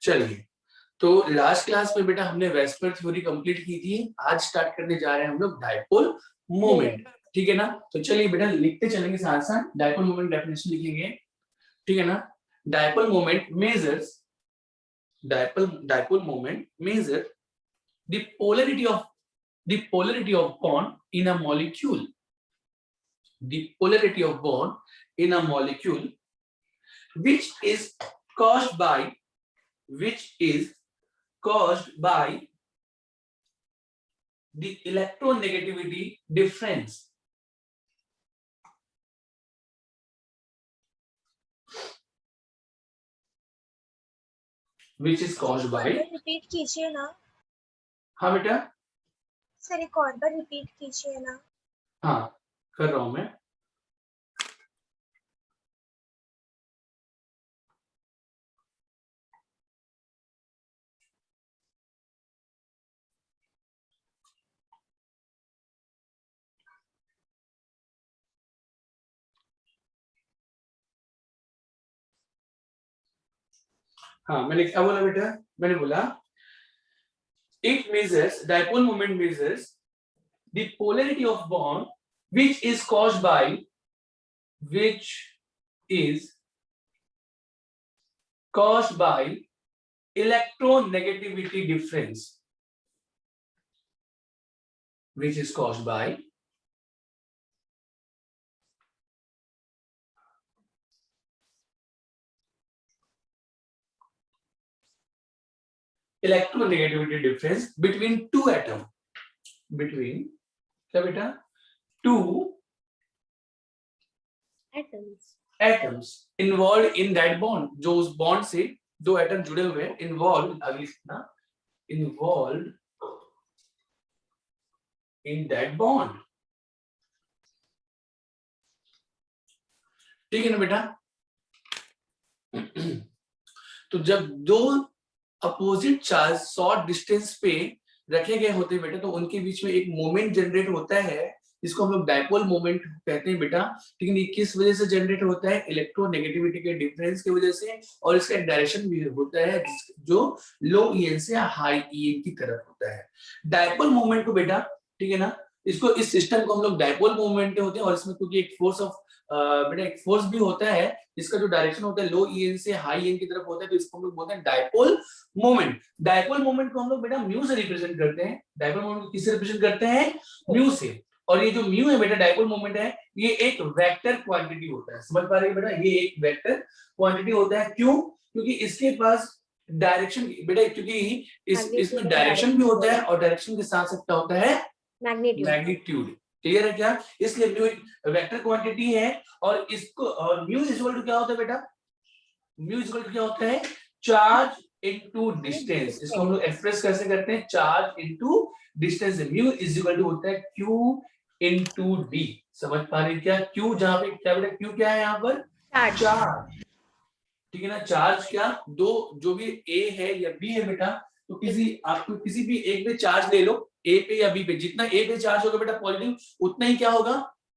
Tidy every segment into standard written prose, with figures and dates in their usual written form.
चलिए, तो last class में बेटा हमने वेस्पर थ्योरी कंप्लीट की थी। आज स्टार्ट करने जा रहे हैं हम लोग डाइपोल मोमेंट। ठीक है ना? तो चलिए बेटा लिखते चलेंगे साथ साथ। डाइपोल मोमेंट डेफिनेशन लिखेंगे, ठीक है ना? Dipole moment measures dipole moment measure the polarity of bond in a molecule. The polarity of bond in a molecule which is caused by the electronegativity difference. Which is caused by, repeat कीजिए ना। हाँ बेटा, sir एक और बार repeat कीजिए ना। हाँ कर रहा हूं मैं। हाँ मैंने क्या बोला बेटा? मैंने बोला it measures, dipole moment measures the polarity of bond which is caused by electronegativity difference, which is caused by electronegativity difference between two atoms, between क्या बेटा? Two atoms involved in that bond. जो उस bond से दो atom जुड़े हुए हैं, involved आगे लिखना, involved in that bond. ठीक है ना बेटा? तो जब दो अपोजिट चार्ज शॉर्ट डिस्टेंस पे रखे गए होते हैं बेटा, तो उनके बीच में एक मोमेंट जनरेट होता है जिसको हम लोग डाइपोल मोमेंट कहते हैं बेटा। ठीक है? किस वजह से जनरेट होता है? इलेक्ट्रोनेगेटिविटी के डिफरेंस की वजह से, और इसका एक डायरेक्शन भी होता है जो लो ईएन से हाई ईएन की तरफ होता है। डाइपोल मोमेंट को बेटा, ठीक है ना, इसको इस सिस्टम को हम लोग डाइपोल मोमेंट होते हैं। और इसमें क्योंकि एक फोर्स ऑफ बेटा एक फोर्स भी होता है, इसका जो डायरेक्शन होता है लो ईएन से हाई ईएन की तरफ होता है, तो इसको हम लोग बोलते हैं डाइपोल मोमेंट। डाइपोल मोमेंट को हम लोग बेटा म्यू से रिप्रेजेंट करते हैं। डाइपोल मोमेंट को किससे रिप्रेजेंट करते हैं? म्यू से। और ये जो म्यू है बेटा, डाइपोल मोमेंट है, ये एक वेक्टर क्वांटिटी होता है। समझ पा रहे हैं बेटा? ये एक वेक्टर क्वांटिटी होता है। क्यों? क्योंकि इसके पास डायरेक्शन बेटा, क्योंकि इसमें डायरेक्शन भी होता है और डायरेक्शन के साथ साथ क्या होता है? मैग्नीट्यूड। क्लियर है क्या? इसलिए म्यू एक वेक्टर क्वांटिटी है। और इसको और म्यू इज इक्वल टू क्या होता है बेटा? म्यू इज इक्वल टू क्या होता है? Charge into distance. इसको हम लोग एक्सप्रेस कैसे करते हैं? Charge into distance. Mu is equal to होता है क्यू इनटू डी। समझ पा रहे हैं क्या? क्यू जहां पे क्या बेटा, क्यू क्या है यहाँ पर? चार्ज। ठीक है ना? चार्ज क्या, दो जो भी ए है या बी है बेटा, तो आपको किसी भी एक पे चार्ज ले लो, ए पे या बी पे। जितना ए पे चार्ज होगा बेटा पॉजिटिव, उतना ही क्या होगा?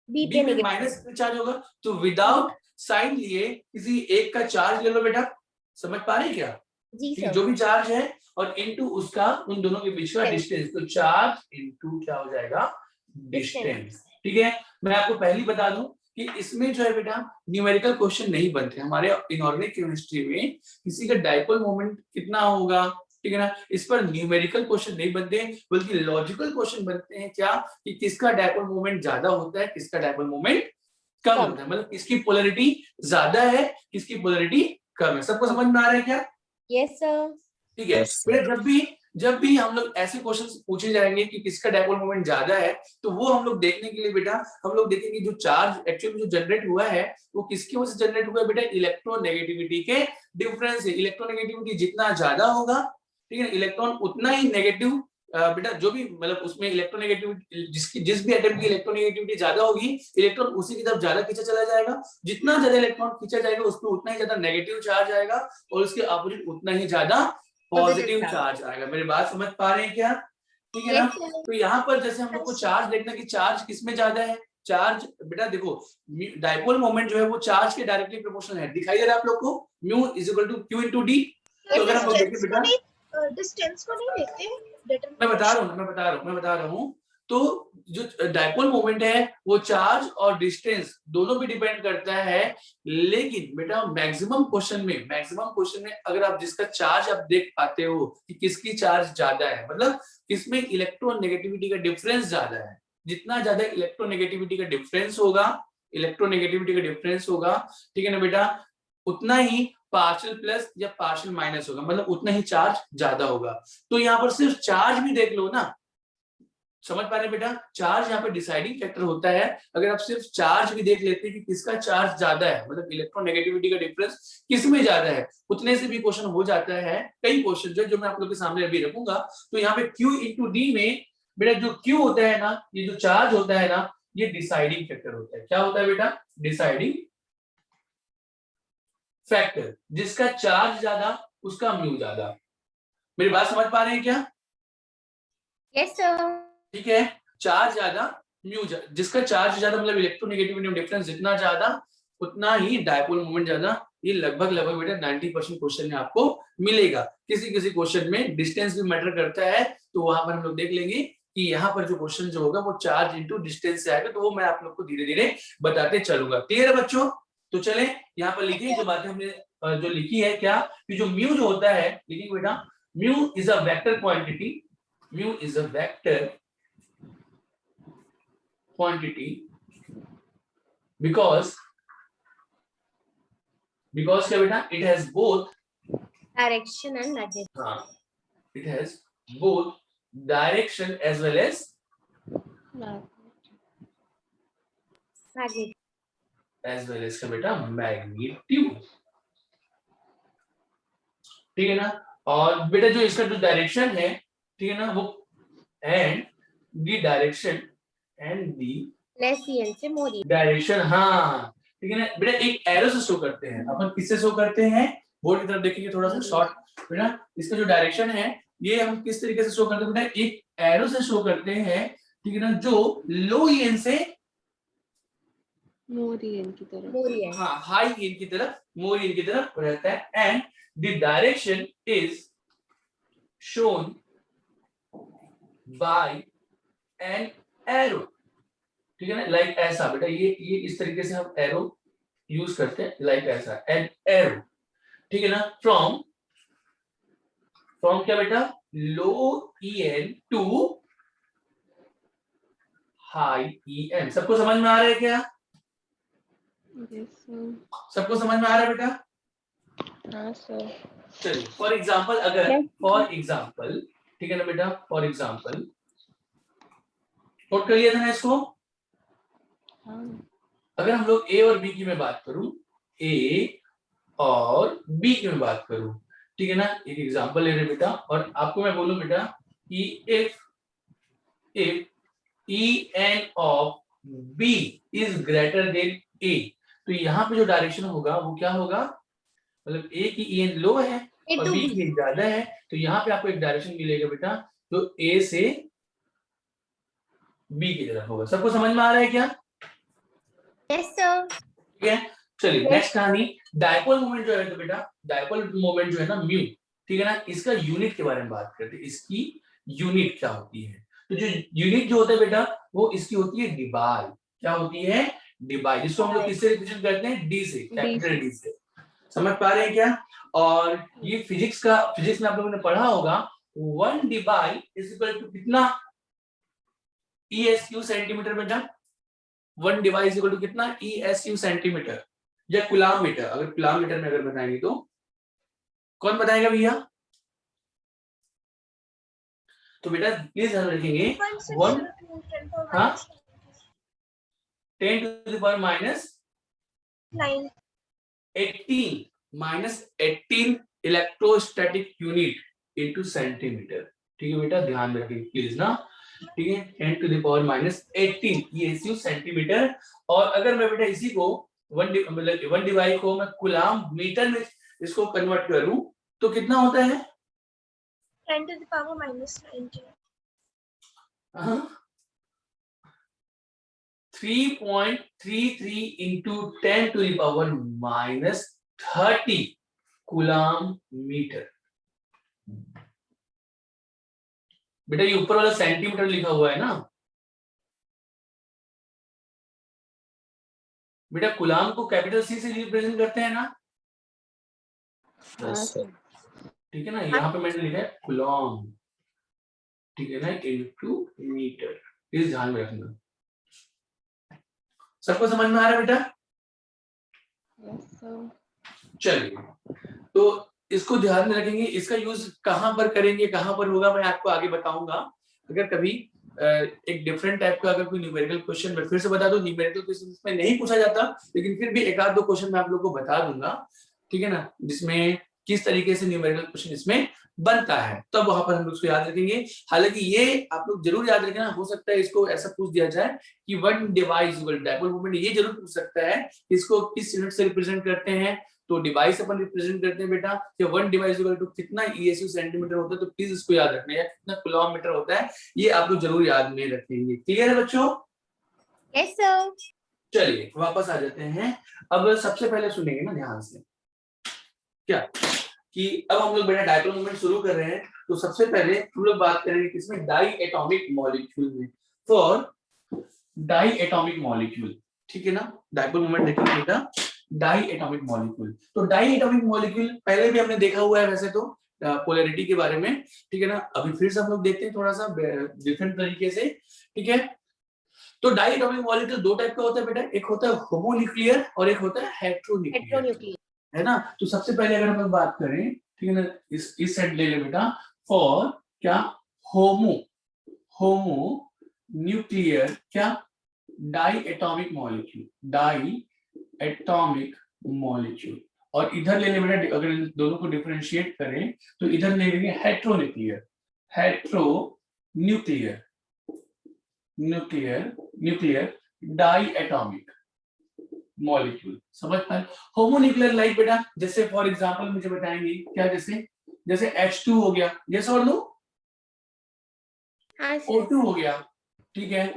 बी पे माइनस चार्ज होगा। तो विदाउट साइन लिए किसी एक का चार्ज ले लो बेटा। समझ पा रहे हैं क्या? जी सर। जो भी चार्ज है और इनटू उसका उन दोनों के बीच का डिस्टेंस, तो चार्ज इनटू क्या हो जाएगा? डिस्टेंस। ठीक है? मैं आपको पहले ही बता दूं कि इसमें जो है बेटा न्यूमेरिकल क्वेश्चन नहीं बनते हमारे इनऑर्गेनिक केमिस्ट्री में। किसी का डाइपोल मोमेंट कितना होगा, ठीक है ना, इस पर न्यूमेरिकल क्वेश्चन नहीं बनते, बल्कि लॉजिकल क्वेश्चन बनते हैं। क्या? कि किसका डाइपोल मोमेंट ज्यादा होता है, किसका डाइपोल मोमेंट कम होता है। मतलब किसकी पोलैरिटी ज्यादा है, किसकी पोलैरिटी कम है। सबको समझ में आ रहा है क्या? Yes sir. ठीक है। जब भी हम लोग ऐसे क्वेश्चंस पूछे जाएंगे कि किसका डाइपोल मोमेंट ज्यादा है, तो वो हम लोग देखने के लिए बेटा हम लोग देखेंगे जो चार्ज एक्चुअली जो जनरेट हुआ है वो किसकी वजह से जनरेट हुआ है बेटा? इलेक्ट्रोनेगेटिविटी के डिफरेंस से। इलेक्ट्रोनेगेटिविटी जितना ज्यादा होगा, ठीक है, इलेक्ट्रॉन उतना ही नेगेटिव बेटा, जो भी मतलब उसमें इलेक्ट्रोनेगेटिविटी जिस भी एटम की इलेक्ट्रोनेगेटिविटी ज्यादा होगी, इलेक्ट्रॉन उसी की तरफ ज्यादा खींचा चला जाएगा। जितना ज्यादा इलेक्ट्रॉन खींचा जाएगा उसमें उतना ही ज्यादा नेगेटिव चार्ज आएगा, और उसके अपोजिट उतना ही ज्यादा पॉजिटिव चार्ज आएगा। मेरी बात समझ पा रहे हैं क्या? ठीक है ना? तो यहाँ पर जैसे हम लोग को चार्ज देखना कि चार्ज किसमें ज्यादा है। चार्ज बेटा देखो, डाइपोल मोमेंट जो है वो चार्ज के डायरेक्टली प्रोपोर्शनल है। दिखाई दे रहा है आप लोग को? Mu is equal to Q into D. तो अगर हम लोग देखें बेटा, डिस्टेंस को नहीं लेते, मैं बता रहा हूँ तो जो डाइपोल मोमेंट है वो चार्ज और डिस्टेंस दोनों पे डिपेंड करता है, लेकिन बेटा मैक्सिमम क्वेश्चन में अगर आप जिसका चार्ज आप देख पाते हो कि किसकी चार्ज ज्यादा है, मतलब किसमें इलेक्ट्रोनेगेटिविटी का डिफरेंस ज्यादा है, जितना ज्यादा इलेक्ट्रोनेगेटिविटी का डिफरेंस होगा, ठीक है ना बेटा, उतना ही पार्शियल प्लस या पार्शियल माइनस होगा, मतलब उतना ही चार्ज ज्यादा होगा। तो यहाँ पर सिर्फ चार्ज भी देख लो ना, समझ पा रहे बेटा, चार्ज यहाँ पे डिसाइडिंग फैक्टर होता है। अगर आप सिर्फ चार्ज भी देख लेते हैं कि किसका चार्ज ज्यादा है, मतलब इलेक्ट्रोनेगेटिविटी का डिफरेंस किसमें ज्यादा है, उतने से भी क्वेश्चन हो जाता है। कई क्वेश्चन जो मैं आप लोग के सामने अभी रखूंगा, तो यहाँ पे Q इंटू डी में बेटा जो Q होता है ना, ये जो चार्ज होता है ना, ये डिसाइडिंग फैक्टर होता है। क्या होता है बेटा? Deciding factor. जिसका चार्ज ज्यादा उसका म्यू ज्यादा। मेरी बात समझ पा रहे हैं क्या? Yes sir. ठीक है, चार्ज ज्यादा म्यू जिसका चार्ज ज्यादा, मतलब इलेक्ट्रोनेगेटिविटी में डिफरेंस जितना ज्यादा उतना ही डायपोल मोमेंट ज्यादा। ये लगभग बेटा 90% क्वेश्चन में आपको मिलेगा। किसी किसी क्वेश्चन में डिस्टेंस भी मैटर करता है, तो वहां पर हम लोग देख लेंगे कि यहाँ पर जो क्वेश्चन जो होगा वो चार्ज इंटू डिस्टेंस से आएगा, तो वो मैं आप लोग को धीरे धीरे बताते चलूंगा। क्लियर है बच्चों? तो चले यहाँ पर लिखिए जो बातें हमने जो लिखी है, क्या कि जो म्यू जो होता है, लिखिए बेटा, mu is a vector quantity, mu is a vector quantity because क्या बेटा, it has both direction and magnet. हाँ, it has both direction as well as magnet का बेटा मैग्नीट्यूड। ठीक है ना? और बेटा जो इसका जो डायरेक्शन है, ठीक है ना, वो and the direction and the less EN से मोर डायरेक्शन, हाँ ठीक है ना बेटा, एक एरो से शो करते हैं। अपन किससे शो करते हैं? बोर्ड की तरफ देखेंगे थोड़ा सा शॉर्ट बेटा, इसका जो डायरेक्शन है ये हम किस तरीके से शो करते हैं बेटा? एक एरो से शो करते हैं, ठीक है ना, जो लो एन से मोर एन की तरफ, हाँ हाई एन की तरफ, मोर एन की तरफ रहता है। And the direction is shown by an arrow, ठीक है ना, लाइक ऐसा बेटा, ये इस तरीके से हम एरो यूज करते हैं, लाइक ऐसा एन एरो, ठीक है ना, फ्रॉम क्या बेटा? लो en टू हाई en। सबको समझ में आ रहा है क्या? सबको समझ में आ रहा है बेटा? हाँ सर। चलिए फॉर एग्जाम्पल, अगर फॉर एग्जाम्पल, ठीक है ना बेटा, फॉर एग्जाम्पल नोट कर लिया था ना इसको? हाँ। अगर हम लोग ए और बी की मैं बात करूं, ए और बी की मैं बात करूं, ठीक है ना, एक एग्जांपल ले रहे बेटा, और आपको मैं बोलूं बेटा कि if E N of B is greater than A, तो यहाँ पे जो डायरेक्शन होगा वो क्या होगा? मतलब ए की ई एन लो है और बी की ज्यादा है, तो यहाँ पे आपको एक डायरेक्शन मिलेगा बेटा जो ए से बी की तरफ होगा। सबको समझ में आ रहा है क्या? Yes sir. ठीक है, चलिए नेक्स्ट कहानी, डायपोल मोमेंट जो है, तो बेटा डायपोल मोमेंट जो है ना म्यू, ठीक है ना, इसका यूनिट के बारे में बात करते हैं। इसकी यूनिट क्या होती है? तो जो यूनिट जो होता है बेटा वो इसकी होती है डिबाई। क्या होती है? डिबाई, जिसको हम लोग किससे रिप्रेजेंट करते हैं? डी से, कैपिटल डी से। समझ पा रहे हैं क्या? और ये फिजिक्स में आप लोगों ने पढ़ा होगा, 1 डिबाई इज इक्वल टू कितना? ESU सेंटीमीटर बेटा। 1 डिवाइस इक्वल टू कितना? ESU सेंटीमीटर या कूलाम मीटर। अगर कूलाम मीटर में अगर बताएंगे तो कौन बताएगा भैया? तो बेटा प्लीज ध्यान रखेंगे 1 हाँ 10 to the power minus 18 electrostatic unit into centimetre. ठीक है बेटा, ध्यान रखिए प्लीज ना, ठीक है, 10 to the power minus 18 ESU centimetre. और अगर मैं बेटा इसी को 1 डिवाइड को मैं कूलाम मीटर में इसको कन्वर्ट करूं तो कितना होता है? 10 to the power minus 19। 3.33 into 10 to the power minus 30 coulomb metre. बेटा ये ऊपर वाला सेंटीमीटर लिखा हुआ है ना बेटा, कूलाम को कैपिटल सी से रिप्रेजेंट करते हैं ना, हाँ सर। ठीक है ना, यहाँ पे मैंने लिखा है कूलाम, ठीक है ना, इनटू मीटर, इस ध्यान में रखना। सबको समझ में आ रहा है बेटा? Yes sir. चलिए, तो इसको ध्यान में रखेंगे, इसका यूज कहां पर करेंगे, कहां पर होगा, मैं आपको आगे बताऊंगा। अगर कभी एक डिफरेंट टाइप का अगर कोई न्यूमेरिकल क्वेश्चन, मैं फिर से बता दूं, न्यूमेरिकल क्वेश्चन इसमें नहीं पूछा जाता, लेकिन फिर भी एक आध दो क्वेश्चन मैं आप लोगों को बता दूंगा, ठीक है ना, जिसमें किस तरीके से न्यूमेरिकल क्वेश्चन इसमें बनता है, तब वहां पर हम उसको याद रखेंगे। हालांकि ये आप लोग जरूर याद रखना, हो सकता है इसको ऐसा पूछ दिया जाए कि one device equal dipole moment, ये जरूर पूछ सकता है इसको किस यूनिट से रिप्रेजेंट करते हैं, तो डिवाइस अपन रिप्रेजेंट करते हैं बेटा कि वन डिवाइस इक्वल टू कितना ईएसयू सेंटीमीटर होता है, तो प्लीज इसको याद रखना, या कितना किलोमीटर होता है, ये आप लोग जरूर याद में रखेंगे। क्लियर है बच्चों? Yes sir. चलिए वापस आ जाते हैं। अब सबसे पहले सुनेंगे ना ध्यान से, क्या कि अब हम लोग बेटा डायपोल मोमेंट शुरू कर रहे हैं, तो सबसे पहले हम लोग बात करेंगे किसमें, डाई एटॉमिक मॉलिक्यूल में, फॉर डाई एटॉमिक मॉलिक्यूल, ठीक है ना, डायपोल मोमेंट देखेंगे बेटा डाई एटॉमिक मॉलिक्यूल। तो डाई एटॉमिक मॉलिक्यूल पहले भी हमने देखा हुआ है वैसे तो पोलैरिटी के बारे में, ठीक है ना, अभी फिर से हम लोग देखते हैं थोड़ा सा डिफरेंट तरीके से, ठीक है। तो डाई एटॉमिक मॉलिक्यूल दो टाइप का होता है बेटा, एक होता है होमोन्यूक्लियर और एक होता है हेटेरोन्यूक्लियर, हेटेरोन्यूक्लियर है ना। तो सबसे पहले अगर हम लोग बात करें, ठीक है ना, इस साइड ले ले बेटा, फॉर क्या, होमो न्यूक्लियर क्या, diatomic molecule, diatomic molecule, और इधर ले ले बेटा, अगर इन दोनों को डिफरेंशिएट करें तो इधर ले लेंगे हेटेरोन्यूक्लियर, हेटेरोन्यूक्लियर, न्यूक्लियर डाई एटॉमिक मॉलिक्यूल, समझ पाए। होमोन्यूक्लियर लाइक बेटा, जैसे फॉर एग्जांपल मुझे बताएंगे क्या, जैसे H2 हो गया, यस और नो, हाँ सर। O2 हो गया, ठीक है,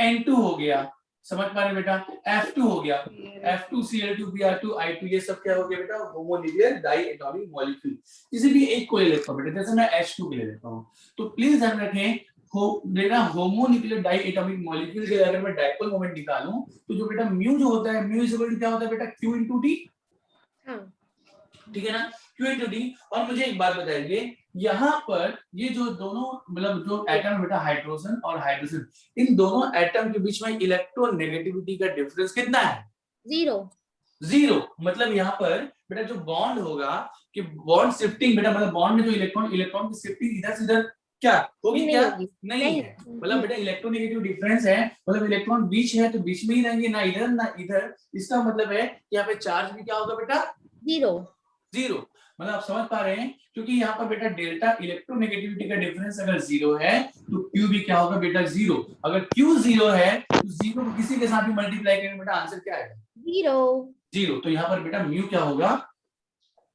N2 हो गया, समझ पा रहे बेटा, F2 हो गया, F2Cl2 Br2 I2, ये सब क्या हो गया बेटा, होमोन्यूक्लियर डाई एटॉमिक मॉलिक्यूल। किसी भी एक को ले लेता हूं बेटा, जैसे मैं H2 को ले लेता हूं, तो प्लीज ध्यान रखें बेटा होमोन्यूक्लियर डाई एटॉमिक मॉलिक्यूल के अगर मैं डायपोल मोमेंट निकालूं, तो जो बेटा म्यू जो होता है, म्यू इज इक्वल टू क्या होता है बेटा, Q into D, हाँ ठीक है ना, Q into D। और मुझे एक बात बताइए, यहाँ पर ये जो दोनों मतलब जो एटम है बेटा, हाइड्रोजन और हाइड्रोजन, इन दोनों एटम के बीच में इलेक्ट्रोनेगेटिविटी का डिफरेंस कितना है, जीरो। मतलब यहाँ पर बेटा जो बॉन्ड होगा, कि बॉन्ड शिफ्टिंग बेटा, मतलब बॉन्ड में जो इलेक्ट्रॉन की शिफ्टिंग इधर से इधर क्या होगी, क्या नहीं है, मतलब बेटा इलेक्ट्रोनेगेटिव डिफरेंस है, मतलब इलेक्ट्रॉन बीच है तो बीच में ही रहेंगे, ना इधर ना इधर, इसका मतलब है कि यहाँ पे चार्ज भी क्या होगा बेटा, जीरो। मतलब आप समझ पा रहे हैं, क्योंकि यहाँ पर बेटा डेल्टा इलेक्ट्रोनेगेटिविटी का डिफरेंस अगर जीरो है तो Q भी क्या होगा बेटा, जीरो। अगर Q जीरो है तो जीरो को किसी के साथ भी मल्टीप्लाई करेंगे बेटा, आंसर क्या आएगा, जीरो। तो यहाँ पर बेटा म्यू क्या होगा,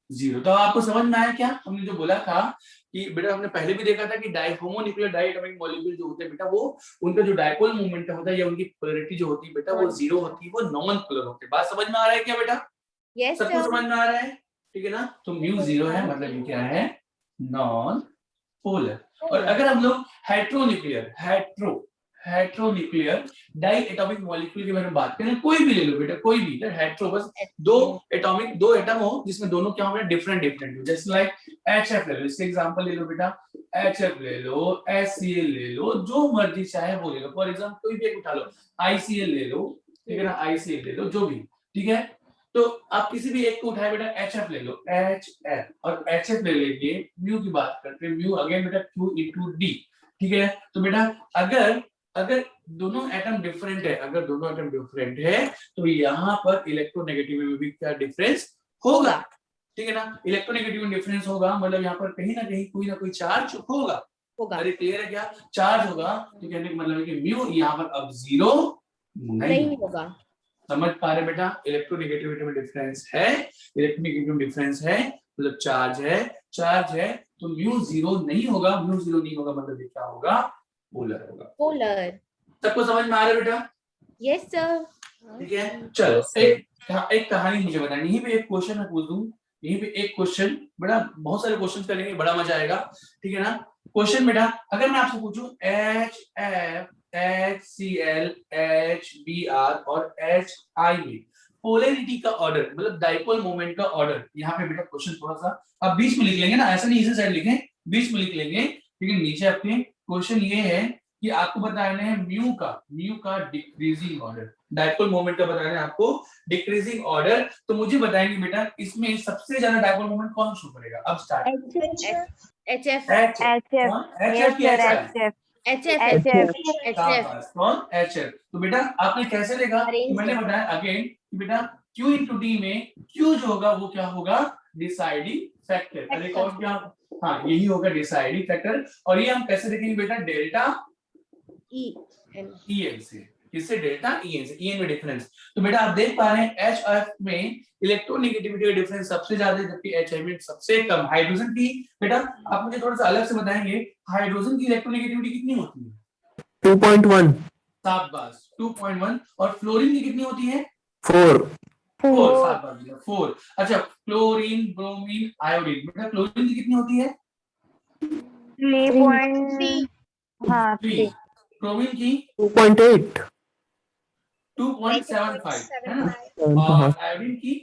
जीरो। तो आपको समझ में आया क्या हमने जो बोला था, कि बेटा हमने पहले भी देखा था कि होमोन्यूक्लियर डाई एटॉमिक मॉलिक्यूल जो होते हैं बेटा, वो उनका जो डायपोल मोमेंट होता है या उनकी पोलैरिटी जो होती है बेटा, वो जीरो होती है, वो नॉन पोलर होते हैं। बात समझ में आ रहा है क्या बेटा? यस सबको सर। समझ में आ रहा है, ठीक है ना। तो म्यू जीरो है, मतलब ये क्या है, नॉन पोलर। और अगर हम लोग हेटेरोन्यूक्लियर डाई एटॉमिक मॉलिक्यूल के बारे में बात करें, कोई भी ले लो बेटा, कोई भी, हेटेरो बस दो एटम हो जिसमें दोनों क्या हो, डिफरेंट हो, जैसे लाइक HF ले लो, इसके एग्जांपल ले लो बेटा, HF ले लो, HCl ले लो, जो मर्जी चाहे वो ले लो, फॉर एग्जांपल कोई भी एक उठा लो, ICl ले लो, ठीक है ना, ICl ले लो, जो भी, ठीक है। तो आप किसी भी एक को उठाए बेटा, HF ले लो, HF, और HF ले लेंगे, म्यू की बात करते हैं, म्यू अगेन बेटा Q into D, ठीक है। तो बेटा अगर दोनों एटम डिफरेंट है, तो यहाँ पर इलेक्ट्रोनेगेटिविटी में भी क्या डिफरेंस होगा, ठीक है ना। इलेक्ट्रोनेगेटिव डिफरेंस होगा, मतलब यहाँ पर कहीं ना कहीं कोई ना कोई चार्ज होगा। अरे क्लियर है क्या, चार्ज होगा, तो कहने का मतलब है कि म्यू यहाँ पर अब जीरो नहीं होगा। समझ पा रहे बेटा, इलेक्ट्रोनेगेटिविटी में डिफरेंस है, मतलब चार्ज है, तो म्यू जीरो नहीं होगा, मतलब ये क्या होगा, पोलर होगा। सबको समझ में आ रहा है बेटा? Yes sir. ठीक है। चलो एक कहानी मुझे बतानी, यहीं पे एक क्वेश्चन मैं पूछ दूं, यहीं पे एक क्वेश्चन, बेटा बहुत सारे क्वेश्चन करेंगे, बड़ा मजा आएगा, ठीक है ना। क्वेश्चन बेटा, अगर मैं आपसे पूछूं HF, HCl, HBr और HI में पोलैरिटी का ऑर्डर, मतलब डाइपोल मोमेंट का ऑर्डर, यहाँ पे बेटा क्वेश्चन थोड़ा सा आप बीच में लिख लेंगे ना, ऐसा नहीं इसी साइड लिखें, बीच में लिख लेंगे, लेकिन नीचे आपके क्वेश्चन ये है कि आपको बताना है म्यू का डिक्रीजिंग ऑर्डर, डाइपोल मोमेंट का बताना है आपको डिक्रीजिंग ऑर्डर। तो मुझे बताएंगे बेटा इसमें सबसे ज्यादा डाइपोल मोमेंट कौन शो करेगा। अब स्टार्ट HF HF की HI HF कौन HF। तो बेटा आपने कैसे लेगा, तो Arranged मैंने है। बताया अगेन कि बेटा Q into D में Q जो होगा वो क्या होगा, डिसाइडिंग फैक्टर। अरे और क्या, हाँ यही होगा डिसाइडिंग फैक्टर। और ये हम कैसे देखेंगे बेटा, डेल्टा EN से, किससे, डेल्टा EN से, EN में डिफरेंस। तो बेटा आप देख पा रहे हैं HF में इलेक्ट्रोनेगेटिविटी का डिफरेंस सबसे ज्यादा है, जबकि HI में सबसे कम। हाइड्रोजन की बेटा आप मुझे थोड़ा सा अलग से बताएंगे, हाइड्रोजन की इलेक्ट्रोनेगेटिविटी कितनी होती है, 2.1 शाबाश 2.1। और फ्लोरीन की कितनी होती है, 4 शाबाश 4। अच्छा क्लोरीन, ब्रोमीन, आयोडीन, बेटा क्लोरीन की कितनी होती है, 3 3। ब्रोमीन की 2.8 2.75 है ना, और आयोडीन की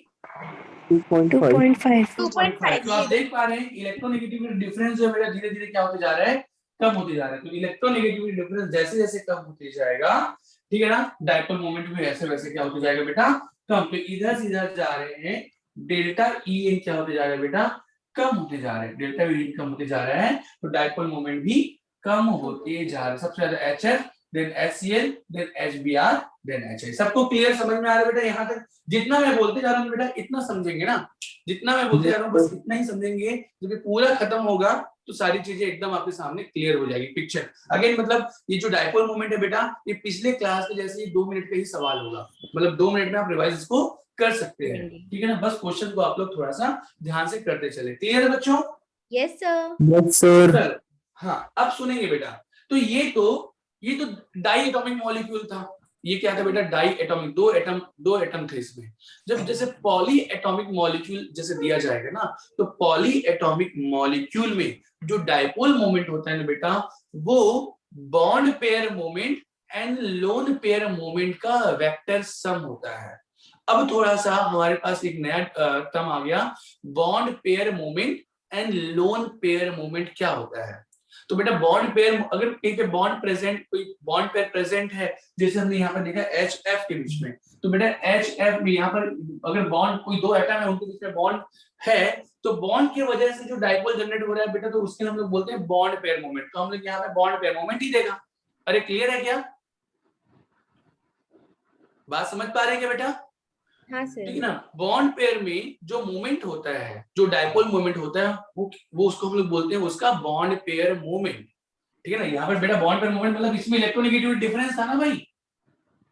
2.5 2.5। तो आप देख पा रहे हैं इलेक्ट्रोनेगेटिविटी डिफरेंस जो है मेरा धीरे धीरे क्या होते जा रहा है, कम होते जा रहा है। तो इलेक्ट्रोनेगेटिविटी डिफरेंस जैसे जैसे कम होते जाएगा, ठीक है ना, डाइपोल मोमेंट भी वैसे वैसे क्या होते जाएगा बेटा, कम। तो इधर से इधर जा रहे हैं, डेल्टा EN क्या होते जा रहा है बेटा, कम होते जा रहे हैं, डेल्टा EN कम होते जा रहा है, तो डाइपोल मोमेंट भी कम होते जा रहा है। सबसे ज्यादा HF, then HCl, then HBr, then HI। सबको क्लियर समझ में आ रहा है बेटा, यहाँ तक जितना मैं बोलते जा रहा हूँ बेटा इतना समझेंगे ना, जितना मैं बोलते जा रहा हूँ बस इतना ही समझेंगे, जब पूरा खत्म होगा तो सारी चीजें एकदम आपके सामने क्लियर हो जाएगी पिक्चर। अगेन मतलब ये जो डाइपोल मोमेंट है बेटा, ये पिछले क्लास के जैसे 2 मिनट का ही सवाल होगा, मतलब 2 मिनट में आप रिवाइज इसको कर सकते हैं, ठीक है ना। बस क्वेश्चन को आप लोग थोड़ा सा ध्यान से करते चले। क्लियर है बच्चों, Yes sir यस सर। चलो हाँ अब सुनेंगे बेटा। तो ये तो डाई एटॉमिक मॉलिक्यूल था, ये क्या था बेटा, डाई एटॉमिक, दो एटम थे इसमें। जब जैसे पॉली एटॉमिक मॉलिक्यूल जैसे दिया जाएगा ना, तो पॉली एटॉमिक मॉलिक्यूल में जो डाइपोल मोमेंट होता है ना बेटा, वो bond pair moment and lone pair moment का वेक्टर सम होता है। अब थोड़ा सा हमारे पास एक नया टर्म आ गया, bond pair moment and lone pair moment क्या होता है। तो बेटा बॉन्ड पेयर, अगर कहीं पे बॉन्ड प्रेजेंट, कोई बॉन्ड पेयर प्रेजेंट है, जैसे हमने यहाँ पर देखा HF के बीच में, तो बेटा HF में यहाँ पर अगर बॉन्ड, कोई दो एटम है उनके बीच में बॉन्ड है, तो बॉन्ड की वजह से जो डाइपोल जनरेट हो रहा है बेटा, तो उसके हम लोग बोलते हैं बॉन्ड पेयर मोमेंट। तो हम लोग यहाँ पे बॉन्ड पेयर मोमेंट ही देगा। अरे क्लियर है क्या, बात समझ पा रहे हैं क्या बेटा, हाँ सर ठीक है ना। बॉन्ड पेयर में जो मोमेंट होता है, जो डाइपोल मोमेंट होता है, वो उसको हम लोग बोलते हैं उसका बॉन्ड पेयर मोमेंट, ठीक है ना। यहाँ पर बेटा बॉन्ड पेयर मोमेंट मतलब इसमें इलेक्ट्रोनेगेटिविटी डिफरेंस था ना भाई,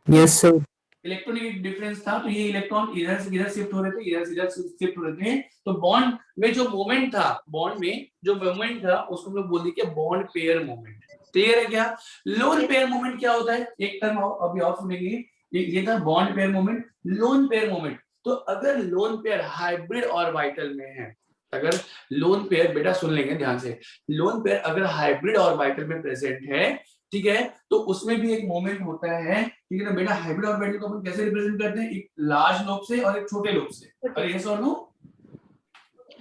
यस सर। इलेक्ट्रोनेगेटिव डिफरेंस था, तो ये इलेक्ट्रॉन इधर से इधर शिफ्ट हो रहे थे, इधर से इधर शिफ्ट हो रहे थे, तो बॉन्ड में जो मोमेंट था, बॉन्ड में जो मोमेंट था उसको हम लोग बोल दिए बॉन्ड पेयर मोमेंट। क्लियर है क्या। लोन पेयर मोमेंट क्या होता है, एक टर्म अभी और सुनेंगे, ये था bond pair moment, loan pair moment. तो अगर लोन पेयर हाइब्रिड ऑर्बिटल में है, अगर लोन पेयर, बेटा सुन लेंगे ध्यान से, लोन पेयर अगर हाइब्रिड ऑर्बिटल में प्रेजेंट है, ठीक है, तो उसमें भी एक मोमेंट होता है, ठीक है ना बेटा। हाइब्रिड ऑर्बिटल को अपन कैसे रिप्रेजेंट करते हैं, एक लार्ज लोब से और एक छोटे लोब से। अरे यस और नो,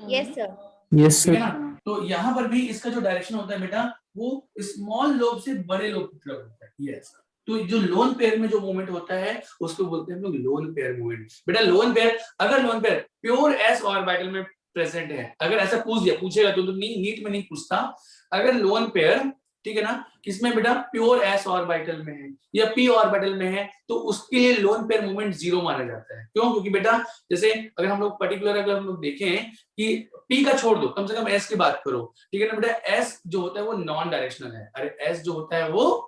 Yes sir यस ठीक है सर। ना। तो यहाँ पर भी इसका जो डायरेक्शन होता है बेटा, वो स्मॉल लोब से बड़े लोब की तरफ होता है। यस, तो जो लोन पेयर में जो मूवमेंट होता है उसको बोलते हैं हम लोग लोन पेयर मूवमेंट। बेटा लोन पेयर, अगर lone pair pure s orbital में प्रेजेंट है, अगर ऐसा पूछेगा तो नीट में नहीं पूछता, अगर लोन पेयर, ठीक है ना, किसमें बेटा, प्योर एस ऑर्बिटल में है या पी ऑर्बिटल में है, तो उसके लिए लोन पेयर मूवमेंट 0 माना जाता है। क्यों, क्योंकि बेटा जैसे अगर हम लोग पर्टिकुलर अगर हम लोग देखें कि पी का छोड़ दो, कम से कम एस की बात करो, ठीक है ना बेटा, एस जो होता है वो नॉन डायरेक्शनल है। अरे एस जो होता है वो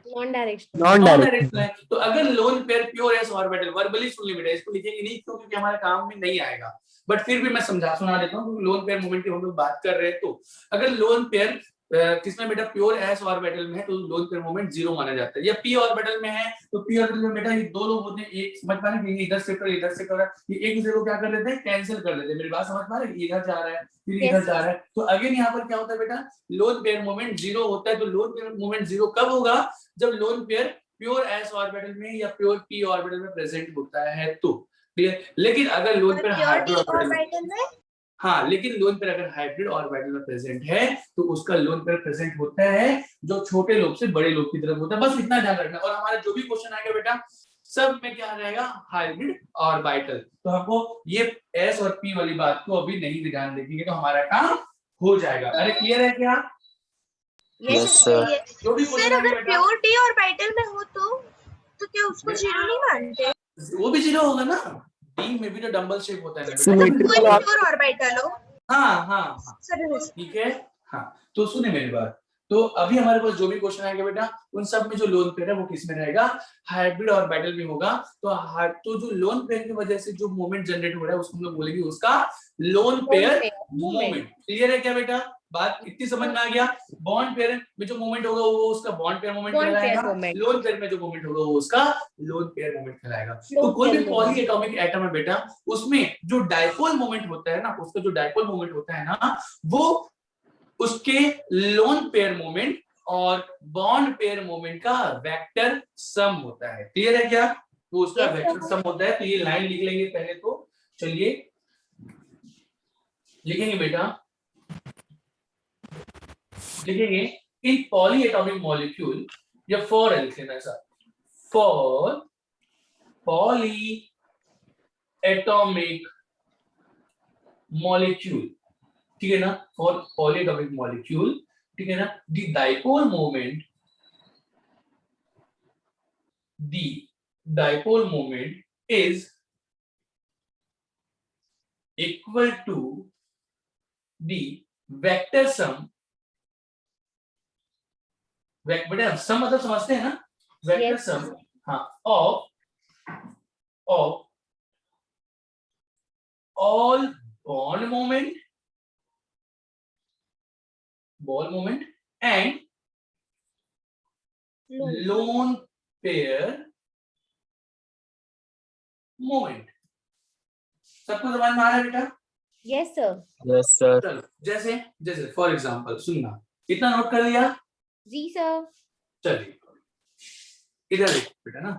non directional non non direct directional है। तो अगर lone pair pure s orbital, verbally सुन ली बेटा, इसको लिखेंगे नहीं क्यों, क्योंकि हमारे काम में नहीं आएगा, बट फिर भी मैं सुना देता हूँ, क्योंकि लोन पेयर मूवमेंट की हम लोग बात कर रहे हैं। तो अगर लोन पेयर किसमें बेटा प्योर एस ऑर्बिटल में है तो लोन पेयर मोमेंट 0 माना जाता है। या पी ऑर्बिटल में है तो पी ऑर्बिटल में बेटा ये दो लोग होते हैं, एक समझ पा रहे हैं, इधर शिफ्ट और इधर शिफ्ट हो रहा है, ये एक दूसरे को क्या कर देते हैं, कैंसिल कर देते हैं। मेरी बात समझ पा रहे हैं, इधर जा रहा है फिर Yes, इधर जा रहा है, तो अगेन यहाँ पर क्या होता है बेटा, लोन पेयर मोमेंट 0 होता है। तो लोन पेयर मोमेंट 0 कब होगा, जब loan pair pure s orbital में या प्योर पी ऑर्बिटल में प्रेजेंट होता है तो। क्लियर। लेकिन अगर लोन पेयर हाइब्रिड ऑर्बिटल में, हाँ, लेकिन लोन पेयर अगर हाइब्रिड ऑर्बिटल में प्रेजेंट है तो उसका लोन पेयर प्रेजेंट होता है जो छोटे लोब से बड़े लोब की तरफ होता है। बस इतना ध्यान रखना। और हमारा जो भी क्वेश्चन आएगा बेटा सब में क्या रहेगा, हाइब्रिड ऑर्बिटल। तो हमको ये एस और पी वाली बात को अभी नहीं ध्यान देखेंगे तो हमारा काम हो जाएगा। अरे क्लियर है क्या? Yes, sir. जो भी क्वेश्चन आएगा बेटा प्योर टी ऑर्बिटल में हो तो क्या उसको जीरो नहीं मानते? वो भी 0 होगा ना, डी में भी तो डबल शेप होता है ना बेटा। Symmetrical कोई or प्योर ऑर्बिटल हो हाँ हाँ ठीक है। हाँ तो सुने मेरी बात, तो अभी हमारे पास जो भी क्वेश्चन आएगा बेटा उन सब में जो लोन पेयर है वो किस में रहेगा, हाइब्रिड ऑर्बिटल में होगा। तो जो लोन पेयर की वजह से जो मोमेंट जनरेट हो रहा है उसको हम लोग बोलेंगे उसका लोन पेयर मोमेंट। क्लियर है क्या बेटा? बात इतनी समझ में आ गया? बॉन्ड पेयर में जो मोमेंट होगा वो उसका bond pair moment Bond pair कहलाएगा, moment. लोन पेयर में जो मोमेंट होगा वो उसका लोन पेयर मोमेंट कहलाएगा। तो कोई भी पॉली एटॉमिक एटम है बेटा उसमें जो डाइपोल मोमेंट होता है ना, उसका जो डाइपोल मोमेंट होता है ना वो उसके लोन पेयर मोमेंट और बॉन्ड पेयर मोमेंट का वेक्टर सम होता है। क्लियर है क्या? तो उसका Yes, वेक्टर sir. सम होता है। तो ये लाइन लिख लेंगे पहले तो, चलिए लिखेंगे बेटा, लिखेंगे इन पॉली एटॉमिक मॉलिक्यूल या फॉर लिख लेना ऐसा, फॉर पॉली एटॉमिक मॉलिक्यूल, ठीक है ना, फॉर पॉली एटॉमिक मॉलिक्यूल, ठीक है ना, the dipole moment is equal to the vector sum, बेटा सम मतलब समझते हैं ना, वेक्टर Yes, सम, sir. हाँ, of all bond moment and lone pair moment. सबको समझ में आ रहा है बेटा? Yes, sir. yes, sir. चलो जैसे जैसे फॉर एग्जांपल सुनना, इतना नोट कर लिया? जी sir. चलिए इधर देखो बेटा ना,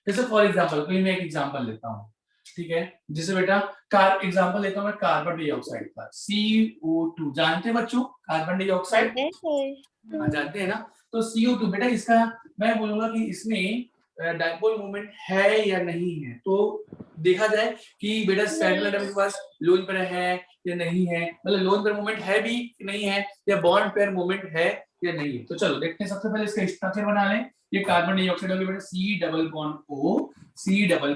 जैसे फॉर एग्जांपल कोई मैं एक एग्जांपल लेता हूँ, ठीक है, जैसे बेटा एग्जांपल लेता हूँ मैं कार्बन डाइऑक्साइड का, CO2 जानते हैं बच्चों कार्बन डाइऑक्साइड? Yes, sir. हाँ जानते हैं ना। तो CO2 बेटा इसका मैं बोलूंगा कि इसमें डाइपोल मोमेंट है या नहीं है, तो देखा जाए कि बेटा सेंट्रल एटम के पास लोन पेयर है या नहीं है, मतलब लोन पेयर मोमेंट है भी कि नहीं है, या बॉन्ड पेयर मोमेंट है या नहीं है। तो चलो देखते हैं, सबसे पहले इसका स्ट्रक्चर बना लें। ये कार्बन डाइऑक्साइड हो गया बेटा, C डबल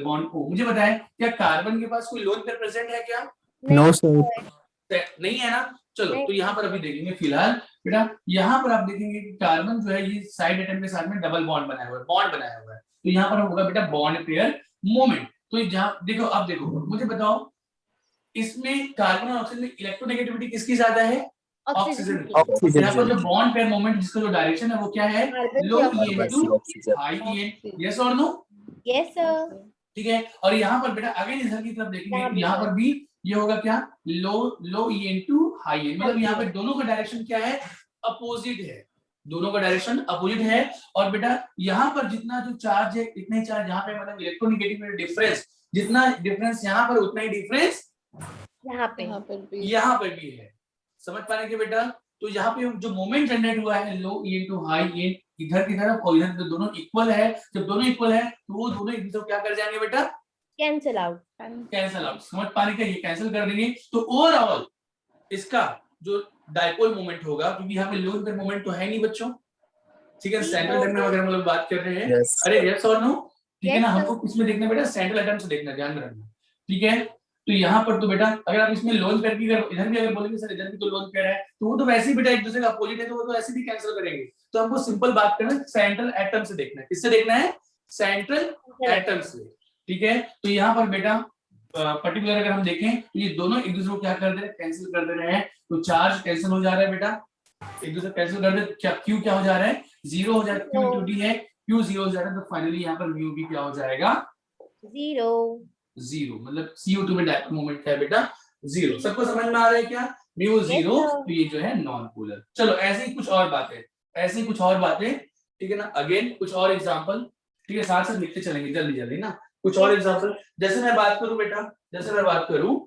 बॉन्ड O। मुझे बताएं क्या कार्बन के पास कोई लोन पेयर प्रेजेंट है क्या? No, sir. नहीं है ना। चलो नहीं। तो यहाँ पर अभी देखेंगे फिलहाल बेटा, यहाँ पर आप देखेंगे कि कार्बन जो है ये साइड एटम के साथ में डबल बॉन्ड बनाया हुआ है, बॉन्ड बनाया हुआ है, तो यहाँ पर होगा बेटा बॉन्ड पेयर मोमेंट। तो जहाँ देखो, अब देखो मुझे बताओ इसमें कार्बन और ऑक्सीजन में इलेक्ट्रोनेगेटिविटी किसकी ज्यादा है? ऑक्सीजन की। Oxygen. यहाँ पर जो बॉन्ड पेयर मोमेंट जिसका जो डायरेक्शन है वो क्या है? Carbon लो की E into Oxygen. High E, yes और नो? Yes, sir. ठीक है। और यहाँ पर बेटा अगेन इधर की तरफ देखेंगे यहाँ तो भी यहाँ है। पर भी ये होगा क्या? लो ई इनटू हाई ई, मतलब यहाँ पे दोनों का डायरेक्शन क्या है? अपोजिट है, दोनों का डायरेक्शन अपोजिट है। और बेटा यहाँ पर जितना जो चार्ज है, इतने चार्ज यहाँ पे, मतलब इलेक्ट्रोनेगेटिव में डिफरेंस, जितना डिफरेंस यहाँ पर उतना ही डिफरेंस यहाँ पे यहाँ पर भी है। समझ पा रहे हैं बेटा? तो यहाँ पे जो मोमेंट जनरेट हुआ है लो ई इनटू हाई ई, इधर की तरफ और इधर दोनों इक्वल है। जब दोनों इक्वल है तो वो दोनों एक दूसरे को क्या कर जाएंगे बेटा? Cancel out. Cancel out. समझ पाने का, ये कैंसिल कर देंगे। तो ओवरऑल इसका जो डाइपोल मोमेंट होगा, क्योंकि यहाँ पे लोन पेयर मोमेंट तो है नहीं बच्चों, ठीक है, सेंट्रल एटम में अगर हम लोग बात कर रहे हैं, Yes. अरे यस और नो, ठीक है ना, Yes, हमको किसमें देखना बेटा? सेंट्रल एटम से देखना, ध्यान में रखना, ठीक है। तो यहाँ पर तो बेटा अगर आप इसमें लोन पेयर की इधर भी अगर बोलेंगे सर इधर भी तो लोन पेयर है, तो वो तो वैसे ही बेटा एक दूसरे का अपोजिट है, तो वो तो ऐसे भी कैंसिल करेंगे। तो हमको सिंपल बात करना है, सेंट्रल एटम से देखना है। किससे देखना है? सेंट्रल एटम से, ठीक है। तो यहाँ पर बेटा पर्टिकुलर अगर हम देखें तो ये दोनों एक दूसरे को क्या कर दे रहे हैं? कैंसिल कर दे रहे हैं। तो चार्ज कैंसिल हो जा रहा है बेटा, एक दूसरे कैंसिल कर दे, क्या Q क्या हो जा रहा है, 0 हो जाएगा, Q into D है, Q 0 हो जा रहा है, तो फाइनली यहाँ पर म्यू भी क्या हो जाएगा, 0. 0, मतलब CO2 में डायपोल मोमेंट क्या है बेटा, 0। सबको समझ में आ रहा है क्या, म्यू 0, sir. तो ये जो है नॉन पोलर। चलो ऐसे ही कुछ और बातें, ऐसे ही कुछ और बातें, ठीक है ना। अगेन कुछ और एग्जांपल, ठीक है, साथ साथ लिखते चलेंगे जल्दी जल्दी ना। कुछ और एग्जांपल, जैसे मैं बात करूं बेटा, जैसे मैं बात करूं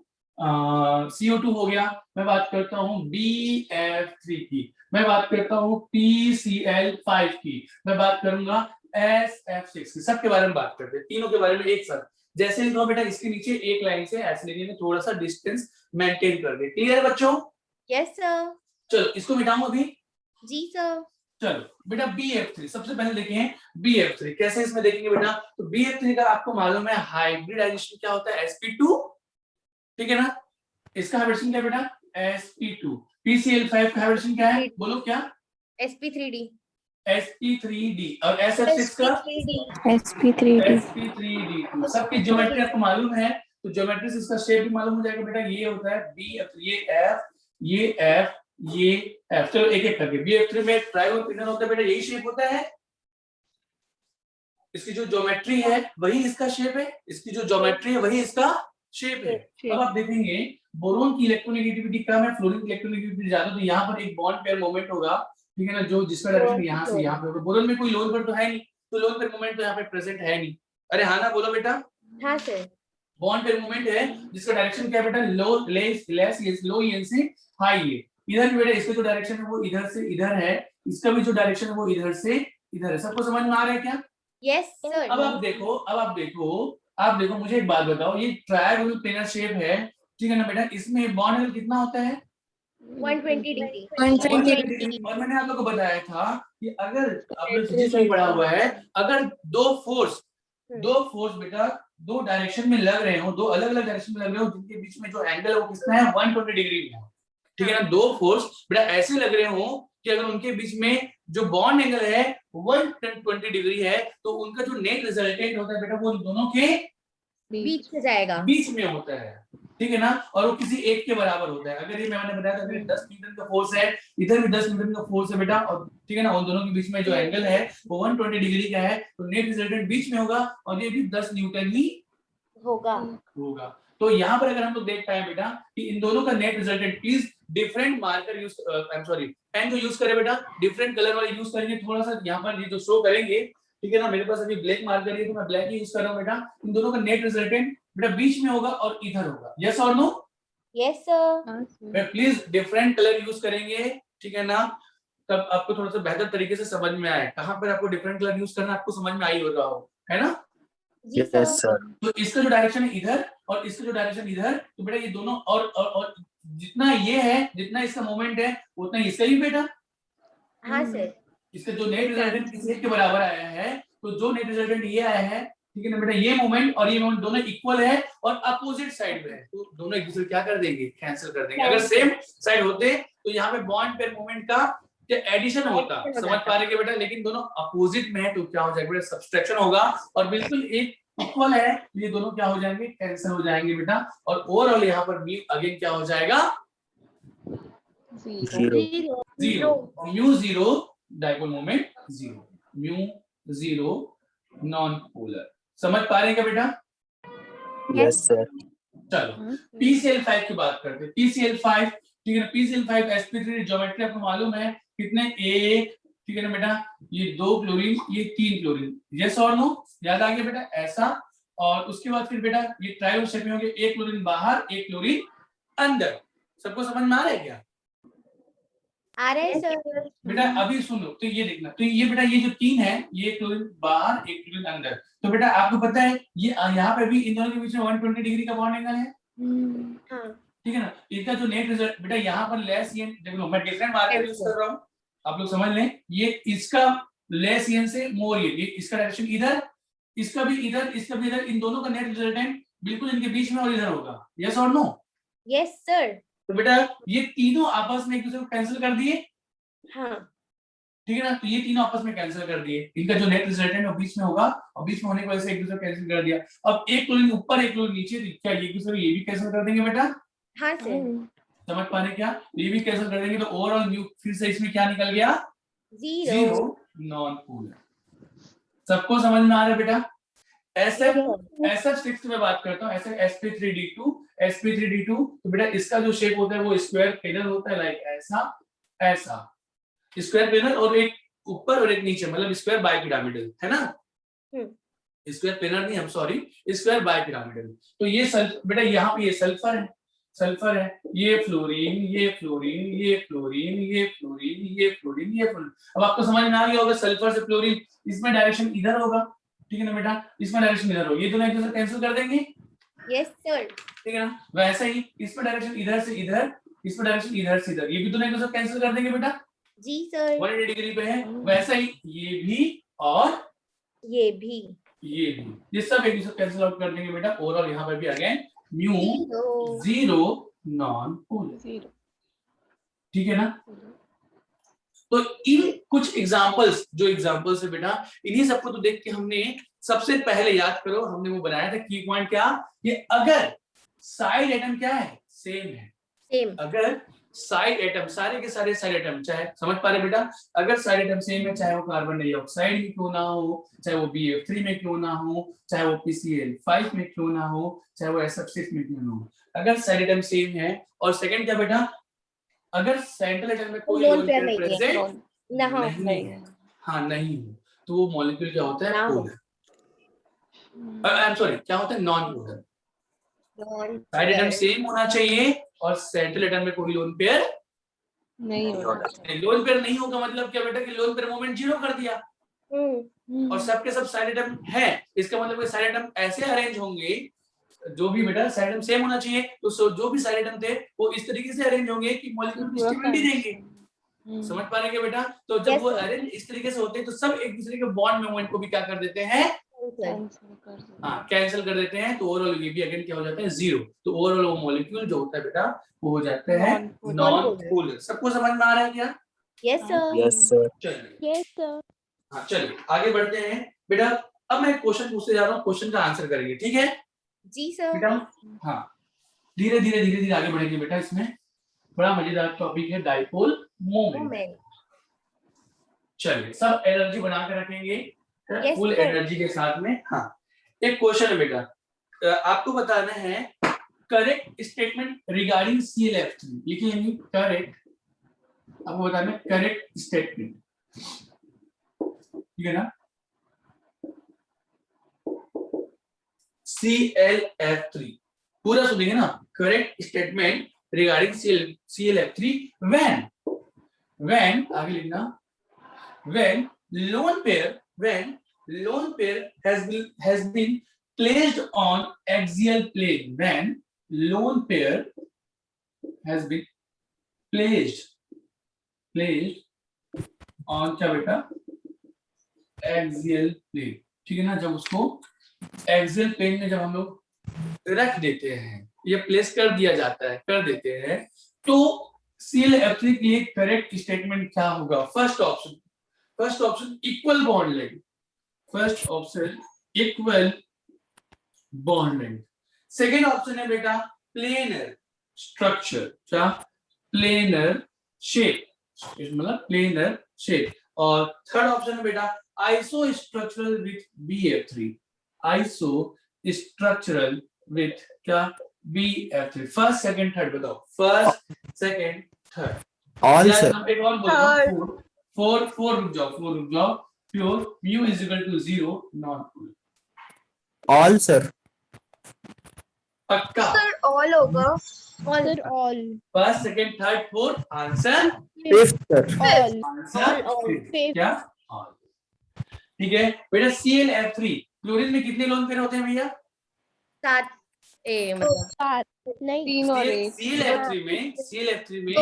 CO2 हो गया, मैं बात करता हूं BF3 की, मैं बात करता हूं PCl5 की, मैं बात करूंगा SF6 की, सबके बारे में बात करते हैं, तीनों के बारे में एक साथ। जैसे लिखो बेटा, इसके नीचे एक लाइन से ऐसे लिखने में थोड़ा सा डिस्टेंस मेंटेन कर दे। क्लियर है बच्चों? Yes, sir. चलो इसको मिटाऊं अभी। जी sir. चलो बेटा BF3 सबसे पहले देखें, BF3 कैसे इसमें देखेंगे बेटा, तो BF3 का आपको मालूम है हाइब्रिडाइजेशन क्या होता है, sp2, ठीक है ना। इसका हाइब्रिडेशन क्या है बेटा, sp2। PCl5 का हाइब्रिडेशन क्या है, बोलो क्या, sp3d. sp3d। और SF6 का sp3d sp3d2। सबकी ज्योमेट्री आपको मालूम है, तो ज्योमेट्री से इसका शेप भी मालूम हो जाएगा बेटा। ये होता है BF, ये F, ये F, ये F। चलो एक एक करके, BF3 में ट्राइगोनल पिंडल होता है बेटा, यही शेप होता है। इसकी जो ज्योमेट्री है वही इसका शेप है, इसकी जो ज्योमेट्री है वही इसका शेप है। अब आप देखेंगे बोरोन की इलेक्ट्रोनेगेटिविटी कम है, फ्लोरीन की इलेक्ट्रोनेगेटिविटी ज्यादा, तो यहाँ पर एक बॉन्ड पेयर मोमेंट होगा, ठीक है ना, जो जिसका डायरेक्शन यहाँ से यहाँ पे होगा। बोरोन में कोई लोन पेयर तो है नहीं, तो लोन पेयर मोमेंट तो यहाँ पे प्रेजेंट है नहीं। अरे हाँ ना बोलो बेटा, हाँ sir. बॉन्ड पेयर मोमेंट है जिसका डायरेक्शन क्या है बेटा, लो लेस लो एन से हाई ए। इधर भी बेटा इसका जो डायरेक्शन है वो इधर से इधर है, इसका भी जो डायरेक्शन है वो इधर से इधर है। सबको समझ में आ रहा है क्या? Yes sir. अब आप देखो मुझे एक बात बताओ, ये ट्रायंगुलर प्लेनर शेप है, ठीक है ना बेटा, इसमें बॉन्ड एंगल कितना होता है, 120 degree. 120 डिग्री। और मैंने आप लोगों को बताया था कि अगर आपने फिजिक्स में पढ़ा हुआ है, अगर दो फोर्स बेटा दो डायरेक्शन में लग रहे हो, दो अलग अलग डायरेक्शन में लग रहे हो, जिनके बीच में जो एंगल है वो कितना है, 120 डिग्री में, ठीक है ना। दो फोर्स बेटा ऐसे लग रहे हो कि अगर उनके बीच में जो बॉन्ड एंगल है 120 डिग्री है, तो उनका जो नेट रिजल्टेंट होता है बेटा वो दोनों के बीच में जाएगा. बीच में होता है, ठीक है ना, और वो किसी एक के बराबर होता है। अगर ये मैंने बताया था, अगर 10 न्यूटन का फोर्स है, इधर भी 10 न्यूटन का फोर्स है बेटा, और ठीक है ना, उन दोनों के बीच में जो एंगल है वो 120 डिग्री का है, तो नेट रिजल्टेंट बीच में होगा, और ये भी 10 न्यूटन ही होगा. तो यहाँ पर अगर हम लोग देख पाए बेटा कि इन दोनों का net resultant, please different marker use, I am sorry, pen को यूज करें बेटा, डिफरेंट कलर वाले यूज करेंगे, थोड़ा सा यहाँ पर ये जो शो करेंगे, ठीक है ना। मेरे पास अभी ब्लैक मार्कर है तो मैं ब्लैक ही यूज कर रहा हूँ बेटा। इन दोनों का नेट रिजल्टेंट बेटा बीच में होगा और इधर होगा, यस और no? Yes sir. Please different colour use करेंगे, ठीक है ना, तब आपको थोड़ा सा बेहतर तरीके से समझ में आए। कहाँ पर आपको डिफरेंट कलर यूज करना आपको समझ में आई हो रहा हो, है ना। जी sir. तो इसका जो डायरेक्शन है इधर और इसका जो डायरेक्शन इधर, तो बेटा ये दोनों और जितना ये है, जितना इसका मोमेंट है उतना इसका ही बेटा। हाँ sir. इसका जो नेट रिजल्टेंट किसी एक के बराबर आया है, तो जो नेट रिजल्टेंट ये आया है, ठीक है ना बेटा, ये मोमेंट और ये मोमेंट दोनों इक्वल है और अपोजिट साइड में है, तो दोनों एक दूसरे क्या कर देंगे, कैंसिल कर देंगे। अगर सेम साइड होते तो यहाँ पे बॉन्ड पेयर मोमेंट का एडिशन होता, समझ पा रहे बेटा, लेकिन दोनों अपोजिट में है तो क्या हो जाएगा बेटा, सब्सट्रैक्शन होगा, और बिल्कुल एक इक्वल है, ये दोनों क्या हो जाएंगे, कैंसिल हो जाएंगे बेटा, और ओवरऑल यहाँ पर म्यू अगेन क्या हो जाएगा, 0। Mu 0 dipole moment 0, mu 0 non polar. समझ पा रहे हैं क्या बेटा? Yes, sir. चलो PCl5 की बात करते हैं। PCl5, ठीक है ना, PCl5 sp3 ज्योमेट्री आपको मालूम है कितने, एक, ठीक है ना बेटा, ये 2 क्लोरीन, ये 3 क्लोरीन, यस और नो? याद आ गया बेटा, ऐसा। और उसके बाद फिर बेटा ये ट्रायंगल शेप में होंगे, एक क्लोरीन बाहर, एक क्लोरीन अंदर। सबको समझ में आ रहा है क्या? आ रहे हैं सर. बेटा अभी सुनो, तो ये देखना, तो ये बेटा ये जो 3 है, ये क्लोरीन बाहर, एक क्लोरीन अंदर, तो बेटा आपको पता है ये यहाँ पे भी इन दोनों के बीच में 120 डिग्री का बॉन्ड एंगल है, हाँ. ठीक है ना। इसका जो नेट रिजल्ट बेटा यहाँ पर लेस एन, देखो मैं डिफरेंट मार्कर यूज कर रहा हूँ, आप लोग समझ लें, ये इसका लेस एन से मोर ये इसका डायरेक्शन इधर, इसका भी इधर, इसका भी इधर, इन दोनों का नेट रिजल्टेंट बिल्कुल इनके बीच में और इधर होगा, यस और नो? Yes sir. तो बेटा ये तीनों आपस में एक दूसरे को कैंसिल कर दिए, हाँ. ठीक है ना, तो ये तीनों आपस में कैंसिल कर दिए, इनका जो नेट रिजल्टेंट है वो बीच में होगा, और बीच में होने की वजह से एक दूसरे को कैंसिल कर दिया। अब एक क्लोरीन ऊपर एक क्लोरीन नीचे, तो क्या ये दूसरे ये भी कैंसिल कर देंगे बेटा? हाँ सर. समझ पा रहे क्या? ये भी कैंसिल कर देंगे तो ओवरऑल म्यू फिर से इसमें क्या निकल गया? 0 नॉन पोलर। सबको समझ में आ रहा है बेटा? SF6 में बात करता हूँ, sp3d2 sp3d2 तो बेटा इसका जो शेप होता है वो स्क्वायर प्लेनर होता है, लाइक ऐसा ऐसा स्क्वायर प्लेनर, और एक ऊपर और एक नीचे, मतलब स्क्वायर बाइपिरामिडल है ना? स्क्वायर प्लेनर नहीं, हम सॉरी, स्क्वायर बाइपिरामिडल। तो ये बेटा यहाँ पे ये सल्फर है, सल्फर है, ये फ्लोरीन, ये फ्लोरीन, ये फ्लोरीन, ये फ्लोरीन, ये फ्लोरीन, ये फ्लोरीन। अब आपको समझ में आ गया होगा सल्फर से फ्लोरीन, इसमें डायरेक्शन इधर होगा, ठीक है ना बेटा? इसमें डायरेक्शन इधर होगा, ये दोनों एक दूसरे कैंसिल कर देंगे, यस सर। ठीक है ना? वैसे ही इसमें डायरेक्शन इधर से इधर, इसमें डायरेक्शन इधर से इधर, ये भी दोनों एक दूसरे कैंसिल कर देंगे बेटा, जी सर। 180 डिग्री पे है। वैसे ही ये भी और ये भी ये सब एक दूसरे कैंसिल आउट कर देंगे बेटा। ओवरऑल यहाँ पर भी अगेन म्यू 0 नॉन पोलर, ठीक है ना? तो इन कुछ एग्जांपल्स, जो एग्जांपल्स है बेटा, इन्हीं सबको तो देख के हमने सबसे पहले याद करो, हमने वो बनाया था की पॉइंट क्या, कि अगर साइड एटम क्या है, सेम है, सेम, अगर साइड एटम, सारे के सारे साइड एटम, चाहे समझ पा रहे बेटा, अगर साइड एटम सेम है, चाहे वो कार्बन डाइऑक्साइड में क्यों ना हो, चाहे वो BF3 में क्यों ना हो, चाहे वो PCl5 में क्यों ना हो, चाहे वो SF6 में क्यों ना हो, अगर साइड एटम सेम है, और सेकंड क्या बेटा, अगर सेंट्रल एटम में कोई लोन पेयर प्रेजेंट नहीं है, हाँ नहीं हो, तो वो मॉलिक्यूल क्या होता है, पोलर। आई एम सॉरी, क्या होता है, non polar. Side atom same होना चाहिए और सेंट्रल एटम में कोई लोन पेयर नहीं होगा। लोन पेयर नहीं होगा मतलब क्या बेटा, कि लोन पेयर मोमेंट 0 कर दिया, और सबके सब साइड एटम है, इसका मतलब साइड एटम ऐसे अरेंज होंगे, जो भी बेटा साइड एटम सेम होना चाहिए, तो जो भी साइड एटम थे वो इस तरीके से अरेंज होंगे कि मॉलिक्यूल की स्टेबिलिटी देंगे। समझ पा रहे हैं बेटा? तो जब वो अरेंज इस तरीके से होते हैं तो सब एक दूसरे के बॉन्ड मोमेंट को भी क्या कर देते हैं, कैंसिल कर देते हैं, तो ओवरऑल ये भी अगेन क्या हो जाता है, 0। तो ओवरऑल वो मॉलिक्यूल जो होता है बेटा वो हो जाता है नॉन पोलर। सबको समझ में आ रहा है क्या? Yes sir. Yes sir. चलिए, यस सर। हाँ चलिए आगे बढ़ते हैं बेटा। अब मैं क्वेश्चन पूछते जा रहा हूँ, क्वेश्चन का आंसर करेंगे, ठीक है जी सर। बेटा? हाँ, धीरे धीरे आगे बढ़ेंगे बेटा। इसमें बड़ा मजेदार टॉपिक है, डाइपोल मोमेंट। चलिए सब एनर्जी बना के रखेंगे, फुल एनर्जी के साथ में। हाँ, एक क्वेश्चन है बेटा, आपको बताना है करेक्ट स्टेटमेंट रिगार्डिंग ClF3। लिखिए नहीं, करेक्ट, आपको बताना है करेक्ट स्टेटमेंट, ठीक है ना? ClF3 पूरा सुनिए ना, correct statement regarding ClF3 when आगे लिखना, when lone pair has been placed on axial plane, when lone pair has been placed on क्या बेटा, axial plane, ठीक है ना? जब उसको axial plane में जब हम लोग रख देते हैं या प्लेस कर दिया जाता है, कर देते हैं, तो ClF3 के लिए करेक्ट स्टेटमेंट क्या होगा? First option equal bond length, first option equal bond length. Second option है बेटा प्लेनर स्ट्रक्चर, क्या? प्लेनर शेप, मतलब प्लेनर शेप। और थर्ड ऑप्शन है बेटा isostructural with BF3, isostructural with क्या, BF3। फर्स्ट सेकंड थर्ड बताओ, first second third. All sir. एक और बोलो, फोर रुक जाओ, pure mu is equal to 0 non polar. All sir. पक्का? सर ऑल होगा। All all. First second third fourth, answer fifth sir. All answer fifth। क्या, all. ठीक है बेटा, ClF3 क्लोरीन में कितने लोन पेयर होते हैं भैया? 7 मतलब 7 नहीं 3 और 1। ClF3 में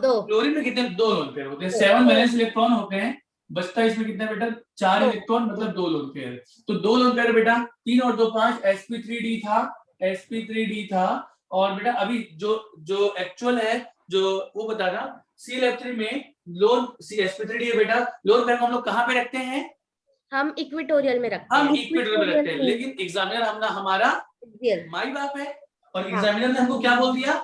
दो क्लोरीन में कितने, 2 लोन पेयर होते हैं, 7 वैलेंस इलेक्ट्रॉन होते हैं, बचता है इसमें कितना बेटा, 4 इलेक्ट्रॉन, मतलब 2 लोन पेयर। तो 2 लोन पेयर बेटा, 3 और 2 5, sp3d था। और बेटा अभी जो एक्चुअल है, जो वो बताना, ClF3 में लोन sp3d है बेटा, लोन पेयर को हम लोग कहाँ पे रखते हैं? हम इक्वेटोरियल में रखते हैं। हम इक्वेटोरियल में रखते हैं, लेकिन एग्जामिनर हमारा माई बाप है, और एग्जामिनर ने हमको क्या बोल दिया?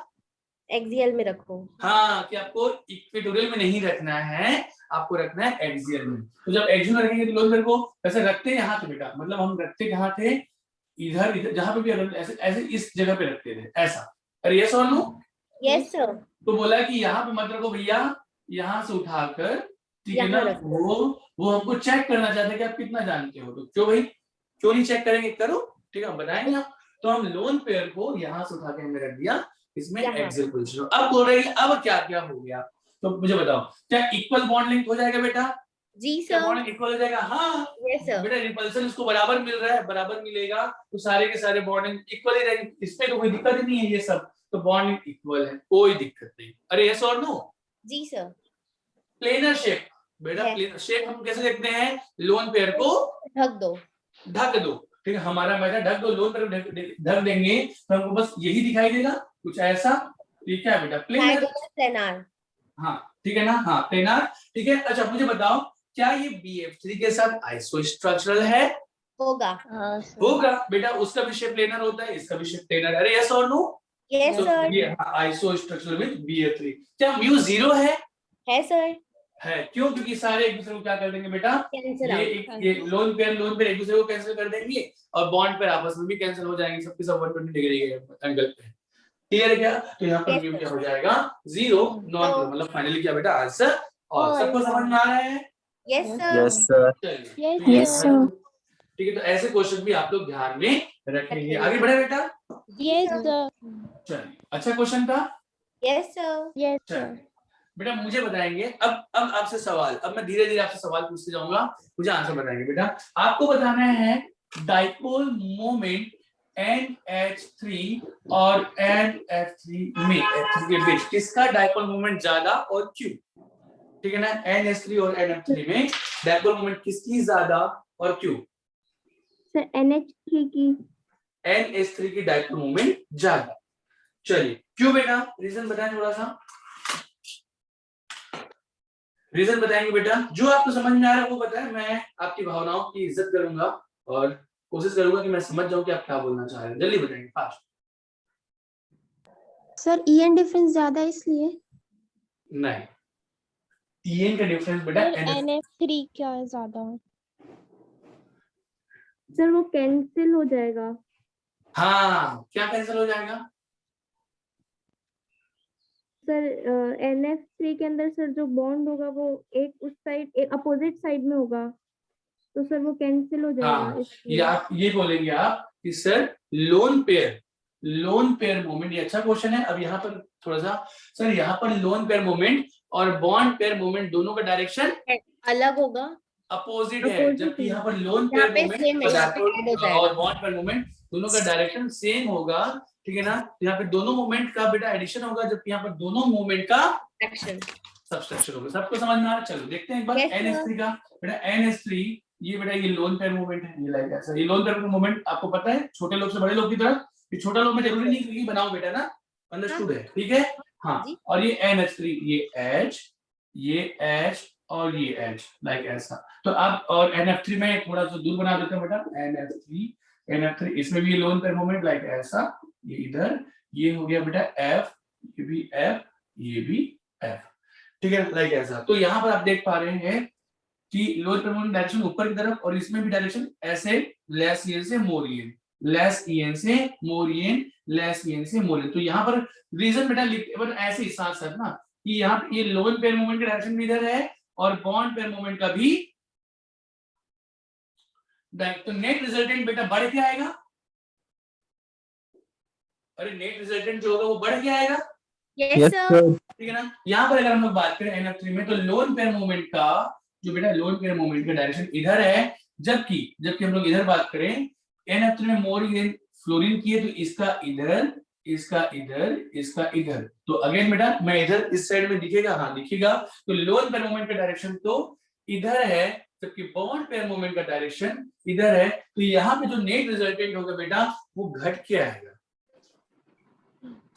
एक्सियल में रखो। हाँ, कि आपको इक्वेटोरियल में नहीं रखना है, आपको रखना है एक्सियल में। तो जब एक्सियल में रखेंगे तो लोन पेयर को ऐसे रखते हैं यहाँ पे बेटा, मतलब हम रखते कहाँ थे, इधर इधर जहाँ पे भी अगर ऐसे ऐसे इस जगह पे रखते थे ऐसा। अरे यस और नो? Yes sir. तो बोला कि यहाँ पे मत रखो भैया, यहाँ से उठाकर, ठीक है ना, यहाँ रखो। वो हमको चेक करना चाहते हैं कि आप कितना जानते हो। तो क्यों भाई, क्यों नहीं चेक करेंगे, करो, ठीक है, हम बताएंगे आप। तो हम लोन पेयर को यहाँ से उठा के हमने रख दिया इसमें एक्सियल पोजीशन। अब बोल रहे हैं अब क्या क्या हो गया, तो मुझे बताओ, क्या इक्वल बॉन्ड लिंक हो जाएगा बेटा? जी क्या सर। बॉन्ड इक्वल हो जाएगा? हाँ यस सर। बेटा, रिपल्सन इसको बराबर मिल रहा है, बराबर मिलेगा तो सारे के सारे बॉन्डिंग इक्वल ही रहेंगे, इसमें तो कोई दिक्कत ही नहीं है, ये सब तो बॉन्डिंग इक्वल है, कोई दिक्कत नहीं। अरे यस और नो? जी सर। प्लेनर शेप बेटा, प्लेनर शेप हम कैसे देखते हैं, लोन पेयर को ढक दो, ढक दो, ठीक है, हमारा बेटा ढक दो, लोन पेयर ढक देंगे तो हमको बस यही दिखाई देगा, कुछ ऐसा, ठीक है बेटा, प्लेनर। प्लेनर। हाँ ठीक है ना, हाँ प्लेनर, ठीक है। अच्छा मुझे बताओ, क्या ये BF3 के साथ आइसो स्ट्रक्चरल है? होगा। होगा बेटा, उसका भी शेप प्लेनर होता है, इसका भी शेप प्लेनर। अरे यस और नो? Yes sir. ये आइसो स्ट्रक्चरल विद BF3। क्या म्यू 0 है? है सर। है, क्यों? क्योंकि सारे एक दूसरे को क्या कर देंगे बेटा, कैंसिल ये लोन पेयर एक दूसरे को कैंसिल कर देंगे और बॉन्ड पेयर आपस में भी कैंसिल हो जाएंगे, सबके सब 120 डिग्री के एंगल पे। क्लियर है क्या? तो यहाँ पर म्यू क्या हो जाएगा, 0 नॉन, मतलब फाइनली क्या बेटा, आंसर। और सबको समझ में आ रहा है? Yes sir. Yes sir. Yes sir. ठीक है, तो ऐसे क्वेश्चन भी आप लोग ध्यान में रखेंगे। आगे बढ़े बेटा। Yes sir. चलिए, अच्छा क्वेश्चन था। Yes sir. Yes sir. बेटा मुझे बताएंगे, अब आपसे सवाल, अब मैं धीरे धीरे आपसे सवाल पूछते जाऊंगा, मुझे आंसर बताएंगे बेटा। आपको बताना है डाइपोल मोमेंट NH3 और NF3 में, F3 के बीच किसका डाइपोल मोमेंट ज्यादा और क्यों? ठीक है ना, NH3 और NF3 में डाइपोल मोमेंट किसकी ज्यादा और क्यों? सर NH3 की। NH3 की डाइपोल मोमेंट ज्यादा। चलिए क्यों बेटा, रीजन बताएं थोड़ा सा, रीजन बताएंगे बेटा, जो आपको समझ में आ रहा है वो बताएं, मैं आपकी भावनाओं की इज्जत करूंगा और कोशिश करूंगा कि मैं समझ जाऊं कि आप क्या बोलना चाह रहे हैं। जल्दी बताएंगे, फास्ट। सर EN डिफरेंस ज्यादा है इसलिए। नहीं, EN का डिफरेंस बेटा NF3 क्या है ज्यादा? सर वो कैंसिल हो जाएगा। हाँ, क्या कैंसिल हो जाएगा? सर NF3 के अंदर सर जो बॉन्ड होगा वो एक उस साइड, एक अपोजिट साइड में होगा, तो सर वो कैंसिल हो जाएगा। हाँ, ये बोलेंगे आप कि सर लोन पेयर मोमेंट, ये अच्छा क्वेश्चन है। अब यहाँ पर थोड़ा सा, सर यहाँ पर लोन पेयर मोमेंट और बॉन्ड पेयर मोमेंट दोनों का डायरेक्शन अलग होगा, अपोजिट है, जबकि यहाँ पर लोन पेयर मोमेंट और बॉन्ड पेयर मोमेंट दोनों का डायरेक्शन सेम होगा, ठीक है ना। यहाँ पे दोनों मोमेंट का बेटा एडिशन होगा, जबकि यहाँ पर दोनों मोमेंट का सब्सट्रैक्शन होगा। सबको समझ में आ रहा है? चलो देखते हैं एक बार NH3 का बेटा। NH3 ये बेटा ये लोन पेयर मोमेंट है, ये लाइक ऐसा, ये लोन पेयर मोमेंट आपको पता है, छोटे लोग से बड़े लोग की तरफ, ये छोटा लोग में जरूरी नहीं कि बनाओ बेटा ना, अंडरस्टूड है, ठीक है। हाँ, और ये NH3, ये H और ये H लाइक ऐसा। तो आप और NF3 में थोड़ा सा दूर बना देते हैं बेटा, NF3 इसमें भी लोन पेयर मोमेंट लाइक ऐसा, ये इधर, ये हो गया बेटा F, ये भी F, ये भी F, ठीक है, लाइक ऐसा। तो यहाँ पर आप देख पा रहे हैं कि लोन पेयर मोमेंट डायरेक्शन ऊपर की तरफ, और इसमें भी डायरेक्शन ऐसे, लेस EN से मोर EN, लेस EN से मोर EN, लेस EN से मोर EN। तो यहाँ पर रीजन बेटा लिखते ऐसे ही साथ साथ ना, कि यहाँ पे ये लोन पेयर मोमेंट का डायरेक्शन भी इधर है और बॉन्ड पेयर मोमेंट का भी, तो नेट रिजल्टेंट बेटा बढ़ के आएगा। अरे नेट रिजल्टेंट जो होगा वो बढ़ के आएगा। Yes sir. ठीक है ना। यहाँ पर अगर हम लोग बात करें NF3 में, तो लोन पेयर मोमेंट का जो बेटा लोन पेयर मोमेंट का डायरेक्शन इधर है, जबकि हम लोग इधर बात करें NF3 में मोर EN फ्लोरीन की है, तो इसका इधर, इसका इधर, इसका इधर। तो अगेन बेटा मैं इधर इस साइड में दिखेगा, हाँ दिखेगा। तो लोन पेयर मोमेंट का डायरेक्शन तो इधर है, जबकि बॉन्ड पेयर मोमेंट का डायरेक्शन इधर है। तो यहाँ पे जो नेट रिजल्टेंट होगा बेटा वो घट के आएगा,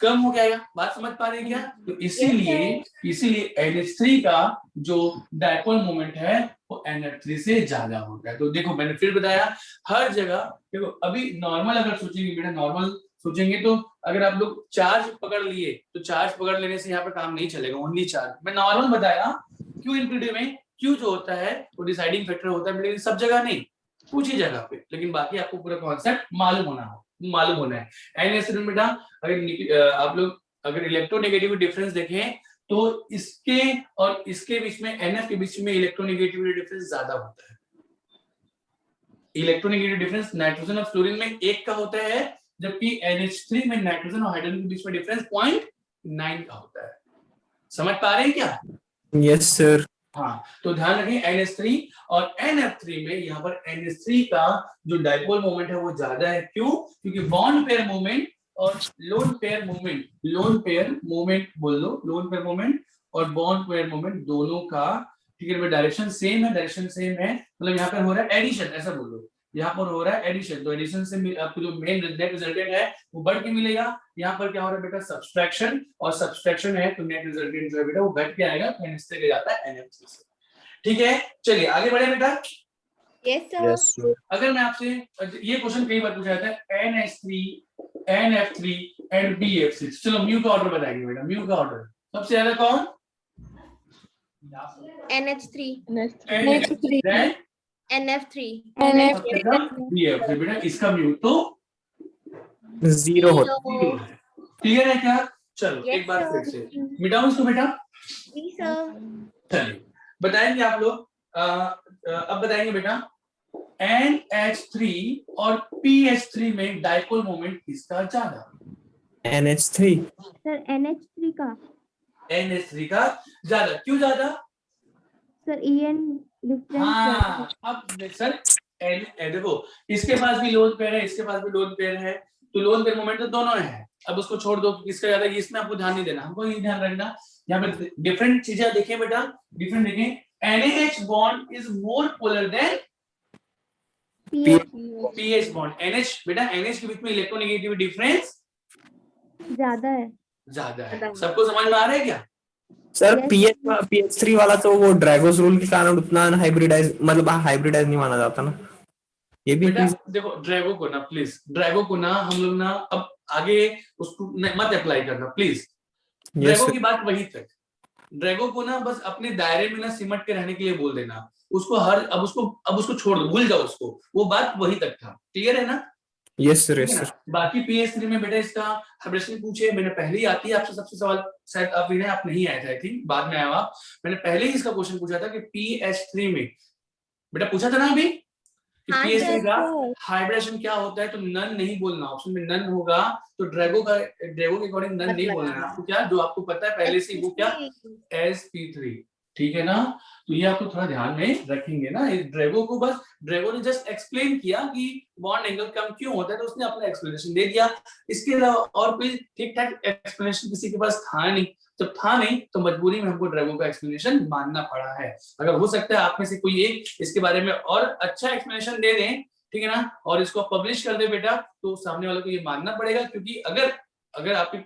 कम हो जाएगा। बात समझ पा रहे हैं क्या? तो इसीलिए NH3 का जो डायपोल मोमेंट है वो NF3 से ज्यादा होता है। तो देखो मैंने फिर बताया, हर जगह देखो, अभी नॉर्मल अगर सोचेंगे बेटा, नॉर्मल सोचेंगे तो अगर आप लोग चार्ज पकड़ लिए तो चार्ज पकड़ लेने से यहाँ पर काम नहीं चलेगा, ओनली चार्ज। मैं नॉर्मल बताया क्यू इनफिनिटी में, क्यू जो होता है वो डिसाइडिंग फैक्टर होता है, लेकिन सब जगह नहीं, कुछ ही जगह पे, लेकिन बाकी आपको पूरा कॉन्सेप्ट मालूम होना है। एन स्टूडेंट बेटा, अगर आप लोग अगर इलेक्ट्रोनेगेटिविटी डिफरेंस देखें तो इसके और इसके बीच में, एनएफ के बीच में इलेक्ट्रोनेगेटिविटी डिफरेंस ज्यादा होता है। इलेक्ट्रोनेगेटिव डिफरेंस नाइट्रोजन और फ्लोरीन में 1 का होता है, जबकि NH3 में नाइट्रोजन और हाइड्रोजन के बीच में डिफरेंस 0.9 का होता है। समझ पा रहे हैं क्या? Yes sir. हाँ, तो ध्यान रखें NH3 और NF3 में यहाँ पर NH3 का जो डाइपोल मोमेंट है वो ज्यादा है। क्यों? क्योंकि बॉन्ड पेयर मोमेंट और लोन पेयर मोमेंट बोल लो, लोन पेयर मोमेंट और बॉन्ड पेयर मोमेंट दोनों का, ठीक है, डायरेक्शन सेम है, मतलब यहाँ पर हो रहा है एडिशन, ऐसा बोल लो, यहाँ पर हो रहा है एडिशन, तो एडिशन से आपको जो मेन नेट रिजल्टेंट है वो बढ़ के मिलेगा। यहाँ पर क्या हो रहा है बेटा? सब्सट्रैक्शन, और सब्सट्रैक्शन है तो नेट रिजल्टेंट जो है बेटा वो घट के आएगा, तो NH से जाता है NF3 से। ठीक है, चलिए आगे बढ़े बेटा। Yes yes sir. सर। अगर मैं आपसे, ये क्वेश्चन कई बार पूछा जाता है, NH3 NF3 एंड BF6, चलो म्यू का ऑर्डर बताएंगे बेटा। म्यू का ऑर्डर सबसे ज्यादा कौन? NH3 NH3 NF3 सबसे कम BF3 बेटा, इसका म्यू तो 0 होता है। क्लियर है क्या? चलो Yes, एक बार sir. फिर से मिटाओ इसको बेटा। जी सर। चलिए बताएंगे आप लोग, अब बताएंगे बेटा NH3 और PH3 में डाइपोल मोमेंट किसका ज्यादा? NH3। सर NH3 का। NH3 का ज्यादा। क्यों ज्यादा? सर EN डिफरेंस हाँ, अब सर देखो, इसके पास भी लोन पेयर है, इसके पास भी लोन पेयर है, तो लोन पेयर मोमेंट तो दोनों है। अब उसको छोड़ दो, किसका ज्यादा, इसमें आपको ध्यान नहीं देना, हमको ये ध्यान रखना। यहाँ पे डिफरेंट चीजें देखें बेटा, डिफरेंट देखें। NaH bond is more polar than PH bond. NH बेटा, NH के बीच में इलेक्ट्रोनेगेटिविटी डिफरेंस ज्यादा है। सबको समझ में आ रहा है क्या? सर PH3 वाला तो वो ड्रैगोस रूल के कारण उतना हाइब्रिडाइज, मतलब हाइब्रिडाइज नहीं माना जाता ना, ये भी बेटा देखो, ड्रैगो को ना हम लोग ना अब आगे उसको मत अप्लाई करना प्लीज। ड्रैगो की बात वही तक, ड्रैगो को ना बस अपने दायरे में ना सिमट के रहने के लिए बोल देना उसको। अब उसको छोड़ दो, भूल जाओ उसको, वो बात वही तक था। क्लियर है ना? Yes sir, yes sir. बाकी PH3 में बेटा इसका हाइब्रिडेशन पूछे, मैंने पहले ही आती है आपसे सबसे सवाल, शायद आप नहीं आए थे, आई थिंक बाद में आया आप। मैंने पहले ही इसका क्वेश्चन पूछा था कि PH3 में बेटा, पूछा था ना अभी कि PH3 का हाइब्रिडेशन क्या होता है, तो नन नहीं बोलना, ऑप्शन में नन होगा तो ड्रैगो के अकॉर्डिंग नन नहीं बोलना है आपको। क्या जो आपको पता है पहले से, वो क्या? sp3। ठीक है ना? तो ये आपको थोड़ा ध्यान में रखेंगे ना। इस ड्रैगो ने जस्ट एक्सप्लेन किया कि बॉन्ड एंगल कम क्यों होता है, तो उसने अपना एक्सप्लेनेशन दे दिया। इसके अलावा और कोई ठीक ठाक एक्सप्लेनेशन किसी के पास था नहीं। जब था नहीं तो मजबूरी में हमको ड्रैगो का एक्सप्लेनेशन मानना पड़ा है। अगर हो सकता है आप में से कोई एक इसके बारे में और अच्छा एक्सप्लेनेशन दे दें, ठीक है ना, और इसको पब्लिश कर दे बेटा, तो सामने वाले को ये मानना पड़ेगा। क्योंकि अगर आपके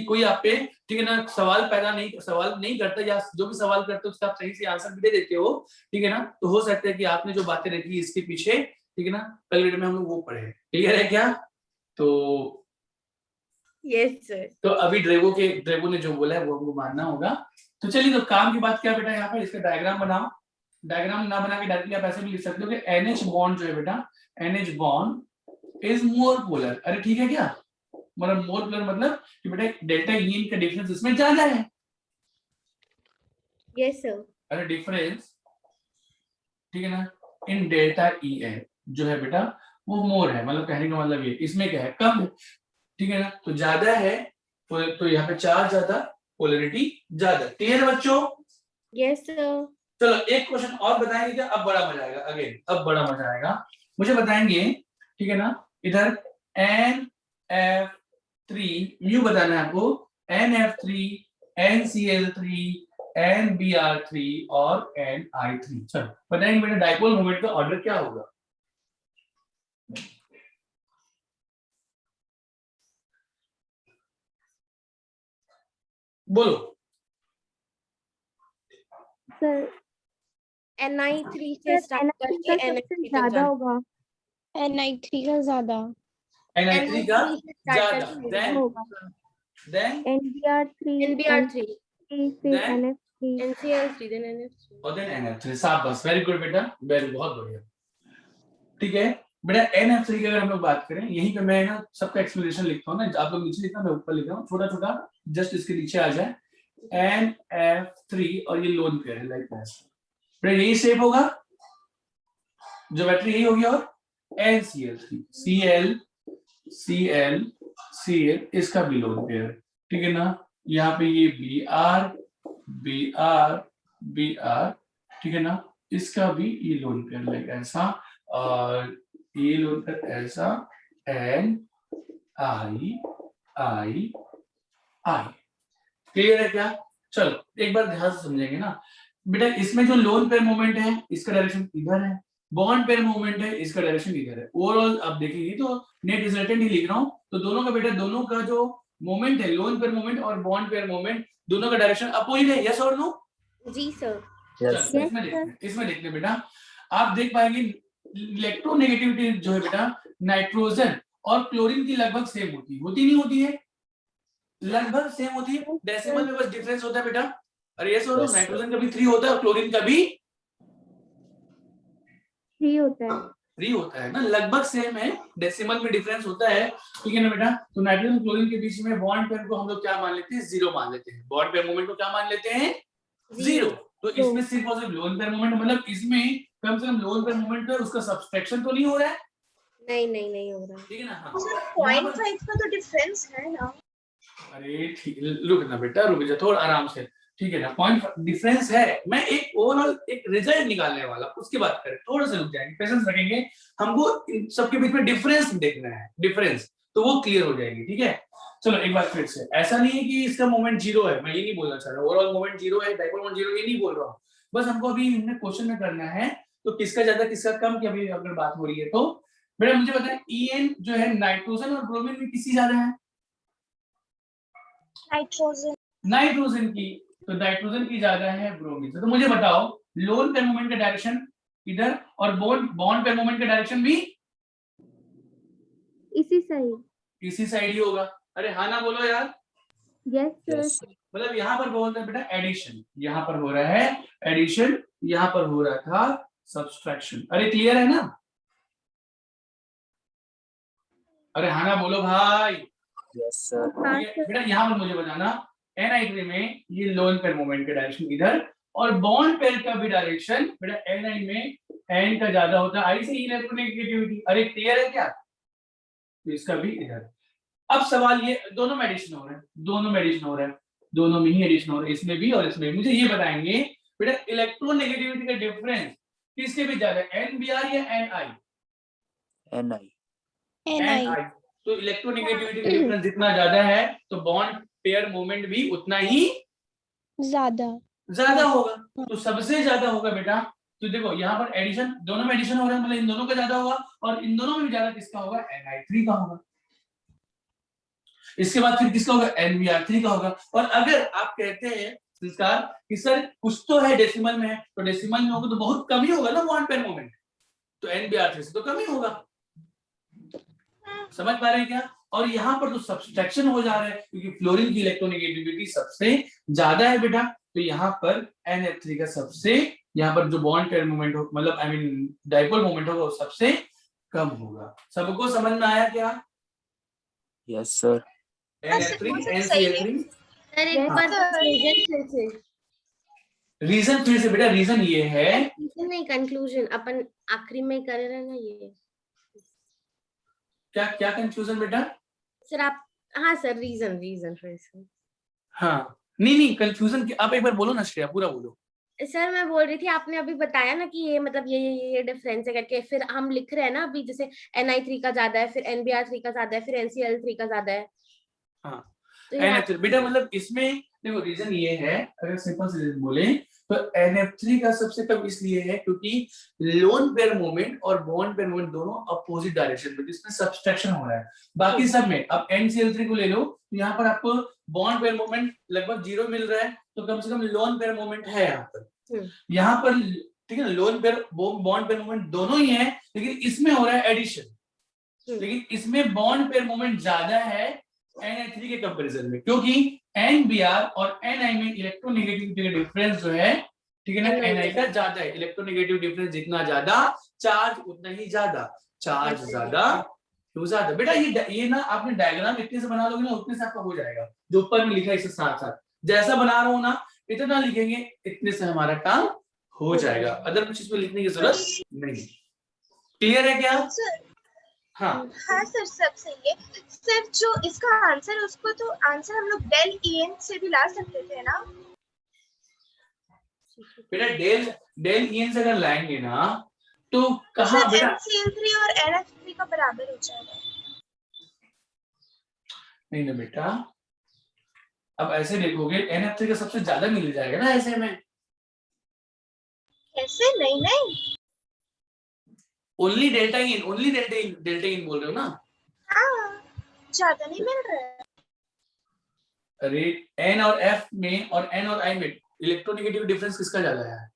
कोई आप पे, ठीक है ना, सवाल नहीं करता, या जो भी सवाल करते हो उसका आप सही से आंसर भी दे देते हो, ठीक है ना, तो हो सकता है कि आपने जो बातें रखी इसके पीछे, ठीक है ना, कल वीडियो में हम लोग वो पढ़े। क्लियर है क्या? तो यस सर। तो अभी ड्रैगो ने जो बोला है वो हमको मानना होगा। तो चलिए, तो काम की बात क्या बेटा, यहाँ पर इसका डायग्राम बनाओ। डायग्राम ना बना के डायरेक्टली आप ऐसे भी लिख सकते हो कि NH बॉन्ड जो है बेटा, NH bond is more polar. अरे ठीक है क्या? मतलब मोर पोलर मतलब कि बेटा डेल्टा EN का डिफरेंस इसमें ज्यादा है। Yes sir. अरे डिफरेंस, ठीक है ना, इन डेल्टा EN जो है बेटा वो मोर है, मतलब कहने का मतलब ये, इसमें क्या है? कम है। ठीक है ना? तो ज्यादा है तो यहाँ पे चार्ज ज्यादा, पोलरिटी ज्यादा। क्लियर है बच्चों? Yes sir. चलो एक क्वेश्चन और बताएंगे क्या? अब बड़ा मजा आएगा। अगेन अब बड़ा मजा आएगा। मुझे बताएंगे, ठीक है ना, इधर NF3 म्यू बताना है आपको, NF3 NCl3 NBr3 और NI3। चलो बताएंगे बेटा डाइपोल मोमेंट का ऑर्डर क्या होगा? बोलो। सर NI3 से स्टार्ट करके NI3 का सबसे NF3 तक ज्यादा जाना। होगा। NI3 का ज्यादा। NH3 का ज्यादा, then NBR3 फिर Then? NF3 NCl3 then NF3 और then NF3। शाबाश, वेरी गुड बेटा, वेरी, बहुत बढ़िया। ठीक है बेटा, NF3 की अगर हम लोग बात करें, यहीं पे मैं ना सबका एक्सप्लेनेशन लिखता हूँ ना, आप लोग नीचे लिखना, मैं ऊपर लिख रहा हूँ, छोटा छोटा जस्ट इसके नीचे आ जाए। NF3 और ये लोन पेयर है, लाइक बेटा यही शेप होगा, ज्योमेट्री यही होगी, और NCl3 Cl इसका भी लोन पेयर, ठीक है ना। यहाँ पे ये Br, ठीक है ना, इसका भी ये लोन पेयर लाइक ऐसा, और ये लोन पेयर ऐसा, N I क्लियर है क्या? चलो एक बार ध्यान से समझेंगे ना बेटा, इसमें जो लोन पेयर मोमेंट है इसका डायरेक्शन इधर है, बॉन्ड पेयर मोमेंट है इसका डायरेक्शन इधर है। ओवरऑल अब देखिए तो नेट रिजल्टेंट ही लिख रहा हूं, तो दोनों का बेटा, दोनों का जो मोमेंट है, लोन पेयर मोमेंट और बॉन्ड पेयर मोमेंट, दोनों का डायरेक्शन अपोजिट है, यस और नो? जी सर। इसमें देखते बेटा, आप देख पाएंगे इलेक्ट्रोनेगेटिविटी जो है बेटा, नाइट्रोजन और क्लोरीन की लगभग सेम होती नहीं होती है, लगभग सेम होती है, डेसिमल में बस डिफरेंस होता है बेटा। अरे यस और नो? नाइट्रोजन का भी 3 होता है और क्लोरीन का भी 3 होता है ना, लगभग सेम है, डेसिमल में डिफरेंस होता है, ठीक है ना बेटा। तो नाइट्रोजन क्लोरीन के बीच में बॉन्ड पेयर को हम लोग क्या मान लेते हैं? 0 मान लेते हैं। बॉन्ड पेयर मोमेंट को क्या मान लेते हैं? 0। तो इसमें सिर्फ और सिर्फ लोन पेयर मोमेंट, मतलब इसमें कम से कम लोन पेयर मोमेंट का उसका सब्सट्रैक्शन तो नहीं हो रहा है? नहीं हो रहा, ठीक है ना। हाँ, सर 0.5 का तो डिफरेंस है ना। अरे ठीक, रुक ना बेटा, रुक जा थोड़ा आराम से, ठीक है ना। पॉइंट डिफरेंस है, मैं एक ओवरऑल एक रिजल्ट निकालने वाला, उसकी बात करें, थोड़ा सा रुक जाएंगे, पेशेंस रखेंगे, हमको इन सबके बीच में डिफरेंस देखना है, डिफरेंस तो वो क्लियर हो जाएगी, ठीक है। चलो एक बार फिर से, ऐसा नहीं है कि इसका मोमेंट 0 है, मैं ये नहीं बोलना चाह रहा, ओवरऑल मोमेंट 0 है, डाइपोल मोमेंट 0, ये नहीं बोल रहा हूँ, बस हमको अभी हमने क्वेश्चन में करना है, तो किसका ज्यादा किसका कम की अभी अगर बात हो रही है तो बेटा मुझे बताएं, EN जो है नाइट्रोजन और ब्रोमीन में किसी ज्यादा है? नाइट्रोजन की, तो नाइट्रोजन की ज्यादा है ब्रोमीन से। तो मुझे बताओ, लोन पेयर मोमेंट का डायरेक्शन इधर और बॉन्ड पेयर मोमेंट का डायरेक्शन भी इसी साइड ही होगा। अरे हाँ ना बोलो यार। Yes sir. मतलब यहाँ पर बोलते हैं बेटा एडिशन, यहाँ पर हो रहा है एडिशन, यहाँ पर हो रहा था सब्सट्रैक्शन। अरे क्लियर है ना? अरे हाँ ना बोलो भाई। Yes sir. बेटा यहाँ पर मुझे बताना, NI3 में ये लोन पेयर मोमेंट का डायरेक्शन इधर, और बॉन्ड पेयर का भी डायरेक्शन बेटा NI में N का ज्यादा होता है, I से इलेक्ट्रोनेगेटिविटी। अरे क्लियर है क्या? तो इसका भी इधर। अब सवाल ये, दोनों में एडिशन हो रहा है, दोनों में ही एडिशन हो रहा है, इसमें भी और इसमें। मुझे ये बताएंगे बेटा, इलेक्ट्रोनेगेटिविटी का डिफरेंस किसके भी ज्यादा है, NBr या NI? NI। तो इलेक्ट्रोनेगेटिविटी का डिफरेंस जितना ज्यादा है तो बॉन्ड पेयर मोमेंट भी उतना ही ज्यादा होगा। तो सबसे ज्यादा होगा बेटा, तो देखो यहाँ पर एडिशन, दोनों में एडिशन हो रहा है, मतलब इन दोनों का ज्यादा होगा, और इन दोनों में भी ज्यादा किसका होगा? NI3 का होगा। इसके बाद फिर किसका होगा? NBr3 का होगा। और अगर आप कहते हैं संस्कार कि सर कुछ तो है डेसिमल में है, तो डेसिमल में होगा तो बहुत कम ही होगा ना बॉन्ड पेयर मोमेंट, तो NBr3 से तो कम ही होगा। समझ पा रहे हैं क्या? और यहाँ पर तो सब्सट्रैक्शन हो जा रहा है, क्योंकि फ्लोरीन की इलेक्ट्रोनेगेटिविटी सबसे ज्यादा है बेटा, तो यहाँ पर NF3 का सबसे, यहाँ पर जो बॉन्ड पेयर मोमेंट हो, मतलब आई मीन डाइपोल मोमेंट होगा, वो सबसे कम होगा। सबको समझ में आया क्या? Yes sir. NF3 NCl3। Sir एक बार रीजन फिर से बेटा, रीजन ये है, नहीं कंक्लूजन अपन आखिरी में कर रहे हैं ना ये। क्या कंफ्यूजन बेटा? सर आप, हाँ सर रीजन फिर से। हाँ नहीं कंफ्यूजन की आप एक बार बोलो ना श्रेया, पूरा बोलो। सर मैं बोल रही थी, आपने अभी बताया ना कि ये मतलब ये डिफरेंस है करके, फिर हम लिख रहे हैं ना अभी, जैसे NI3 का ज्यादा है, फिर NBr3 का ज्यादा है, फिर NCl3 का ज्यादा है। हाँ तो NF3 बेटा, मतलब इसमें देखो रीजन ये है, अगर सिंपल से रीजन बोले तो NF3 का सबसे कम इसलिए है क्योंकि लोन पेयर मोमेंट और बॉन्ड पेयर मोमेंट दोनों अपोजिट डायरेक्शन में, जिसमें सब्सट्रैक्शन हो रहा है। बाकी सब में अब NCl3 को ले लो, तो यहाँ पर आपको बॉन्ड पेयर मोमेंट लगभग 0 मिल रहा है, तो कम से कम लोन पेयर मोमेंट है यहाँ पर, ठीक है ना। Lone pair bond pair moment दोनों ही है, लेकिन इसमें हो रहा है एडिशन, लेकिन इसमें बॉन्ड पेयर मोमेंट ज्यादा है Na3 के कंपैरिजन में, क्योंकि NBr और Ni में इलेक्ट्रोनेगेटिविटी का डिफरेंस जो है, ठीक है ना, Ni का ज्यादा है। इलेक्ट्रोनेगेटिव डिफरेंस जितना ज्यादा, चार्ज उतना ही ज्यादा, चार्ज ज्यादा तो ज्यादा। बेटा ये ना आपने डायग्राम इतने से बना लोगे ना, उतने से आपका हो जाएगा। जो ऊपर में लिखा है इसके साथ साथ जैसा बना रहा हूं ना, इतना लिखेंगे, इतने से हमारा काम हो जाएगा। अदर कुछ इसमें लिखने की जरूरत नहीं। क्लियर है क्या? सर हाँ हाँ सर, सब सही है सर। जो इसका आंसर है उसको तो आंसर हम लोग डेल EN से भी ला सकते थे ना? बेटा डेल EN से अगर लाएंगे ना तो कहाँ सर बेटा? NCl3 और NF3 का बराबर हो जाएगा। नहीं ना बेटा, अब ऐसे देखोगे NF3 का सबसे ज्यादा मिल जाएगा ना ऐसे में। ऐसे नहीं ओनली डेल्टा इन बोल रहे हो ना? हाँ, ज्यादा नहीं मिल रहा है। अरे N और F में और N और I में इलेक्ट्रोनेगेटिव डिफरेंस किसका ज्यादा है?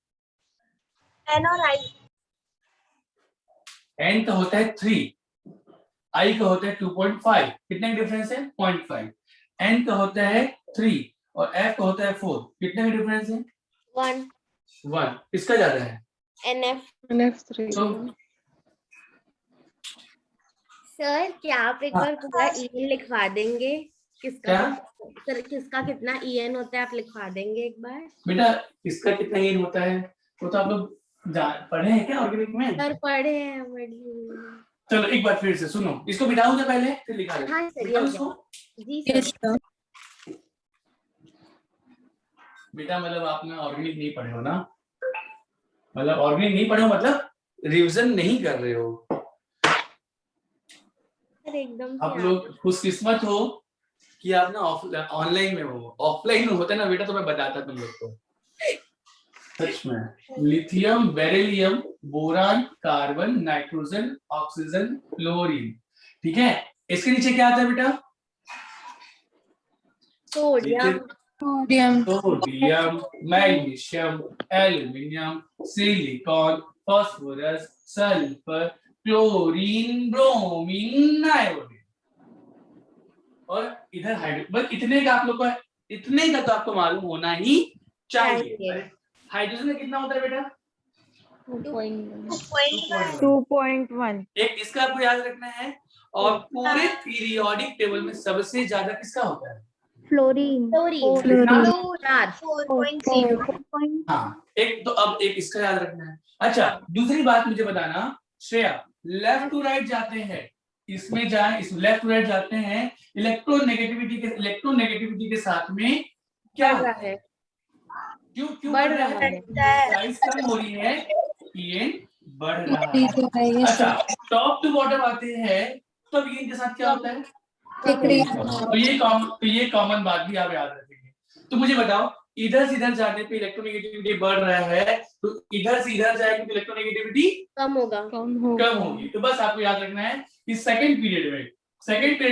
N और I। N का होता है 3, I का होता है 2.5, कितने का डिफरेंस है? 0.5। N का होता है 3 और F का होता है 4, कितने का डिफरेंस है? 1। किसका ज्यादा है? NF3। तो सर क्या आप एक बार पूरा EN लिखवा देंगे? किसका सर किसका कितना EN होता है आप लिखवा देंगे एक बार? बेटा इसका कितना EN होता है वो तो आप लोग पढ़े हैं क्या ऑर्गेनिक में? सर पढ़े हैं बड़ी। चलो एक बार फिर से सुनो, इसको मिटाऊंगा पहले फिर लिखा देते। हाँ सर, मिटाओ इसको। जी सर। बेटा मतलब आपने ऑर्गेनिक नहीं पढ़े हो ना, मतलब ऑर्गेनिक नहीं पढ़े हो मतलब रिवीजन नहीं कर रहे हो। सर एकदम आप लोग खुशकिस्मत हो कि आप ना ऑनलाइन में हो। ऑफलाइन में होता ना बेटा तो मैं बताता तुम लोग को। सच में lithium, beryllium, boron, carbon, nitrogen, oxygen, fluorine, ठीक है। इसके नीचे क्या आता है बेटा? Sodium, magnesium, aluminium, silicon, phosphorus, sulphur, chlorine, bromine, iodine और इधर हाइड्रोजन। बस इतने का आप लोग को, इतने का तो आपको मालूम होना ही चाहिए। हाइड्रोजन का कितना होता है बेटा? 2.1। एक इसका आपको याद रखना है। और पूरे पीरियोडिक टेबल में सबसे ज्यादा किसका होता है? फ्लोरीन। 4.0। हाँ, एक तो अब एक इसका याद रखना है। अच्छा दूसरी बात मुझे बताना श्रेया, लेफ्ट टू राइट जाते हैं, इसमें जाए, इस लेफ्ट टू राइट जाते हैं, इलेक्ट्रोनेगेटिविटी के साथ में क्या बढ़ रहा है? क्यों बढ़ रहा है? साइज कम हो रही है, EN बढ़ रहा है। अच्छा टॉप टू बॉटम आते हैं तो अब EN के साथ क्या होता है? तो ये कॉमन बात भी आप याद रखेंगे। तो मुझे बताओ, इधर से इधर जाने पे इलेक्ट्रोनेगेटिविटी बढ़ रहा है तो इधर से इधर जाएगी तो इलेक्ट्रोनेगेटिविटी कम होगी। तो बस आपको याद रखना है कि सेकंड पीरियड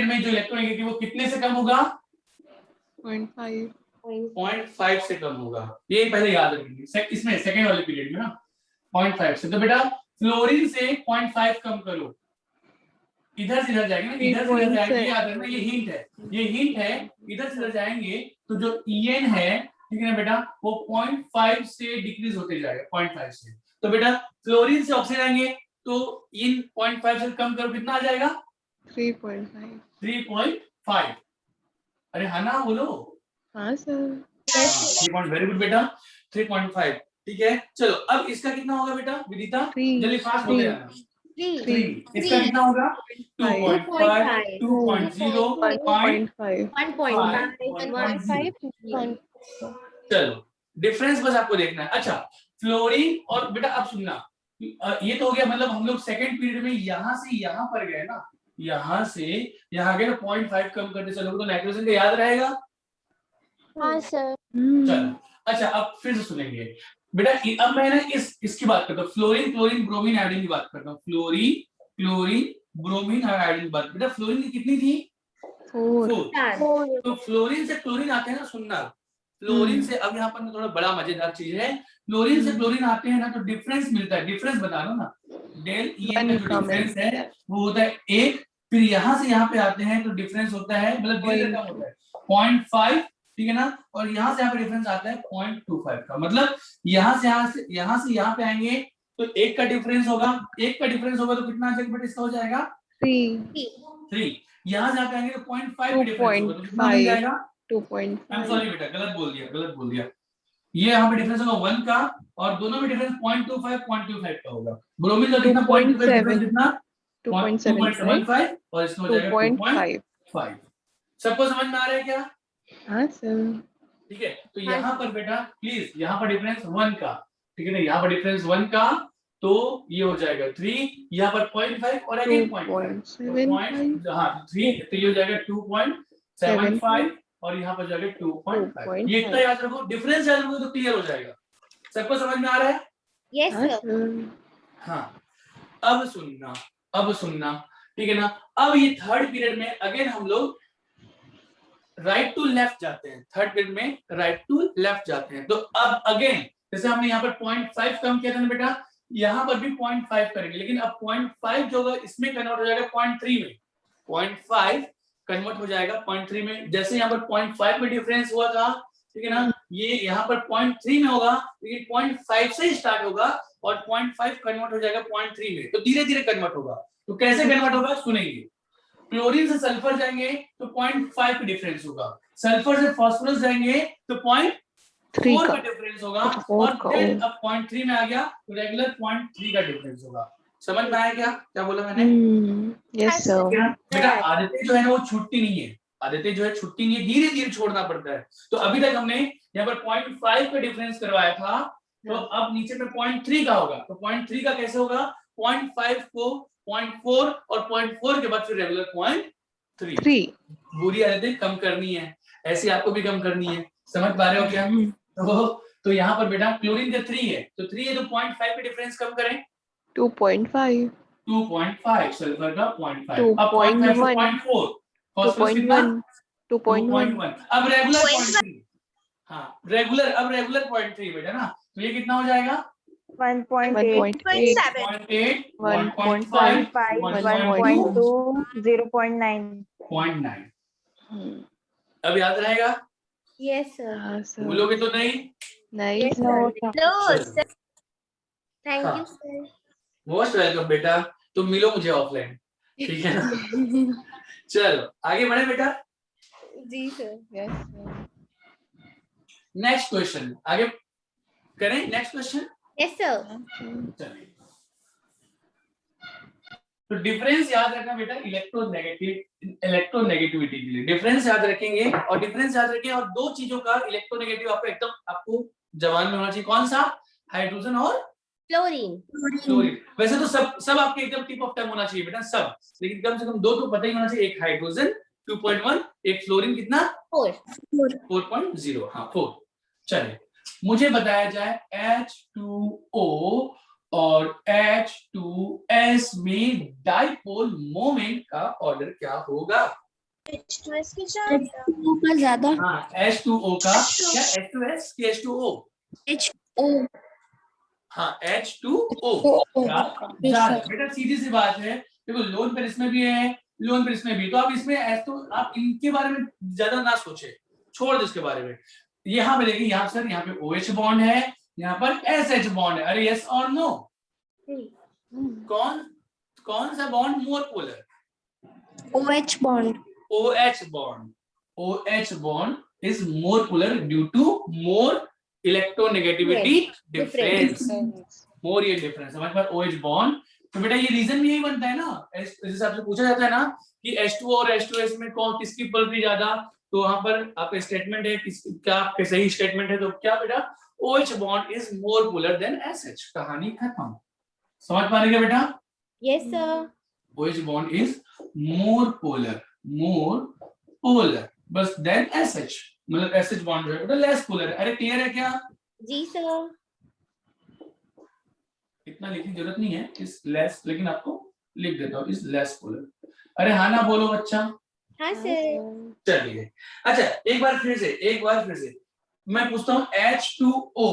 में जो इलेक्ट्रोनेगेटिव वो कितने से कम होगा? 0.5 से कम होगा। ये पहले याद रखेंगे इसमें सेकंड वाले पीरियड में ना 0.5 से। तो बेटा फ्लोरीन से 0.5 कम करो, इधर से इधर जाएंगे ना, इधर से इधर जाएंगे, याद रखना ये हिंट है, इधर से इधर जाएंगे तो जो EN है, ठीक है ना बेटा, वो 0.5 से डिक्रीज होते जाएगा 0.5 से। तो बेटा फ्लोरीन से ऑक्सीजन आएंगे तो इन 0.5 से कम करो, कितना आ जाएगा? 3.5। अरे हाँ ना बोलो। हाँ सर। 3. वेरी गुड बेटा, 3.5। ठीक है चलो अब इसका कितना होगा बेटा विदिता? जल्दी फास्ट हो जाना। 3 इसका कितना होगा? 2.5, 2.0, 1.5। चलो डिफरेंस बस आपको देखना है। अच्छा फ्लोरीन और बेटा अब सुनना, ये तो हो गया, मतलब हम लोग सेकंड पीरियड में यहां से यहां पर गए ना, यहां से यहां गए तो 0.5 कम करते चलोगे तो नाइट्रोजन का याद रहेगा। हाँ सर। चलो अच्छा अब फिर से सुनेंगे बेटा। अब मैं ना इसकी बात करता हूँ, फ्लोरीन ब्रोमीन आयोडीन की बात करता हूँ। फ्लोरीन ब्रोमीन आयोडीन की बात। बेटा फ्लोरीन की कितनी थी? 4। तो फ्लोरीन से क्लोरीन आते हैं ना, सुनना, क्लोरीन से, अब यहाँ पर थोड़ा बड़ा मजेदार चीज है, क्लोरीन से क्लोरीन आते हैं ना तो डिफरेंस मिलता है, डिफरेंस बता दो ना, डेल ई एन का जो डिफरेंस है वो होता है 1, फिर यहाँ से यहाँ पे आते हैं तो डिफरेंस होता है, मतलब धीरे कम होता है 0.5, ठीक है ना, और यहाँ से यहाँ पे डिफरेंस आता है 0.25 का, मतलब यहाँ से यहाँ पे आएंगे तो 1 का डिफरेंस होगा, 1 का डिफरेंस होगा तो कितना आ जाएगा बेटा, इसका हो जाएगा 3, यहाँ से यहाँ पे आएंगे तो 0.5 का डिफरेंस होगा तो कितना मिल जाएगा 2.5 सॉरी बेटा, गलत बोल दिया, ये यहाँ पे डिफरेंस होगा 1 का, और दोनों में डिफरेंस 0.25 का होगा, ब्रोमीन का कितना 0.25 डिफरेंस कितना 2.75, और इसमें हो जाएगा 2.5। सबको समझ में आ रहा है क्या? हाँ सर। ठीक है, तो यहाँ पर बेटा प्लीज, यहाँ पर डिफरेंस 1 का, ठीक है ना, यहाँ पर डिफरेंस 1 का, तो ये हो जाएगा 3, यहाँ पर 0.5 और अगेन 0.5, हाँ 3, तो ये हो जाएगा 2.75 और यहाँ पर जाएगा 2.5। ये इतना याद रखो, डिफरेंस याद रखो तो क्लियर हो जाएगा। सबको समझ में आ रहा है? Yes sir. हाँ, अब सुनना, ठीक है ना। अब ये थर्ड पीरियड में अगेन हम लोग राइट टू लेफ्ट जाते हैं, थर्ड पीरियड में राइट टू लेफ्ट जाते हैं। तो अब अगेन जैसे हमने यहाँ पर 0.5 कम किया था ना बेटा, यहाँ पर भी 0.5 करेंगे, लेकिन अब 0.5 जो होगा इसमें कन्वर्ट हो जाएगा 0.3 में, 0.5 कन्वर्ट हो जाएगा 0.3 में। जैसे यहाँ पर 0.5 में डिफरेंस हुआ था, ठीक है ना, ये यहाँ पर 0.3 में होगा, लेकिन 0.5 से स्टार्ट होगा और 0.5 कन्वर्ट हो जाएगा 0.3 में, तो धीरे धीरे कन्वर्ट होगा। तो कैसे कन्वर्ट होगा सुनेंगे। क्लोरीन से सल्फर जाएंगे तो 0.5 का डिफरेंस होगा, सल्फर से फास्फोरस जाएंगे तो 0.4 का डिफरेंस होगा, और फिर अब 0.3 में आ गया तो रेगुलर 0.3 का डिफरेंस होगा। समझ में आया क्या बोला मैंने? Yes sir. बेटा आदतें जो है ना वो छूटती नहीं है, आदतें जो है छूटती नहीं है, धीरे धीरे छोड़ना पड़ता है। तो अभी तक हमने यहाँ पर 0.5 का डिफरेंस करवाया था, तो अब नीचे पे 0.3 का होगा, तो 0.3 का कैसे होगा, 0.5 को 0.4 और 0.4 के बाद फिर रेगुलर 0.3। बुरी आदतें कम करनी है, ऐसी आपको भी कम करनी है। समझ पा रहे हो क्या? तो यहाँ पर बेटा क्लोरीन का 3 है, तो 3 है तो 0.5 का डिफरेंस कम करें 2.5, 2.5, सल्फर का 0.5, 2.1, अब 0.5 से 0.4, फास्फोरस कितना 2.1, अब रेगुलर 0.3, हाँ रेगुलर, अब रेगुलर 0.3 बेटा ना, तो ये कितना हो जाएगा 1.8, 0.7, 1.5, 1.2, 0.9। 0.9। अब याद रहेगा? Yes sir. भूलोगे तो नहीं? नहीं नो सर, थैंक हाँ। You sir. मोस्ट वेलकम बेटा, तुम मिलो मुझे ऑफलाइन, ठीक है ना। चलो आगे बढ़े बेटा। जी sir. Yes sir. Next question आगे करें, नेक्स्ट क्वेश्चन। Yes sir. चलिए, तो डिफरेंस याद रखना बेटा, इलेक्ट्रोनेगेटिविटी के लिए डिफरेंस याद रखेंगे, और डिफरेंस याद रखें, और दो चीजों का इलेक्ट्रोनेगेटिव आपको एकदम आपको जबान में होना चाहिए, कौन सा, हाइड्रोजन और क्लोरीन। वैसे तो सब आपके एकदम टिप ऑफ टंग होना चाहिए बेटा सब, लेकिन कम से कम दो तो पता ही होना चाहिए, एक हाइड्रोजन 2.1, एक फ्लोरीन कितना 4.0, हाँ 4। चलिए मुझे बताया जाए H2O और H2S में डाइपोल मोमेंट का ऑर्डर क्या होगा? H2S की ज्यादा, का ज्यादा, हाँ H2O का क्या, H2S की H2O, H2O, हाँ H2O का ज्यादा। बेटा सीधी सी बात है, देखो लोन पर इसमें भी है, लोन पर इसमें भी, तो आप इसमें तो आप इनके बारे में ज्यादा ना सोचे, छोड़ दो इसके बारे में। यहाँ पे देखिए, यहाँ सर यहाँ पे OH बॉन्ड है, यहाँ पर SH बॉन्ड है, अरे यस और नो, कौन सा bond more polar? OH bond, OH bond is more polar due to more electronegativity difference, more ये difference। समझ पर OH bond, तो बेटा ये रीजन भी यही बनता है ना, जैसे आपसे पूछा जाता है ना कि H2O और H2S में कौन किसकी पोलरिटी ज्यादा, तो वहां पर आपका स्टेटमेंट है क्या आपके सही स्टेटमेंट है, तो क्या बेटा OH bond is more polar than SH, कहानी खत्म। समझ पा रहे क्या बेटा? Yes sir. OH bond is more polar बस than SH, मतलब SH bond जो है बेटा लेस पोलर है। अरे क्लियर है क्या? जी सर। इतना लिखने की जरूरत नहीं है, इस लेस, लेकिन आपको लिख देता हूँ इस लेस पोलर। अरे हाँ ना बोलो बच्चा। हाँ सर। चलिए अच्छा एक बार फिर से मैं पूछता हूँ H2O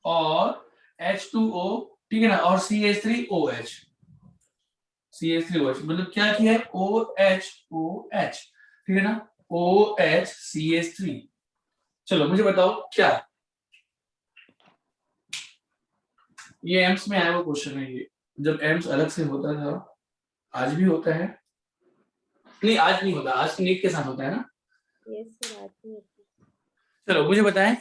और H2O, ठीक है ना, और CH3OH, CH3OH मतलब क्या किया है, OH, ठीक है ना, OH CH3। चलो मुझे बताओ क्या ये एम्स में आया वो क्वेश्चन है। ये जब एम्स अलग से होता था, आज भी होता है, नहीं आज नहीं होता, आज नीट के साथ होता है ना। यस सर, आज नहीं होती। चलो मुझे बताएं।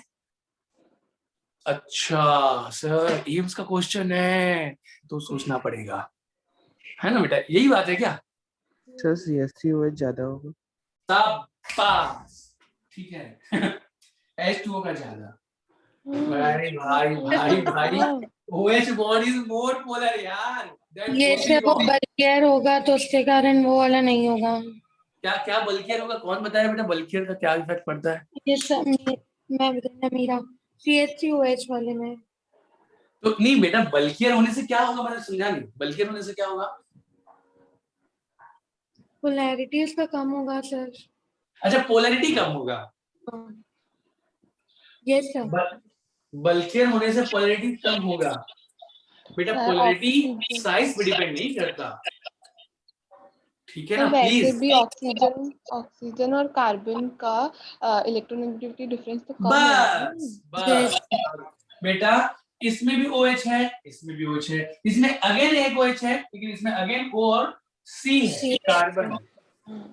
अच्छा सर एम्स का क्वेश्चन है तो सोचना पड़ेगा, है ना बेटा, यही बात है क्या? सर CH3OH ज्यादा होगा। शाबाश, ठीक है। H2O का ज्यादा। भाई भाई भाई भाई OH bond is more polar यार। That ये OC से वो bond। बल्कियर होगा तो उसके कारण वो वाला नहीं होगा। क्या क्या बल्कियर होगा, कौन बताया बेटा बल्कियर का क्या इफेक्ट पड़ता है? ये सब मैं बताना मेरा CH3OH वाले में तो नहीं बेटा, बल्कियर होने से क्या होगा, मैंने समझा नहीं, बल्कियर होने से क्या होगा? पोलैरिटी उसका कम होगा सर। अच्छा पोलैरिटी कम होगा। Yes sir. बल्कियर होने से पोलैरिटी कम होगा। बेटा सर, पोलैरिटी ऑक्सीजन। साइज पे डिपेंड नहीं करता, ठीक है तो ना, वैसे प्लीज। भी ऑक्सीजन और कार्बन का इलेक्ट्रोनेगेटिविटी डिफरेंस तो कम है ना। बस बेटा इसमें भी OH है, इसमें भी OH है, इसमें अगेन एक OH है, लेकिन इसमें अगेन O और C है, कार्बन।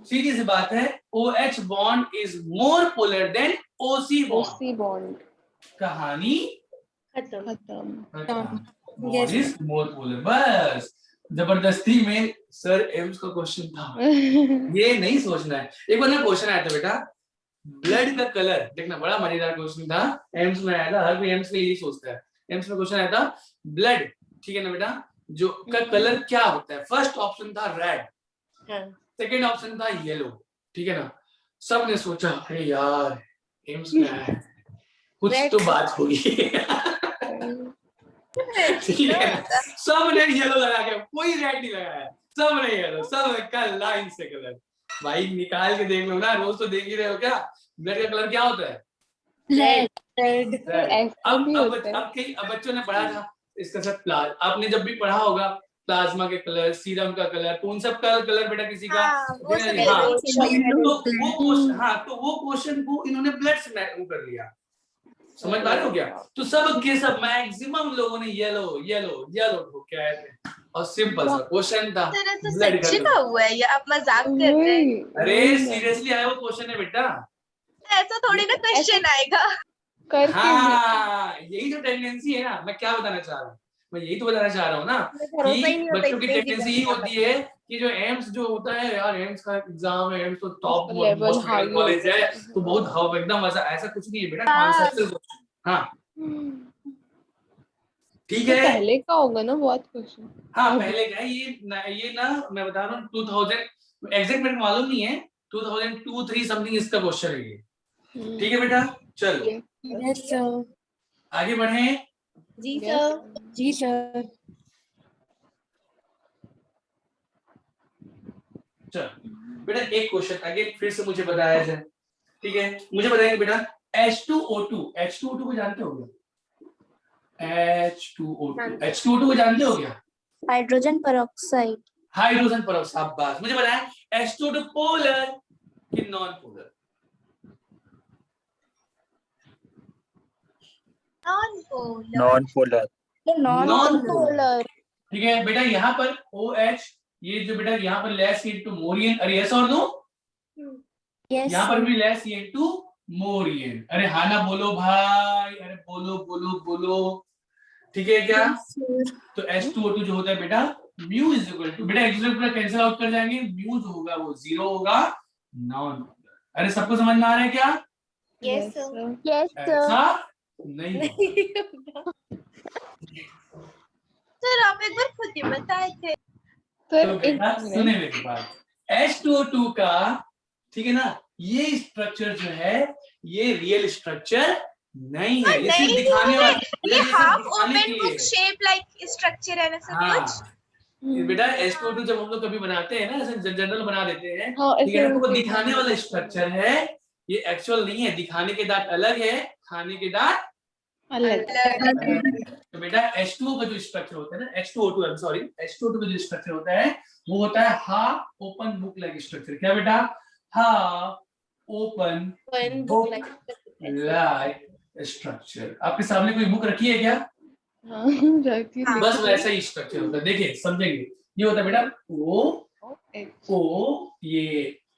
सीधी सी बात है, OH bond is more polar than OC bond. OC bond कहानी खत्म। खत्म। Bond is more polar. बस जबरदस्ती में सर एम्स का क्वेश्चन था, ये नहीं सोचना है। एक बार ना क्वेश्चन आया था बेटा, ब्लड का कलर, देखना बड़ा मजेदार क्वेश्चन था, एम्स में आया था, हर कोई एम्स के लिए यही सोचता है। एम्स में क्वेश्चन आया था ब्लड, ठीक है ना बेटा, जो का कलर क्या होता है? फर्स्ट ऑप्शन था रेड, सेकंड ऑप्शन था येलो, ठीक है ना। सब ने सोचा अरे यार एम्स में आया है, कुछ Red। तो बात होगी। ठीक है ना, सब ने येलो लगा के, कोई रेड नहीं लगाया, सब ने येलो, सब का लाइन से कलर। भाई निकाल के देख लो ना, रोज तो देख ही रहे हो क्या, ब्लड का कलर क्या होता है? रेड। ऐसा भी होता है। अब बच्चों ने पढ़ा था इसका सब आपने जब भी पढ़ा होगा प्लाज्मा के कलर, सीरम का कलर, तो उन सब का कलर बेटा किसी का वो सब हाँ, yellow तो वो क्वेश्चन को इन्होंने ब्लड से कर लिया, समझ पा रहे हो क्या? तो सब के सब मैक्सिमम लोगों ने येलो येलो येलो ठोक आए थे, और सिंपल सा क्वेश्चन था सर तो ब्लड सच्ची का हुआ है या आप मजाक कर रहे हैं? अरे सीरियसली आया वो क्वेश्चन है बेटा, ऐसा थोड़ी ना क्वेश्चन आएगा। करके हाँ यही तो टेंडेंसी है ना, मैं क्या बताना चाह रहा हूँ, मैं यही तो बताना चाह रहा हूँ ना कि बच्चों की टेंडेंसी ही होती है कि जो एम्स जो होता है यार, एम्स का एग्जाम है, एम्स तो top level most high college है, तो बहुत हाउ एकदम ऐसा कुछ नहीं है बेटा, कॉन्सेप्चुअल। हाँ ठीक तो है, पहले का होगा ना बहुत क्वेश्चन। हाँ पहले का है ये ना मैं बता रहा हूँ 2000 एग्जैक्ट मेरे को मालूम नहीं है, 2002-3 समथिंग इसका क्वेश्चन है ये, ठीक है बेटा। चलो यस सर। आगे बढ़े। जी सर। जी सर। चलो बेटा एक क्वेश्चन आगे फिर से मुझे बताया जाए, ठीक है, मुझे बताएंगे बेटा H2O2 को जानते हो क्या? H2O2 को जानते हो क्या? Hydrogen peroxide. Hydrogen peroxide. शाबाश, मुझे बताएं H2O2 पोलर कि non polar? Non polar. Non polar, ठीक है बेटा। यहाँ पर OH ये जो बेटा यहाँ पर लेस इनटू मोरियन, अरे यस और नो, यहाँ पर भी लेस इनटू मोरियन। अरे हाँ ना बोलो भाई, अरे बोलो बोलो बोलो, ठीक है क्या? तो H2O2 जो होता है बेटा म्यू इज इक्वल टू, बेटा एक दूसरे कैंसिल आउट कर जाएंगे, म्यू जो होगा वो 0 होगा, नॉन पोलर। अरे सबको समझ में आ रहा है क्या? Yes sir. ऐसा नहीं होगा। सर आप एक बार खुद ही बताए थे। तो बेटा सुने मेरी बात, H2O2 का, ठीक है ना, ये स्ट्रक्चर जो है ये रियल स्ट्रक्चर नहीं है, ये सिर्फ दिखाने वाला, ये half open book shape like structure है ना सब कुछ। बेटा H2O2 जब हम लोग कभी बनाते हैं ना, ऐसे जनरल बना देते हैं, हाँ, ठीक है ना, तो वो ऐसे दिखाने वाला स्ट्रक्चर है, ये एक्चुअल नहीं है, दिखाने के दांत अलग है, खाने के दांत अलग। तो बेटा H2O का जो स्ट्रक्चर होता है ना, H2O2 I'm sorry, H2O2 का जो स्ट्रक्चर होता है वो होता है half open book like structure. क्या बेटा? Half open book like structure. आपके सामने कोई बुक रखी है क्या? हाँ रखी बस वैसा ही स्ट्रक्चर होता है। देखिए समझेंगे, ये होता है बेटा O, ये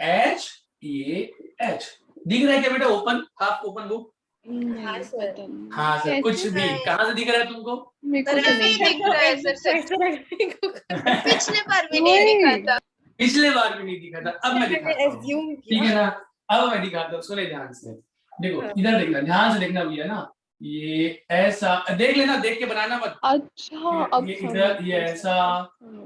H, ये H। दिख रहा है क्या बेटा ओपन, हाफ ओपन बुक? हाँ सर। हाँ सर, कुछ भी कहाँ से दिख रहा है तुमको? मेरे को तो नहीं दिख रहा है सर, पिछले बार भी नहीं दिखा था। पिछले बार भी नहीं दिखा था, अब मैं दिखाता हूँ, ठीक है ना? अब मैं दिखाता हूँ, सुने ध्यान से। देखो इधर देखना, ध्यान से देखना भैया ना, ये ऐसा देख लेना, देख के बनाना मत। अच्छा अब ये इधर, ये ऐसा,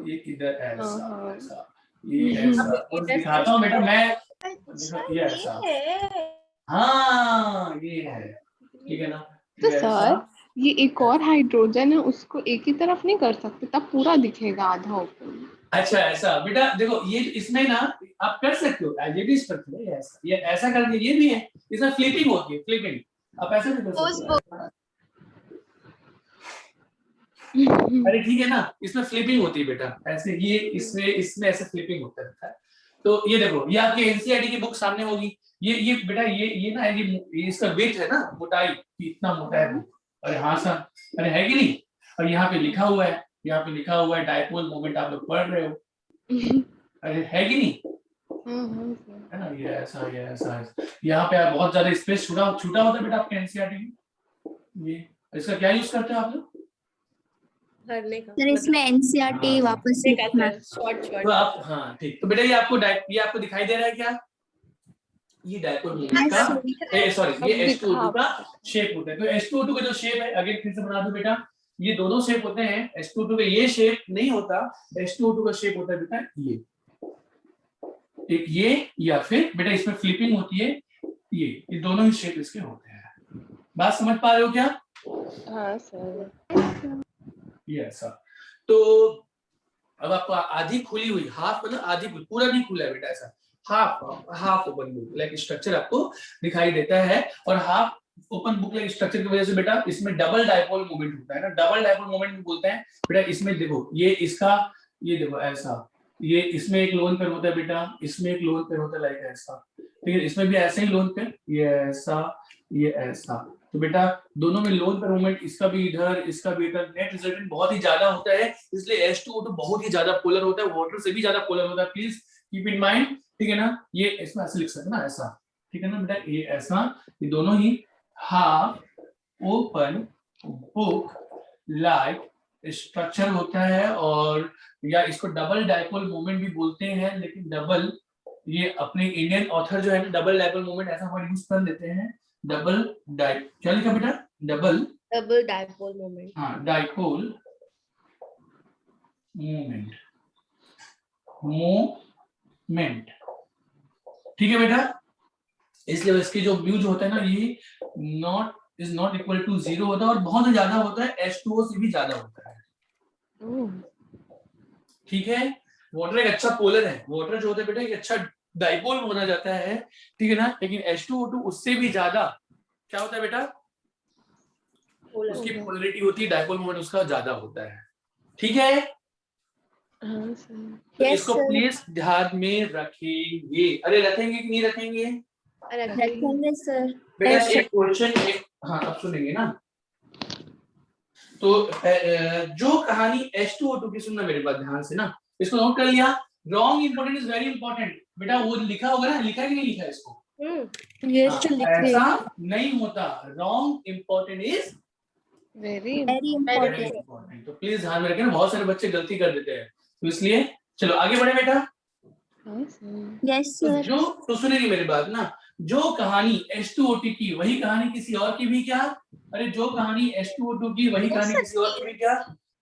ये इधर ऐसा, ऐसा, ये ऐसा। और दिखाता हूँ बेटा मैं, देखो ये ऐसा, हाँ ये है, ठीक है ना? तो ये सर ऐसा। ये एक और हाइड्रोजन है, उसको एक ही तरफ नहीं कर सकते, तब पूरा दिखेगा आधा ओपन। अच्छा ऐसा बेटा, देखो ये इसमें ना आप कर सकते हो, एलजीडी स्ट्रक्चर है ऐसा, ये ऐसा करके ये भी है, इसमें फ्लिपिंग होती है, फ्लिपिंग। आप ऐसा भी कर सकते हो। अरे ठीक है ना, इसमें फ्लिपिंग होती है बेटा, ऐसे ये इसमें ऐसे फ्लिपिंग होता है। तो ये देखो, ये आपके एनसीईआरटी की बुक सामने होगी। ये बेटा ये ना ये इसका वेट है ना, मोटाई कि इतना मोटा है बुक। अरे हाँ सर, अरे है कि नहीं? और यहाँ पे लिखा हुआ है, यहाँ पे लिखा हुआ है डायपोल मोमेंट, आप लोग पढ़ रहे हो। अरे है कि नहीं? है ना? ये ऐसा, ये ऐसा है। यहाँ पे बहुत ज्यादा स्पेस छूटा होता है बेटा आपके एनसीईआरटी में। ये इसका क्या यूज करते हो आप लोग? भरने का सर इसमें एनसीईआरटी वापस से शॉर्ट तो आप, हाँ ठीक। तो बेटा ये आपको दिखाई दे रहा है क्या? ये डायपोल मोमेंट का, सॉरी ये H2O2 का शेप होता है। तो H2O2 का जो शेप है, अगेन फिर से बना दूं बेटा, ये दोनों शेप होते हैं। H2O2 का ये शेप नहीं होता, H2O2 का शेप होता है बेटा ये, एक ये, या फिर बेटा इसमें फ्लिपिंग होती है, ये दोनों ही शेप इसके होते हैं। बात समझ पा रहे हो क्या? हाँ सर। ये ऐसा। तो अब आपको आधी खुली हुई, हाफ मतलब आधी खुली, पूरा नहीं खुला है बेटा, ऐसा half open book like structure आपको दिखाई देता है। और half open book like structure की वजह से बेटा इसमें डबल डायपोल मोमेंट होता है ना, डबल डायपोल मोमेंट बोलते हैं बेटा। इसमें देखो ये इसका, ये देखो ऐसा, ये इसमें एक लोन पेयर होता है बेटा, इसमें एक लोन पेयर होता है लाइक ऐसा, ठीक है? इसमें भी ऐसे ही लोन पेयर, ये ऐसा, ये ऐसा। तो बेटा दोनों में लोन पेयर मोमेंट, इसका भी इधर, इसका भी इधर, नेट रिजल्टेंट बहुत ही ज्यादा होता है, इसलिए H2O2 बहुत ही ज्यादा पोलर होता है, वाटर से भी ज्यादा पोलर होता है। प्लीज कीप इन माइंड, ठीक है ना? ये इसमें ऐसे लिख सकते हैं ना, ऐसा, ठीक है ना बेटा? ये ऐसा, ये दोनों ही half open book like structure होता है। और या इसको डबल डायपोल मोमेंट भी बोलते हैं, लेकिन डबल, ये अपने इंडियन ऑथर जो है ना डबल डायपोल मोमेंट ऐसा वर्ड यूज कर लेते हैं। डबल डाइ, क्या लिखा बेटा? Double dipole moment. हाँ, डायपोल मोमेंट, ठीक है बेटा? इसलिए इसकी जो म्यू जो होता है ना, ये इज नॉट इक्वल टू 0 होता है, और बहुत ज्यादा होता है, H2O से भी ज्यादा होता है, ठीक है? वाटर एक अच्छा पोलर है, वाटर जो होता है बेटा एक अच्छा डाइपोल होना जाता है, ठीक है ना? लेकिन H2O2 उससे भी ज्यादा क्या होता है बेटा? उसकी पोलरिटी होती है, डाइपोल मोमेंट उसका ज्यादा होता है, ठीक है? तो इसको प्लीज ध्यान में रखेंगे। अरे रखेंगे कि नहीं रखेंगे? रखेंगे सर। बेटा एक क्वेश्चन, हाँ अब सुनेंगे ना। तो जो कहानी H2O2 की, सुनना मेरे बात ध्यान से ना, इसको नोट कर लिया। Wrong important is very important बेटा, वो लिखा होगा ना, लिखा कि नहीं लिखा इसको? ऐसा नहीं होता, wrong important is very important. तो प्लीज ध्यान में रखें, बहुत सारे बच्चे गलती कर देते हैं, तो इसलिए चलो आगे बढ़े बेटा। Yes sir. तो सुनेगी मेरी बात ना, जो कहानी H2O2 की वही कहानी किसी और की भी क्या? अरे जो कहानी H2O2 की वही कहानी किसी और की भी क्या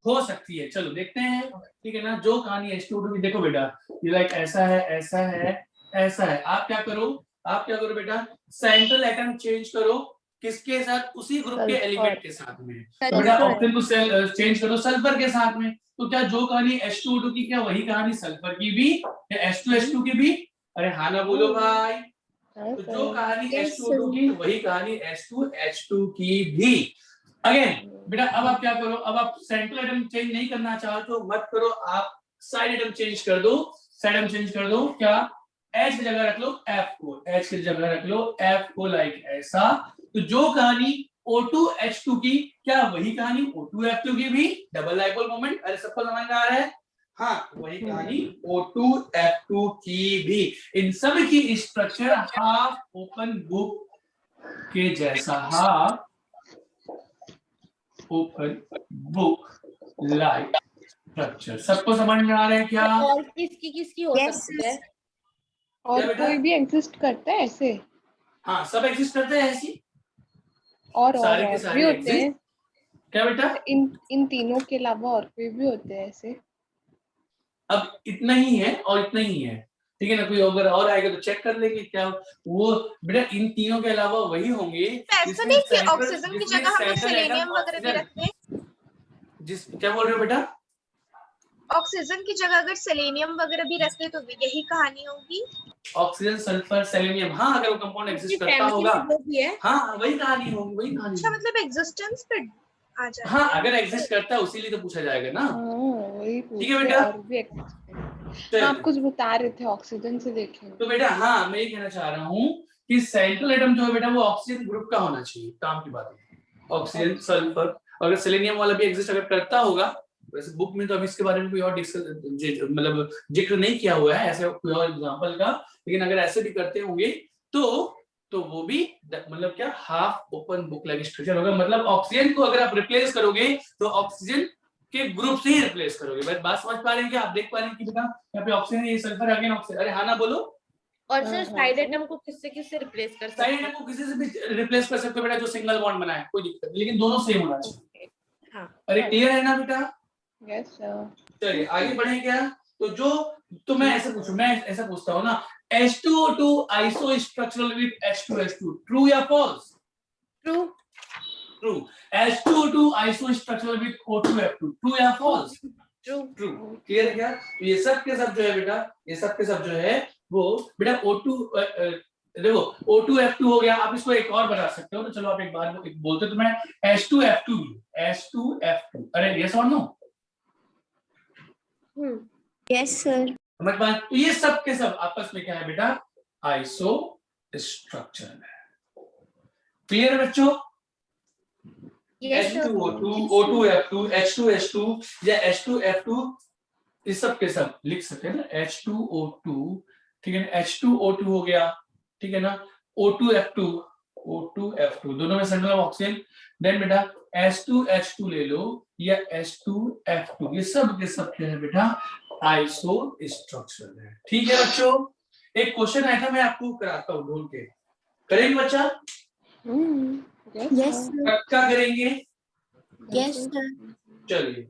हो सकती है? चलो देखते हैं, ठीक है ना? जो कहानी H2O2 की, देखो बेटा ये लाइक ऐसा है, ऐसा है, ऐसा है। आप क्या करो बेटा, सेंट्रल एटम चेंज करो, किसके साथ? उसी ग्रुप के एलिमेंट के साथ में। तो बेटा ऑक्सीजन को चेंज करो सल्फर के साथ में। तो क्या जो कहानी H2O2 की, क्या वही कहानी सल्फर की भी, या H2H2 की भी? अरे हाँ ना बोलो भाई, तो जो कहानी Yes, H2O2 की वही कहानी H2H2 की भी। अगेन बेटा अब आप क्या करो, अब आप सेंट्रल एटम चेंज नहीं करना चाहो तो मत करो, आप साइड एटम चेंज कर दो। साइड एटम चेंज कर दो, क्या H की जगह रख लो F को, H की जगह रख लो F को, लाइक ऐसा। तो जो कहानी O2H2 की क्या वही कहानी O2F2 की भी, डबल डाइपोल मोमेंट। अरे सबको समझ में आ रहा है? हाँ, वही कहानी O2F2 की भी। इन सब की स्ट्रक्चर हाफ ओपन बुक के जैसा, half open book like structure. सबको समझ में आ रहा है क्या? और किसकी किसकी हो Yes, सकती है? और बेटा? कोई भी एग्जिस्ट करता है ऐसे? हाँ, सब एग्जिस्ट करते हैं ऐसी, और सारे के भी सारे होते हैं? एग्जिस्ट। क्या बेटा? इन तीनों के अलावा और कोई भी होते हैं ऐसे? अब इतना ही है और इतना ही है, ठीक है ना? कोई अगर और आएगा तो चेक कर लेंगे क्या वो। बेटा इन तीनों के अलावा वही होंगे ऐसा नहीं कि ऑक्सीजन की जगह हम लोग सेलेनियम वगैरह भी रखते हैं। जिस क्या बोल रहे हो बेटा? ऑक्सीजन की जगह अगर सेलेनियम वगैरह भी रखते तो भी यही कहानी होगी। ऑक्सीजन, सल्फर, सेलेनियम, हाँ अगर वो कंपाउंड एग्जिस्ट करता फैमिली होगा, में जो भी है। हाँ वही कहानी होगी, वही कहानी अच्छा, होगी। मतलब एग्जिस्टेंस पे आ जाए। हाँ अगर एग्जिस्ट करता है उसीलिए तो पूछा जाएगा ना। वही ठीक है पूछे, बेटा? और भी exist है। चलिए। आप कुछ बता रहे थे ऑक्सीजन से देखें। तो बेटा हाँ मैं ये कहना चाह रहा हूँ कि सेंट्रल एटम जो है बेटा वो ऑक्सीजन ग्रुप का होना चाहिए, काम की बात है। ऑक्सीजन, सल्फर, अगर सेलेनियम वाला भी एग्जिस्ट अगर करता होगा, वैसे बुक में तो अभी इसके बारे में कोई और मतलब जिक्र नहीं किया हुआ है ऐसे कोई और एग्जांपल का, लेकिन अगर ऐसे भी करते होंगे तो वो भी मतलब क्या half open book like structure होगा। मतलब ऑक्सीजन को अगर आप रिप्लेस करोगे तो ऑक्सीजन के ग्रुप से ही रिप्लेस करोगे। बात समझ पा रहे हैं क्या? आप देख पा रहे हैं कि बेटा यहाँ पे ऑक्सीजन, ये सल्फर, अगेन ऑक्सीजन। अरे हाँ ना बोलो। और हाँ, सर हाँ, साइड सर। एटम को किससे किससे रिप्लेस कर सकते साइड हैं? एटम को किसी से भी रिप्लेस कर सकते हो बेटा जो सिंगल बॉन्ड बनाए, कोई दिक्कत नहीं, लेकिन दोनों सेम होना चाहिए। हाँ, अरे क्लियर है ना बेटा? Yes sir. चलिए आगे बढ़े क्या? तो मैं ऐसे पूछूं, मैं ऐसा पूछता हूँ ना, H2O2 isostructural with H2H2, true या false? True. True. H2O2 isostructural with O2F2, true या फॉल्स? ट्रू। ट्रू। क्लियर है क्या? तो ये सब के सब जो है बेटा, ये सब के सब जो है वो बेटा O2 देखो O2F2 हो गया। आप इसको एक और बना सकते हो, तो चलो आप एक बार बोलते तो मैं H2F2, H2F2। अरे यस और नो? yes sir, समझ पाए? तो ये सब के सब आपस में क्या है बेटा? आइसो स्ट्रक्चर है। क्लियर है बच्चों? Yes sir. H2O2, O2F2, H2H2 या H2F2, इस सब के सब लिख सकते हैं ना, H2O2, ठीक है ना? H2O2 हो गया, ठीक है ना? O2F2, O2F2 दोनों में सेंट्रल ऑफ ऑक्सीजन। देन बेटा H2H2 ले लो या H2F2, ये सब के सब क्या है बेटा? आइसो स्ट्रक्चर है। ठीक है बच्चों? एक क्वेश्चन आया था, मैं आपको कराता हूँ ढूंढ के, करेंगे बच्चा? yes sir, क्या करेंगे? yes sir, चलिए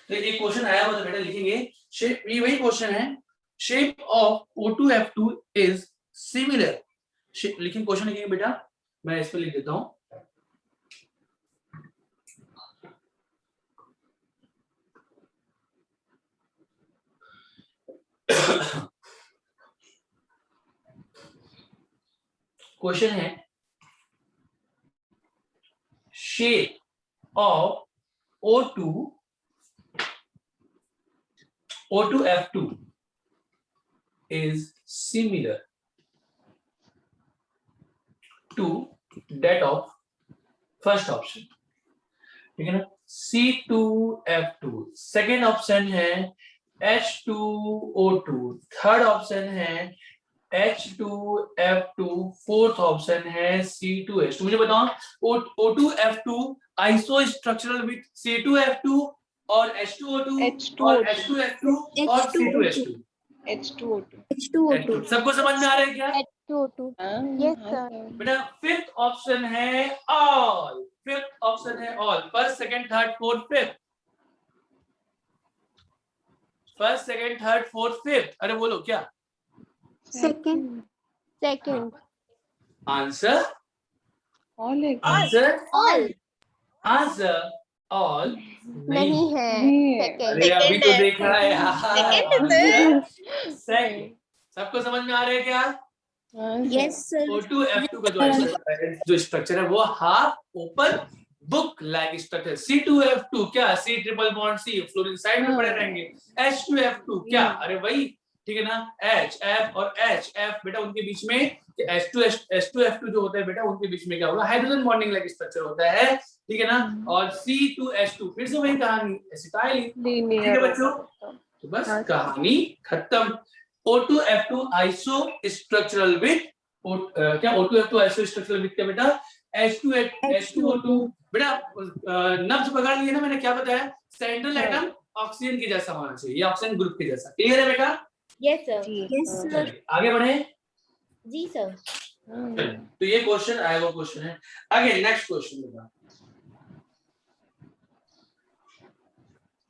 तो एक क्वेश्चन आया हुआ था बेटा, लिखेंगे शेप, ये वही क्वेश्चन है, shape of O2F2 is similar. लिखेंगे क्वेश्चन, लिखेंगे बेटा, मैं इस पे लिख देता हूं। क्वेश्चन है shape of O2F2 is similar to that of first option, ठीक है ना? C2F2, सेकेंड ऑप्शन है H2O2, थर्ड ऑप्शन है H2F2, फोर्थ ऑप्शन है C2H2। मुझे बताओ O2F2 iso structural with C2F2 और H2O2 और H2F2 और C2H2। H2O2। सबको समझ में आ रहा है क्या? H2O2, yes sir. बेटा फिफ्थ ऑप्शन है ऑल, फिफ्थ ऑप्शन है all, first second third fourth fifth, first second third fourth fifth. अरे बोलो क्या Second, आंसर? ऑल है क्या? आंसर ऑल आंसर ऑल नहीं है, नहीं है। सेकंड। अरे अभी तो Second है। देखा है Second है आंसर सेकंड। सबको समझ में आ रहा है क्या? हाँ, यस सर O2F2 का जो स्ट्रक्चर है वो half open book like structure. C2F2 क्या? C triple bond C fluorine side में पड़े रहेंगे। H2F2 क्या? अरे वही, ठीक है ना, H F और H F बेटा उनके बीच में H2F2 जो होता है बेटा उनके बीच में क्या होगा? हाइड्रोजन बॉन्डिंग लाइक स्ट्रक्चर होता है, ठीक है ना। और C2H2 फिर से वही कहानी, एसिटाइल, ठीक है बच्चों। तो बस कहानी खत्म। O2F2 आइसो स्ट्रक्चरल विथ क्या? O2F2 आइसो स्ट्रक्चरल विथ क्या बेटा? H2O2 बेटा नब्ज पकड़ लिए ना मैंने, क्या बताया? सेंट्रल एटम ऑक्सीजन के जैसा होना चाहिए, या ऑक्सीजन ग्रुप के जैसा। क्लियर है बेटा? Yes sir. यस सर चलिए आगे बढ़े। जी सर। तो ये क्वेश्चन आया, वो क्वेश्चन है। आगे नेक्स्ट क्वेश्चन बेटा,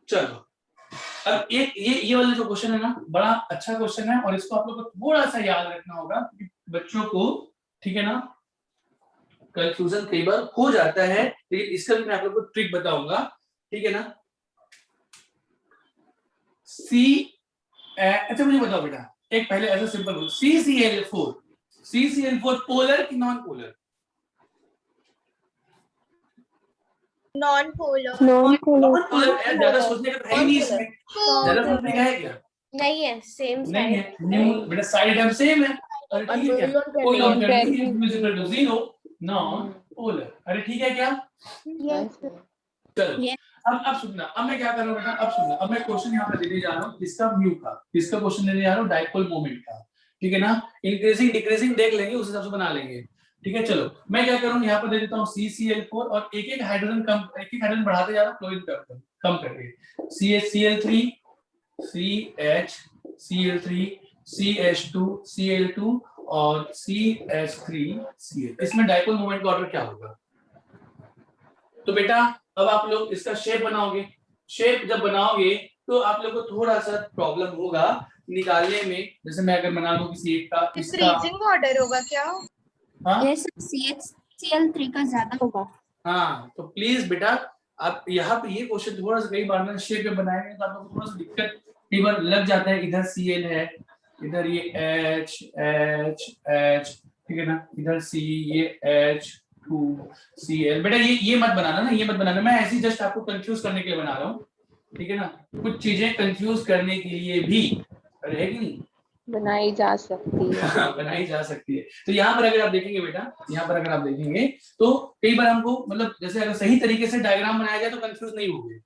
चलो। अब एक ये वाला जो क्वेश्चन है ना, बड़ा अच्छा क्वेश्चन है और इसको आप लोग को थोड़ा सा याद रखना होगा बच्चों को, ठीक है ना। कंफ्यूजन कई बार हो जाता है, लेकिन इसका भी मैं आप लोग को ट्रिक बताऊंगा, ठीक है ना। अच्छा मुझे बताओ बेटा, एक पहले ऐसा सिंपल CCl4 पोलर कि non polar? Non polar. Non non polar है, ज्यादा सोचने का तो है ही नहीं इसमें, ज्यादा सोचने का है क्या? नहीं है, सेम नहीं साइड। है, न्यू बेटा साइड हम सेम है। अरे ठीक है क्या? कोई इक्वल टू 0 नॉन पोलर। अरे ठीक है क्या? चलो अब सुनना, अब मैं क्या कर रहा हूँ बेटा, अब सुनना, अब मैं क्वेश्चन यहाँ पे देने जा रहा हूँ किसका? म्यू का। किसका क्वेश्चन देने जा रहा हूँ? डाइपोल मोमेंट का, ठीक है ना। इंक्रीजिंग डिक्रीजिंग देख लेंगे, उस हिसाब से बना लेंगे, ठीक है। चलो मैं क्या करूँ, यहाँ पर दे देता हूँ CCl4 और एक हाइड्रोजन बढ़ाते जा रहा हूँ क्लोरीन कम करके। CH CH Cl3 CH2 Cl2 और CH3Cl। इसमें डाइपोल मोमेंट का ऑर्डर क्या होगा? तो बेटा अब आप लोग इसका शेप बनाओगे। शेप जब बनाओगे तो आप लोग को थोड़ा सा प्रॉब्लम होगा निकालने में। जैसे मैं अगर बना दूं किसी एक का, इसका इंक्रीजिंग ऑर्डर होगा क्या? हाँ यस CHCl3 का ज्यादा होगा। हाँ, तो प्लीज बेटा आप यहाँ पे ये क्वेश्चन थोड़ा सा कई बार ना शेप में बनाएंगे तो आप लोग को थोड़ा सा दिक्कत कई बार लग जाता है। इधर Cl है, इधर ये H H H, ठीक है ना, इधर C, ये H2Cl। बेटा ये मत बनाना ना, ये मत बनाना, मैं ऐसे ही जस्ट आपको कंफ्यूज करने के लिए बना रहा हूँ, ठीक है ना। कुछ चीजें कंफ्यूज करने के लिए भी रहेगी नहीं, बनाई जा सकती है। बनाई जा सकती है। तो यहाँ पर अगर आप देखेंगे बेटा, यहाँ पर अगर आप देखेंगे तो कई बार हमको मतलब जैसे अगर सही तरीके से डायग्राम बनाया जाए तो कंफ्यूज नहीं होंगे,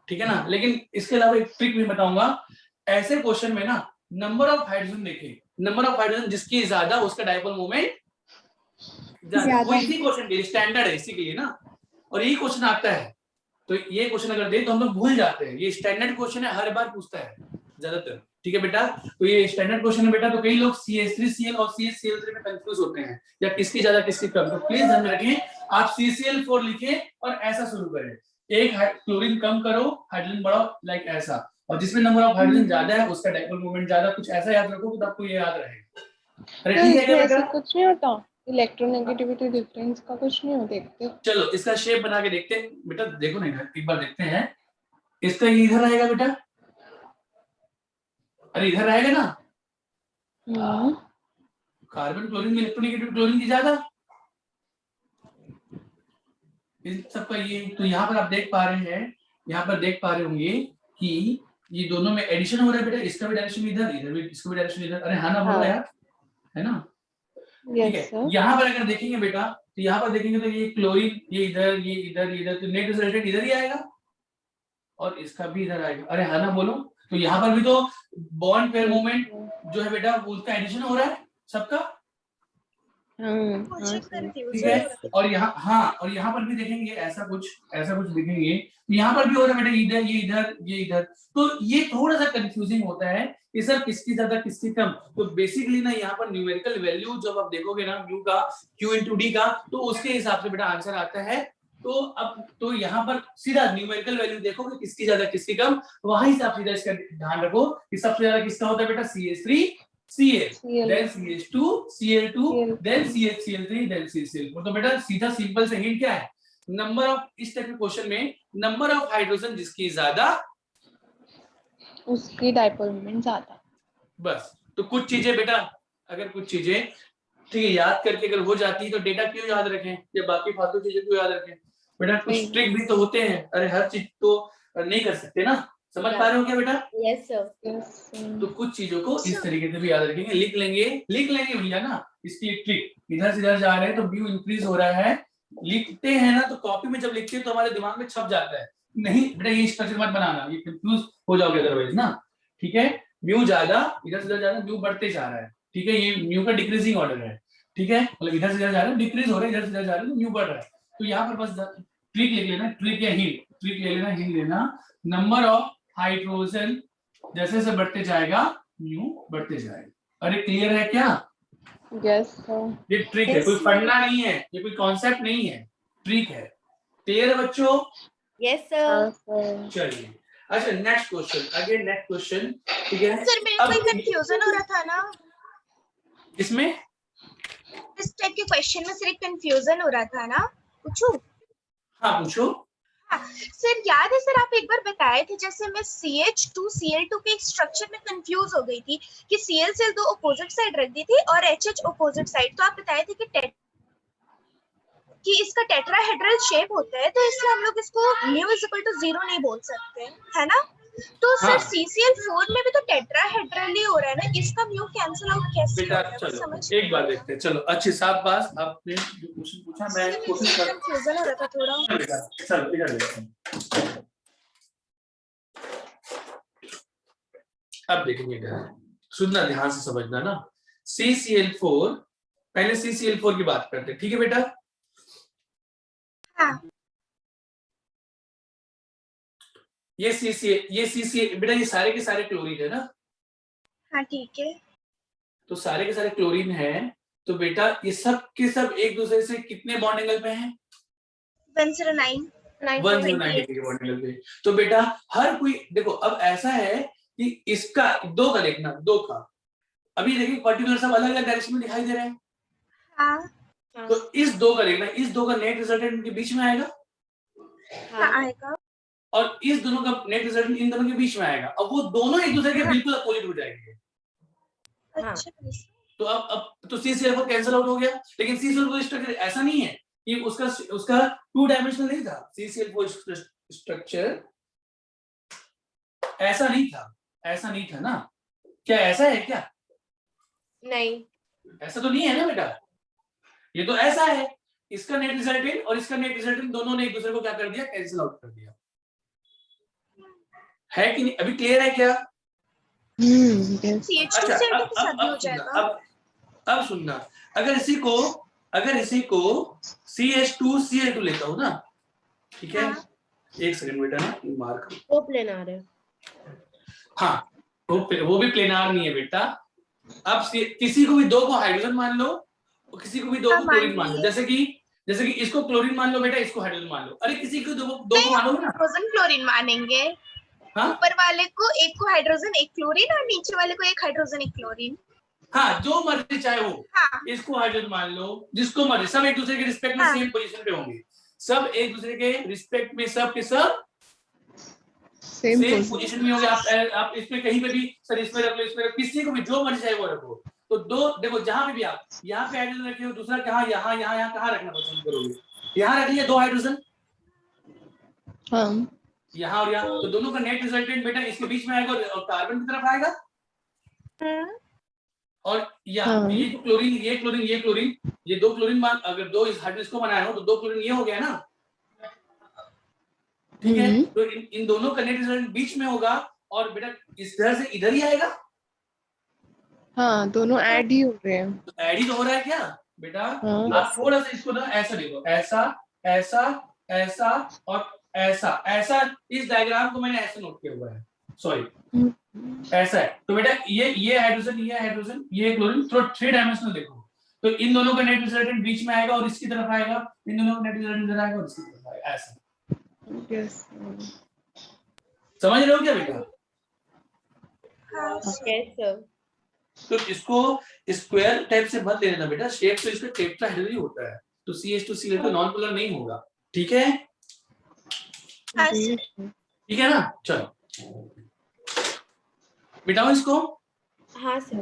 ठीक है ना। लेकिन इसके अलावा एक ट्रिक भी बताऊंगा। ऐसे क्वेश्चन में ना नंबर ऑफ हाइड्रोजन देखें, नंबर ऑफ हाइड्रोजन जिसकी ज्यादा उसका डाइपोल मोमेंट ज्यादा। वो इसी क्वेश्चन के लिए स्टैंडर्ड है, इसी के लिए ना। और यही क्वेश्चन आता है, तो ये क्वेश्चन अगर दे तो हम लोग भूल जाते हैं। ये स्टैंडर्ड क्वेश्चन है, हर बार पूछता है ज्यादातर, ठीक है बेटा। तो ये स्टैंडर्ड क्वेश्चन है बेटा। तो कई लोग CH3Cl और CHCl3 में कंफ्यूज होते हैं, या किसकी ज्यादा किसकी कम। तो प्लीज ध्यान में रखें, आप CCl4 लिखें और ऐसा शुरू करें, एक क्लोरीन कम करो, हाइड्रोजन बढ़ाओ, लाइक ऐसा। और जिसमें नंबर ऑफ हाइड्रोजन ज्यादा है उसका डाइपोल मोमेंट ज्यादा, कुछ ऐसा याद रखो तो आपको ये याद रहेगा। अरे तो ठीक है इसमें क्या ऐसा बेटा? कुछ नहीं होता, इलेक्ट्रोनेगेटिविटी डिफरेंस का कुछ नहीं हो देखते? चलो इसका शेप बना के देखते हैं बेटा। देखो ना इधर एक बार देखते हैं, इसका ये इधर आएगा बेटा, अरे इधर आएगा ना। कार्बन क्लोरीन में इलेक्ट्रोनेगेटिव क्लोरीन की ज्यादा, इन सबका ये। तो यहाँ पर आप देख पा रहे हैं, यहाँ पर देख पा रहे होंगे कि ये दोनों में एडिशन हो रहा है बेटा। इसका भी डायरेक्शन इधर, इधर भी इसका भी डायरेक्शन इधर। अरे हाँ ना बोलो यार, है ना। ठीक है, यहाँ पर अगर देखेंगे बेटा तो यहाँ पर देखेंगे तो ये क्लोरीन ये इधर, ये इधर, ये इधर, तो नेट रिजल्टेंट इधर ही आएगा और इसका भी इधर आएगा। अरे हाँ ना बोलो। तो यहाँ पर भी तो बॉन्ड पेयर मोमेंट जो है बेटा वो उसका एडिशन हो रहा है सबका, मुझे ठीक कंफ्यूजन है। और यहाँ हाँ, और यहाँ पर भी देखेंगे ऐसा कुछ देखेंगे। तो यहाँ पर भी हो रहा है बेटा, इधर ये इधर ये इधर। तो ये थोड़ा सा कंफ्यूजिंग होता है कि सर किसकी ज्यादा किसकी कम। तो बेसिकली ना यहाँ पर न्यूमेरिकल वैल्यू जब आप देखोगे ना म्यू का Q/D का, तो उसके हिसाब से बेटा आंसर आता है। तो अब तो यहाँ पर सीधा न्यूमेरिकल वैल्यू देखोगे किसकी ज्यादा किसकी कम, वहां से आप सीधा इसका ध्यान रखो कि सबसे ज्यादा किसका होता है बेटा CH3 Cl, then CH2, Cl2, then CH3, then CCl4। तो बेटा सीधा सिंपल से हिंट क्या है, नंबर ऑफ, इस टाइप के क्वेश्चन में नंबर ऑफ हाइड्रोजन जिसकी ज्यादा उसकी डाइपोल मोमेंट ज्यादा। बस। तो कुछ चीजें बेटा, अगर कुछ चीजें ठीक है याद करके अगर हो जाती है तो डेटा क्यों याद रखें, या बाकी फालतू चीजें क्यों याद रखें बेटा, कुछ ट्रिक भी तो होते हैं, अरे हर चीज तो नहीं कर सकते ना, समझ पा रहे हो क्या बेटा? Yes sir. तो कुछ चीजों को इस तरीके से भी याद रखेंगे, लिख लेंगे भैया ना। इसकी एक ट्रिक, इधर से इधर जा रहे हैं तो म्यू इंक्रीज हो रहा है, लिखते हैं ना तो कॉपी में जब लिखते हैं तो हमारे दिमाग में छप जाता है। नहीं बेटा ये स्ट्रक्चर मत बनाना, ये कंफ्यूज हो जाओगे अदरवाइज ना, ठीक है। म्यू ज्यादा, इधर से इधर जा रहा है, म्यू बढ़ते जा रहा है, ठीक है, ये म्यू का डिक्रीजिंग ऑर्डर है, ठीक है, मतलब इधर से इधर जा रहा है डिक्रीज हो रहा है, इधर से इधर जा रहा है तो म्यू बढ़ रहा है। तो यहाँ पर बस ट्रिक लिख लेना, ट्रिक या हिंट, ट्रिक ले लेना, हिंट लेना, नंबर ऑफ हाइड्रोजन जैसे जैसे बढ़ते जाएगा म्यू बढ़ते जाएगा। अरे क्लियर है क्या? Yes sir. ये ट्रिक है, कोई पढ़ना नहीं है, ये कोई कॉन्सेप्ट नहीं है, ट्रिक है। क्लियर है बच्चों? Yes sir. चलिए अच्छा next question, again next question, ठीक है। सर मेरे को कंफ्यूजन हो रहा था ना इसमें, इस टाइप के क्वेश्चन में, सिर्फ कंफ्यूजन हो रहा था ना, पूछूं? हाँ पूछो। सर याद है सर आप एक बार बताए थे, जैसे मैं CH2 Cl2 के स्ट्रक्चर में कंफ्यूज हो गई थी कि Cl दो अपोजिट साइड रख दी थी और HH अपोजिट साइड, तो आप बताए थे कि इसका टेट्राहेड्रल शेप होता है, तो इसलिए हम लोग इसको μ=0 नहीं बोल सकते, है ना? तो सर CCl4 में भी तो टेट्राहेड्रल ही हो रहा है ना, इसका म्यू कैंसिल आउट कैसे बेटा हो रहा है? चलो समझ एक बार देखते हैं, चलो अच्छी साफ बात, आपने जो क्वेश्चन पूछा मैं कोशिश कर, कंफ्यूजन हो रहा था थोड़ा। चलो इधर देखते हैं। अब देखेंगे इधर, सुनना ध्यान से समझना ना। CCl4, पहले CCl4 की बात करते हैं, ठीक है बेटा? हाँ। ये CCl बेटा ये सारे के सारे क्लोरीन है ना? हाँ ठीक है। तो सारे के सारे क्लोरीन है, तो बेटा ये सब के सब एक दूसरे से कितने बॉन्ड एंगल पे हैं? 109 109 डिग्री के बॉन्ड एंगल पे। तो बेटा हर कोई देखो, अब ऐसा है कि इसका दो का देखना, दो का, अभी देखिए पर्टिकुलर सब अलग अलग डायरेक्शन में दिखाई दे रहे हैं। हाँ। तो इस दो का देखना, इस दो का नेट रिजल्टेंट इनके बीच में आएगा, हाँ आएगा। और इस दोनों का नेट रिजल्टेंट इन दोनों के बीच में आएगा, अब वो दोनों एक दूसरे के बिल्कुल अपोजिट हो जाएंगे। अच्छा। तो अब तो CCl4 कैंसिल आउट हो गया, लेकिन CCl4 स्ट्रक्चर ऐसा नहीं है कि उसका 2 डायमेंशनल नहीं था। CCl4 स्ट्रक्चर ऐसा नहीं था ना, क्या ऐसा है क्या? नहीं, ऐसा तो नहीं है ना बेटा, ये तो ऐसा है, इसका नेट रिजल्टेंट और इसका नेट रिजल्टेंट दोनों ने एक दूसरे को क्या कर दिया, कैंसिल आउट कर दिया, है कि नहीं? अभी क्लियर है क्या? CH2 Cl2 के साथ भी हो जाएगा। अब सुनना, अगर इसी को CH2 Cl2 लेता हूं ना, ठीक है, एक सेकंड बेटा ना मार्क, वो प्लेनार है। हाँ वो भी प्लेनार नहीं है बेटा। अब किसी को भी दो को हाइड्रोजन मान लो और किसी को भी दो को क्लोरीन मान लो, जैसे कि इसको क्लोरीन मान लो बेटा, इसको हाइड्रोजन मान लो। अरे किसी को दो को मानोगे ना, हाइड्रोजन क्लोरीन मानेंगे। हाँ? ऊपर वाले को एक को हाइड्रोजन एक क्लोरीन और नीचे वाले को एक हाइड्रोजन एक क्लोरीन। हाँ जो मर्जी चाहे वो, हाँ। इसको हाइड्रोजन मान लो, जिसको मर्जी, सब एक दूसरे के रिस्पेक्ट में सेम पोजीशन पे होंगे, सब एक दूसरे के रिस्पेक्ट में सब के सब सेम पोजीशन में होंगे। आप इसमें कहीं पे भी सर इसमें रख लो, इसमें रख, किसी को भी जो मर्जी चाहे वो रखो। तो दो देखो, जहां पे भी आप यहाँ पे हाइड्रोजन रखे हो, दूसरा कहाँ, यहाँ कहाँ रखना पसंद करोगे? यहाँ रख लिया दो हाइड्रोजन, हाँ यहाँ और यहाँ, तो दोनों का नेट रिजल्टेंट बेटा इसके बीच में आएगा और कार्बन की तरफ आएगा। और यहाँ ये क्लोरीन, ये दो क्लोरीन मान, अगर दो इस हाइड्रोजन को बनाया हो तो दो क्लोरीन ये हो गया ना, ठीक है। तो इन दोनों का नेट रिजल्टेंट बीच में होगा और बेटा इस तरह से इधर ही आएगा। हाँ दोनों ऐड ही हो रहे हैं। तो ऐड ही तो हो रहा है क्या बेटा? आप थोड़ा सा इसको ना ऐसा देखो, ऐसा और ऐसा, इस डायग्राम को मैंने ऐसे नोट किया हुआ है, सॉरी ऐसा है। तो बेटा ये हाइड्रोजन, ये क्लोरीन, थोड़ा 3 डायमेंशनल देखो, तो इन दोनों का नेट रिजल्टेंट बीच में आएगा और इसकी तरफ आएगा, इन दोनों का नेट रिजल्टेंट इधर आएगा और इसकी तरफ आएगा, ऐसा। समझ रहे हो क्या बेटा? तो इसको स्क्वायर टाइप से मत ले लेना बेटा, शेप तो इसका टेट्राहेड्रल ही होता है, तो CH2Cl तो नॉन पोलर नहीं होगा, ठीक है? हाँ सर। ठीक है ना, चलो मिटाओ इसको। हाँ सर।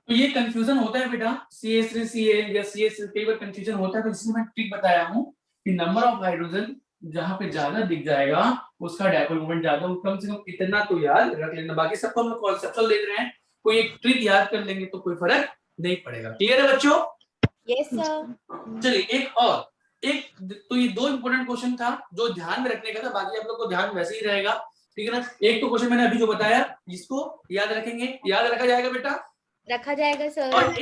तो ये कंफ्यूजन होता है बेटा, CH3Cl या CH कई बार कंफ्यूजन होता है, तो इसलिए मैं ट्रिक बताया हूँ कि नंबर ऑफ हाइड्रोजन जहां पे ज्यादा दिख जाएगा उसका डायपोल मोमेंट ज्यादा हो, कम से कम इतना तो याद रख लेना, बाकी सबको हम लोग कॉन्सेप्चुअल देख रहे हैं, कोई एक ट्रिक याद कर लेंगे तो कोई फर्क नहीं पड़ेगा। क्लियर है बच्चों? Yes sir. चलिए एक और, एक तो ये दो इंपॉर्टेंट क्वेश्चन था जो ध्यान में रखने का था, बाकी आप लोग को ध्यान वैसे ही रहेगा, ठीक है ना? एक तो क्वेश्चन मैंने अभी जो बताया इसको याद रखेंगे, याद रखा जाएगा बेटा, रखा जाएगा सर। और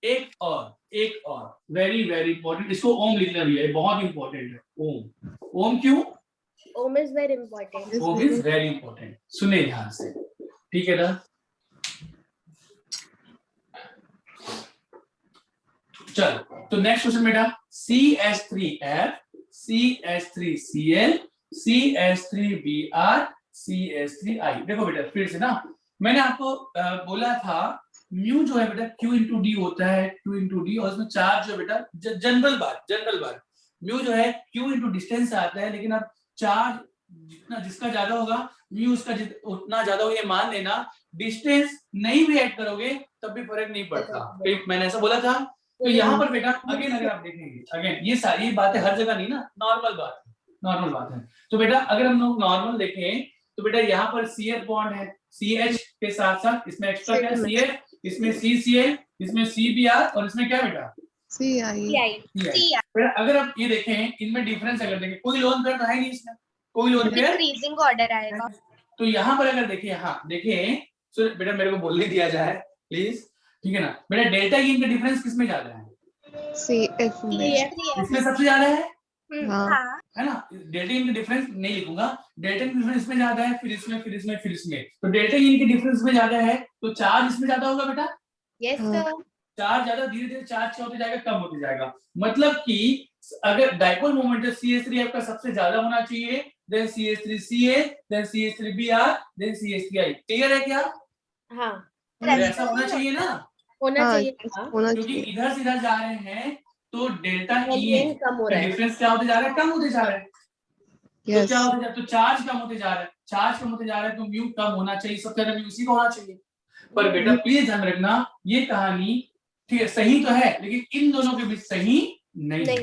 एक और वेरी वेरी इंपॉर्टेंट, इसको ओम लिखना भी है, बहुत इंपॉर्टेंट है ओम। ओम क्यों? Ohm is very important. Ohm is very important, सुने ध्यान से, ठीक है ना? चलो तो नेक्स्ट क्वेश्चन बेटा, CH3F CH3Cl CH3Br CH3I। देखो बेटा फिर से ना, मैंने आपको बोला था म्यू जो है बेटा Q इंटू डी होता है, Q इंटू डी, और उसमें चार्ज जो है बेटा जनरल बात म्यू जो है Q इंटू डिस्टेंस आता है, लेकिन अब चार्ज जितना जिसका ज्यादा होगा म्यू उसका उतना ज्यादा होगा, ये मान लेना। डिस्टेंस नहीं भी ऐड करोगे तब भी फर्क नहीं पड़ता, मैंने ऐसा बोला था। तो यहाँ पर बेटा अगेन अगर आप देखेंगे, अगेन ये सारी बातें हर जगह नहीं ना, नॉर्मल बात है। तो बेटा अगर हम लोग नॉर्मल देखें तो बेटा यहाँ पर CH बॉन्ड है, CH के साथ साथ इसमें एक्स्ट्रा क्या है CH, इसमें CCl, इसमें CBr, और इसमें क्या बेटा CI। बेटा अगर आप ये देखें इनमें डिफरेंस अगर देखें, कोई लोन पेयर तो है नहीं इसमें, कोई लोन पेयर, डिक्रीजिंग ऑर्डर आएगा। तो यहाँ पर अगर देखिए, हाँ देखें, सो बेटा मेरे को बोलने दिया जाए प्लीज, ठीक है ना बेटा? डेल्टा की इनका डिफरेंस किसमें ज्यादा है? CF में। इसमें सबसे ज्यादा है, हाँ। है ना? डेल्टा इनका डिफरेंस नहीं लिखूंगा, डेल्टा की डिफरेंस इसमें ज्यादा है, फिर इसमें, तो डेल्टा की इनकी डिफरेंस में ज्यादा है, तो चार्ज इसमें ज्यादा होगा बेटा। Yes sir. चार्ज ज्यादा, धीरे धीरे चार्ज क्या होते जाएगा, कम होते जाएगा। मतलब कि अगर डाइपोल मोमेंट जो CH3F का सबसे ज्यादा होना चाहिए, then CH3Cl, then CH3Br, then CH3I। Clear है क्या? हाँ ऐसा होना चाहिए ना, होना चाहिए। क्योंकि इधर से इधर जा रहे हैं तो डेल्टा ई कम हो रहा है, डिफरेंस क्या होते जा रहा है, कम होते जा रहा है। तो क्या होते जा रहा है, तो चार्ज कम होते जा रहा है, तो म्यू कम होना चाहिए, सबसे ज्यादा म्यू इसी को होना चाहिए। पर बेटा प्लीज ध्यान रखना, ये कहानी ठीक है, सही तो है लेकिन इन दोनों के बीच सही नहीं है,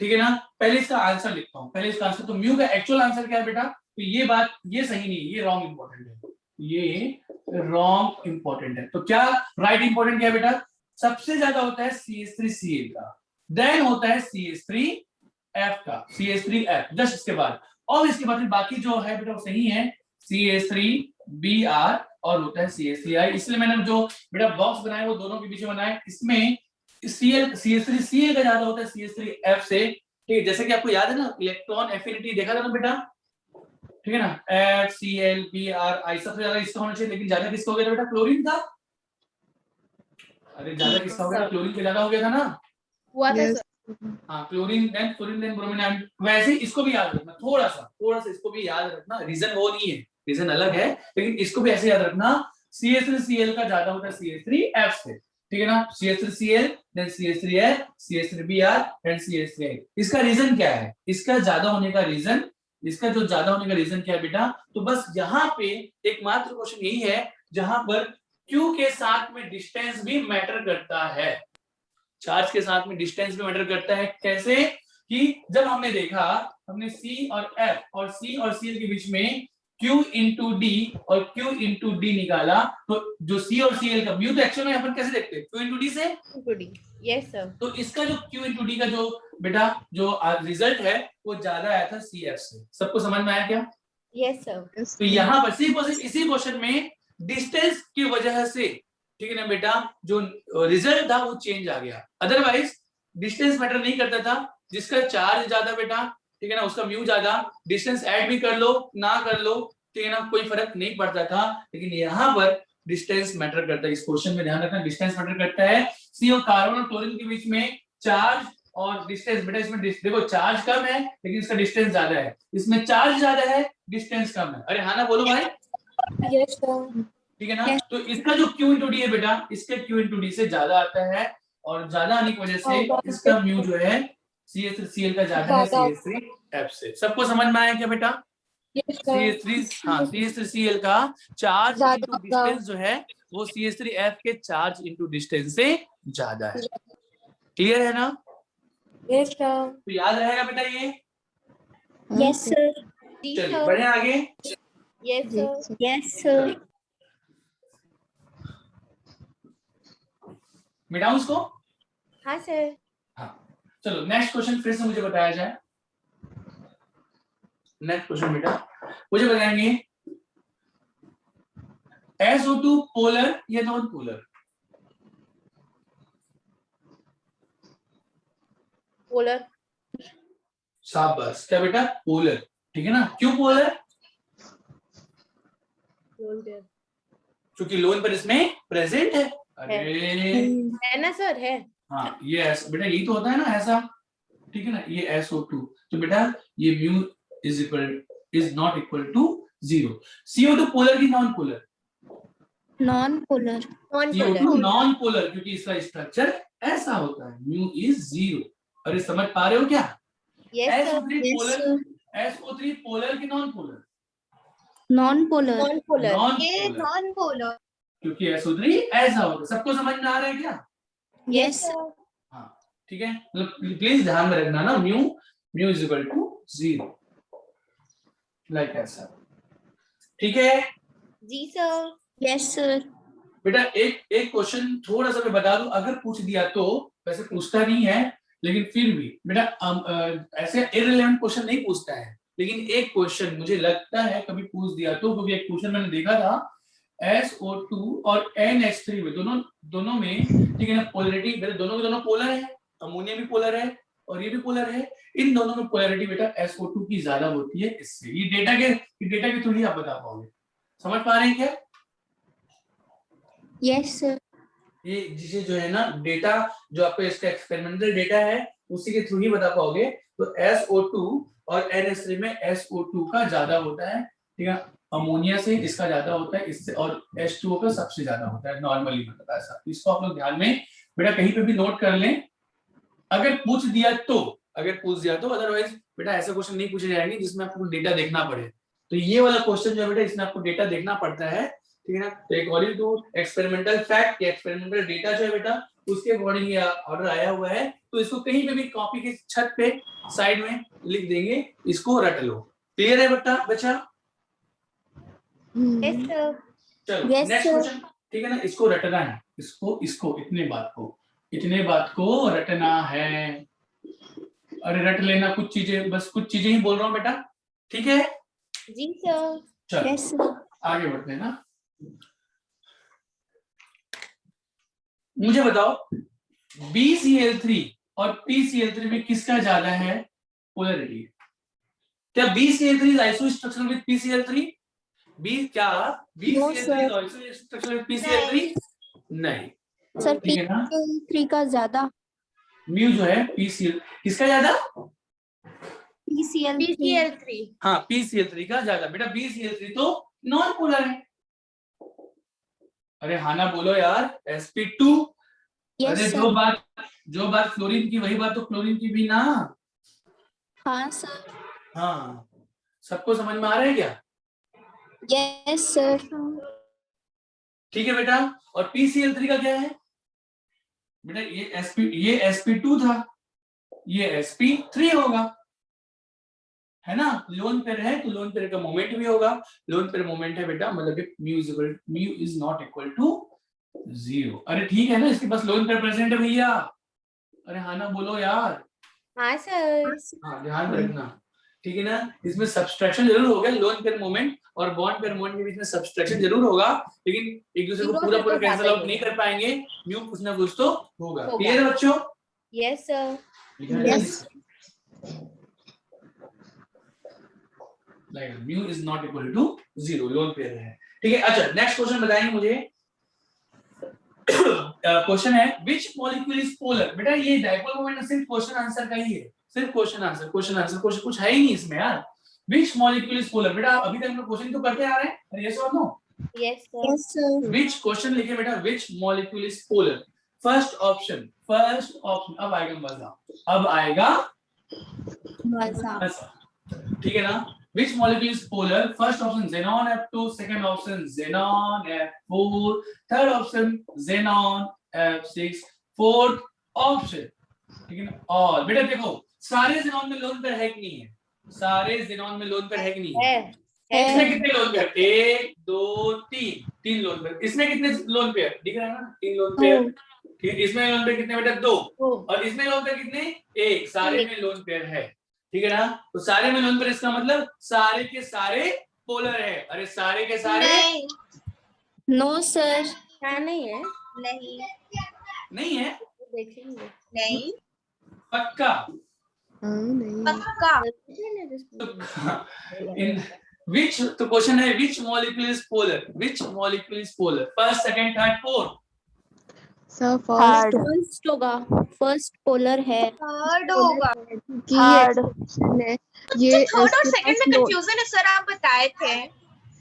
ठीक है ना? पहले इसका आंसर लिखता हूँ, पहले इसका आंसर, तो म्यू का एक्चुअल आंसर क्या है बेटा? तो ये बात ये सही नहीं, ये रॉन्ग इंपॉर्टेंट है, ये रॉन्ग इंपॉर्टेंट है। तो क्या राइट इंपॉर्टेंट क्या है बेटा? सबसे ज्यादा होता है CH3Cl का, देन होता है CH3F का, CH3F जस्ट इसके बाद, और इसके बाद बाकी जो है बेटा वो सही है, CH3Br और होता है CH3I। इसलिए मैंने जो बेटा बॉक्स बनाए वो दोनों के बीच में बनाए, इसमें CH3Cl का ज्यादा होता है CH3F से, ठीक है? जैसे कि आपको याद है ना इलेक्ट्रॉन एफिनिटी देखा था ना बेटा, ठीक है ना? FCl, Br, I सबसे ज्यादा इसका होना चाहिए, लेकिन ज्यादा किसका हो गया था बेटा? क्लोरीन का। अरे ज्यादा किसका हो गया? क्लोरीन का ज्यादा हो गया था ना, हुआ था सर। हाँ chlorine then fluorine then bromine. वैसे इसको भी याद रखना, थोड़ा सा इसको भी याद रखना, रीजन वो नहीं है, रीजन अलग है, लेकिन इसको भी ऐसे याद रखना, CH3Cl का ज्यादा होता है CH3F से, ठीक है ना? CH3Cl then CH3F, CH3Br and CH3I। इसका रीजन क्या है? इसका ज्यादा होने का रीजन क्या है बेटा? तो बस यहाँ पे एकमात्र क्वेश्चन यही है जहां पर Q के साथ में डिस्टेंस भी मैटर करता है, चार्ज के साथ में डिस्टेंस भी मैटर करता है। कैसे? कि जब हमने देखा, हमने C और F और C और Cl के बीच में Q इंटू डी और Q इंटू डी निकाला, तो जो C और Cl का म्यू तो एक्चुअल में अपन कैसे देखते हैं? Q इंटू डी से। Yes sir. तो इसका जो Q इंटू डी का जो बेटा जो रिजल्ट है वो ज्यादा आया था CF से। सबको समझ में आया क्या? Yes sir. तो यहाँ पर सिर्फ इसी क्वेश्चन में डिस्टेंस की वजह से, ठीक है ना बेटा, जो रिजल्ट था वो चेंज आ गया, अदरवाइज डिस्टेंस मैटर नहीं करता था। जिसका चार्ज ज्यादा बेटा, ठीक है ना, उसका म्यू ज्यादा, डिस्टेंस ऐड भी कर लो ना कर लो, ठीक है ना, कोई फर्क नहीं पड़ता था। लेकिन यहाँ पर डिस्टेंस मैटर करता है, इस क्वेश्चन में ध्यान रखना, डिस्टेंस मैटर करता है। सी और कार्बन और क्लोरीन के बीच में चार्ज और डिस्टेंस, बेटा इसमें देखो चार्ज कम है लेकिन इसका डिस्टेंस ज्यादा है, इसमें चार्ज ज्यादा है डिस्टेंस कम है। अरे हाँ ना बोलो भाई। Yes sir. ठीक है ना। तो इसका जो Q इंटू डी है बेटा, इसके Q इंटू डी से ज्यादा आता है, और ज्यादा आने की वजह से इसका म्यू जो है CH3Cl का ज्यादा है CH3F से। सबको समझ में आया क्या बेटा? CH3Cl का चार्ज इंटू डिस्टेंस जो है वो CH3F के चार्ज इंटू डिस्टेंस से ज्यादा है। क्लियर है ना? Yes sir. तो याद रहेगा बेटा ये। Yes sir. चलिए बढ़े आगे। Yes sir. Yes sir. मिटाऊं इसको? हाँ सर। हाँ चलो नेक्स्ट क्वेश्चन फिर से मुझे बताया जाए। नेक्स्ट क्वेश्चन बेटा मुझे बताएंगे SO2 पोलर या नॉन पोलर? पोलर। शाबाश, क्या बेटा? पोलर। ठीक है ना। क्यों पोलर? क्योंकि लोन पर इसमें प्रेजेंट है। अरे है ना सर? है। हाँ ये ऐसा बेटा, यही तो होता है ना ऐसा। ठीक है ना। ये SO2 तो बेटा ये mu is not equal to 0। CO2 polar की non polar? Non polar. CO2 non polar, क्योंकि इसका स्ट्रक्चर ऐसा होता है, म्यू इज 0। अरे समझ पा रहे हो क्या? Yes sir. SO3 पोलर की non polar? Non polar. Non polar. ये नॉन पोलर, क्योंकि SO3 ऐसा होता है। सबको समझ में आ रहा है क्या? यस हाँ ठीक है। मतलब प्लीज ध्यान में रखना ना, mu is equal to 0 like ऐसा। ठीक है जी सर। Yes sir. बेटा एक क्वेश्चन थोड़ा सा मैं बता दूं, अगर पूछ दिया तो, वैसे पूछता नहीं है लेकिन फिर भी बेटा ऐसे इररिलेवेंट क्वेश्चन नहीं पूछता है, लेकिन एक क्वेश्चन मुझे लगता है कभी पूछ दिया तो, क्योंकि एक क्वेश्चन मैंने देखा था SO2 और NH3 में दोनों में, ठीक है ना, पोलरिटी दोनों के दोनों पोलर है, अमोनिया भी पोलर है और ये भी पोलर है। इन दोनों में पोलरिटी बेटा SO2 की ज्यादा होती है इससे। ये डेटा के थ्रू ही आप बता पाओगे। समझ पा रहे हैं क्या? Yes sir. ये जिसे जो है ना डेटा, जो आपका इसका एक्सपेरिमेंटल डेटा है उसी के थ्रू ही बता पाओगे। तो SO2 और NH3 में SO2 का ज्यादा होता है, ठीक है, अमोनिया से इसका ज्यादा होता है इससे, और H2O का सबसे ज्यादा होता है नॉर्मली, मतलब ऐसा। इसको आप लोग ध्यान में बेटा कहीं पे भी नोट कर लें, अगर पूछ दिया तो, अदरवाइज बेटा ऐसे क्वेश्चन नहीं पूछे जाएंगे जिसमें आपको डेटा देखना पड़े। तो ये वाला क्वेश्चन जो है बेटा इसमें आपको डेटा देखना पड़ता है, ठीक है ना। तो according to experimental fact, experimental data जो है बेटा उसके अकॉर्डिंग ये ऑर्डर आया हुआ है। तो इसको कहीं पे भी कॉपी के छत पे साइड में लिख देंगे, इसको रट लो। क्लियर है बच्चा? Yes sir. चलो Yes, नेक्स्ट sir. क्वेश्चन, ठीक है ना। इसको रटना है, इसको इतने बात को रटना है। अरे रट लेना कुछ चीजें, बस कुछ चीजें ही बोल रहा हूँ बेटा, ठीक है। जी सर। चलो यस सर। आगे बढ़ते हैं ना। मुझे बताओ BCl3 और PCl3 में किसका ज्यादा है पोलरिटी? क्या BCl3 is isostructural with PCl3? BCl3 is isostructural with PCl3? नहीं सर ठीक है ना। PCl3 का ज्यादा। म्यू जो है PCl किसका ज्यादा? PCl3। हाँ PCl3 का ज्यादा। बेटा BCl3 तो नॉन पोलर है। अरे हाँ ना बोलो यार, sp2। अरे जो बात फ्लोरीन की वही बात तो क्लोरीन की भी ना। हाँ सर। हाँ सबको समझ में आ रहा है क्या? Yes sir. ठीक है बेटा। और PCl3 का क्या है बेटा? ये sp2 था, ये sp3 होगा, है ना। लोन पेयर है तो लोन पेयर का मोमेंट भी होगा। लोन पेयर मोमेंट है बेटा, मतलब कि mu is not equal to 0। अरे ठीक है ना, इसके पास लोन पेयर प्रेजेंट है भैया। अरे हाँ ना बोलो यार। हाँ सर। हाँ ध्यान रखना, ठीक है ना। इसमें सब्सट्रैक्शन जरूर होगा, लोन पेयर मोमेंट और बॉन्ड पेयर मोमेंट के बीच में सब्सट्रैक्शन जरूर होगा, लेकिन एक दूसरे को पूरा कैंसिल आउट नहीं कर पाएंगे। म्यू कुछ ना कुछ तो होगा। क्लियर है बच्चों? Yes sir. Yes. Mu is not equal to 0, lone pair है, ठीक है। अच्छा नेक्स्ट क्वेश्चन बताएंगे मुझे। क्वेश्चन है विच मॉलिक्यूल इज पोलर। बेटा ये डाइपोल मोमेंट सिर्फ क्वेश्चन आंसर का ही है, सिर्फ क्वेश्चन आंसर कुछ है ही नहीं इसमें यार। विच मॉलिक्यूल इज पोलर। बेटा अभी तक हम लोग क्वेश्चन तो करते आ रहे हैं, अरे यस और no. Yes, sir. Yes, sir. Which question लिखे बेटा, which molecule is polar? First option अब आएगा मजा, अब आएगा मजा. मजा, ठीक है ना? Which molecule is polar? First option xenon F2, second option xenon F4, third option xenon F6, fourth option, ठीक है ना? और बेटा देखो, सारे xenon में लोन पेयर है कि नहीं है? सारे xenon में लोन पेयर है कि नहीं है? इसमें कितने लोन पेयर? 1 2 3 lone pair. इसमें कितने लोन पेयर दिख रहा है ना? 3 लोन पेयर, ठीक है? इसमें लोन पेयर कितने बेटा? 2, और इसमें लोन पेयर कितने? 1। सारे में लोन पेयर है, ठीक है ना? तो सारे में लोन पेयर, इसका मतलब सारे के सारे पोलर है। अरे सारे के सारे नहीं No, sir. क्या नहीं है? नहीं नहीं है, देखेंगे। नहीं पक्का? हाँ नहीं पक्का। इन which, तो क्वेश्चन है which molecule is polar? Which molecule is polar? First, second, third, fourth. Sir first First होगा. First polar है. थर्ड होगा। की एक्सेप्शन है ये थर्ड और इसके सेकंड पास में लो- कंफ्यूजन है सर, आप बताए थे।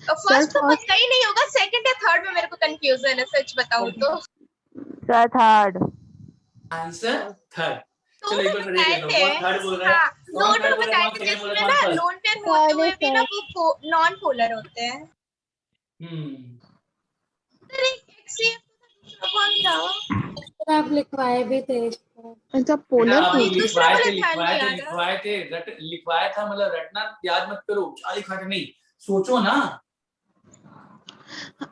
फर्स्ट तो first- पक्का ही नहीं होगा, सेकंड या थर्ड में मेरे को कंफ्यूजन है, सच बताऊं तो। Answer third. तो चलो एक बार बताए करेक्ट थे। करो, थर्ड बोल रहा है, हाँ, कौन दो third तो बोल रहा है, बताए कौन थे second बोल जिसमें रहा है, ना कौन first? लोन पेयर होते हुए भी ना वो नॉन पोलर होते हैं। सर एक HCF कौन था? आप लिखवाए भी थे. अच्छा पोलर आप कोई होती दूसरा वाला ध्यान लिखवाए नहीं आ रहा। थे, लिखवाया था, मतलब रटना याद मत करो, क्या लिखा था नहीं, सोचो ना।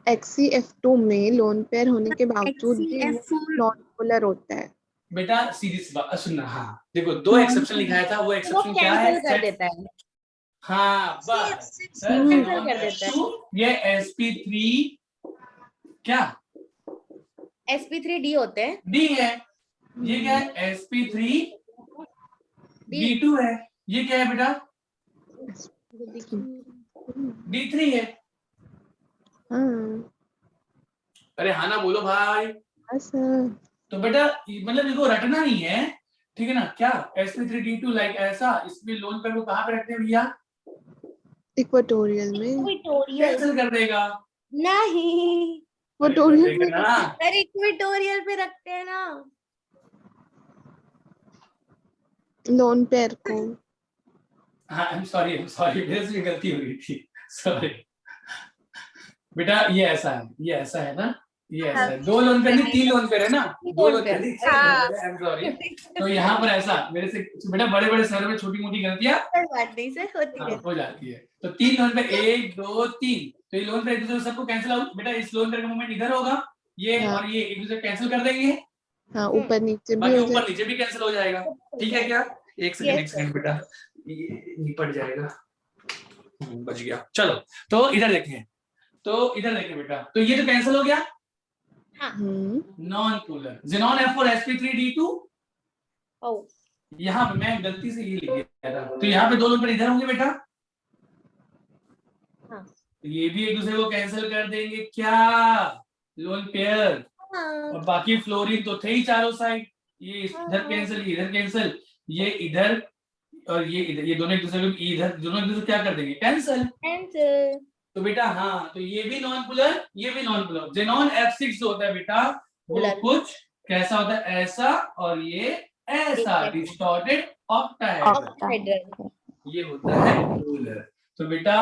XCF2 में लोन पेयर होने के बावजूद भी XCF4 नॉन पोलर होता है। बेटा सीरीज बात सुनना, हाँ देखो 2 एक्सेप्शन लिखाया था, वो वो एक्सेप्शन क्या है? कैंसिल कर देता है। हाँ बस सर, कैंसिल कर देता है। ये sp3 क्या sp3d होते हैं। D है, ये क्या है? sp3 D2 है, ये क्या है बेटा? D3 है। हाँ अरे हाँ ना बोलो भाई। हाँ सर तो बेटा मतलब इसको रटना नहीं है, ठीक है ना? क्या sp3d2 लाइक ऐसा, इसमें लोन पेयर को कहाँ पे रखते हैं भैया? इक्वेटोरियल में इक्वेटोरियल कैंसिल कर देगा, नहीं, इक्वेटोरियल में ना? अरे इक्वेटोरियल पे रखते हैं ना। लोन पेयर को हाँ आई एम सॉरी मेरे से गलती हो गई थी, सॉरी बेटा। ये ऐसा है ना, ये ऐसा है। 2 लोन पेयर नहीं, 3 लोन पेयर है ना, 2 लोन पेयर। हाँ। आई एम सॉरी। तो यहाँ पर ऐसा मेरे से बेटा, बड़े बड़े शहरों में छोटी मोटी गलतियां कोई बात नहीं सर, होती है। हो जाती है। तो 3 लोन पेयर, 1 2 3, तो ये लोन पेयर एक दूसरे सबको कैंसिल आउट। बेटा इस लोन पेयर का मूवमेंट इधर होगा, ये हाँ। और ये एक दूसरे कैंसिल कर देंगे, हाँ ऊपर नीचे भी बाकी हो ऊपर जाए। नीचे भी कैंसिल हो जाएगा, ठीक है क्या? एक सेकंड बेटा, ये निपट जाएगा, बच गया। चलो तो इधर देखें, बेटा, तो ये तो कैंसिल हो गया, non polar xenon F4 sp3d2। ओ यहाँ पे मैं गलती से ये लिख दिया था, तो यहाँ पे 2 लोन पेयर इधर होंगे बेटा। हाँ। तो ये भी एक दूसरे को कैंसिल कर देंगे, क्या लोन पेयर। और बाकी फ्लोरीन तो थे ही चारों साइड, ये इधर कैंसिल, ये इधर कैंसिल, ये इधर और ये इधर, ये दोनों एक दूसरे को इधर, दोनों एक दूसरे को क्या कर देंगे? कैंसिल। कैंसिल। तो बेटा हाँ, तो ये भी नॉन पोलर, ये भी नॉन पोलर। xenon F6 जो होता है बेटा, वो पोलर। कुछ कैसा होता है? ऐसा, और ये ऐसा, डिस्टॉर्टेड ऑक्टाहेड्रल, ये होता है पोलर। तो बेटा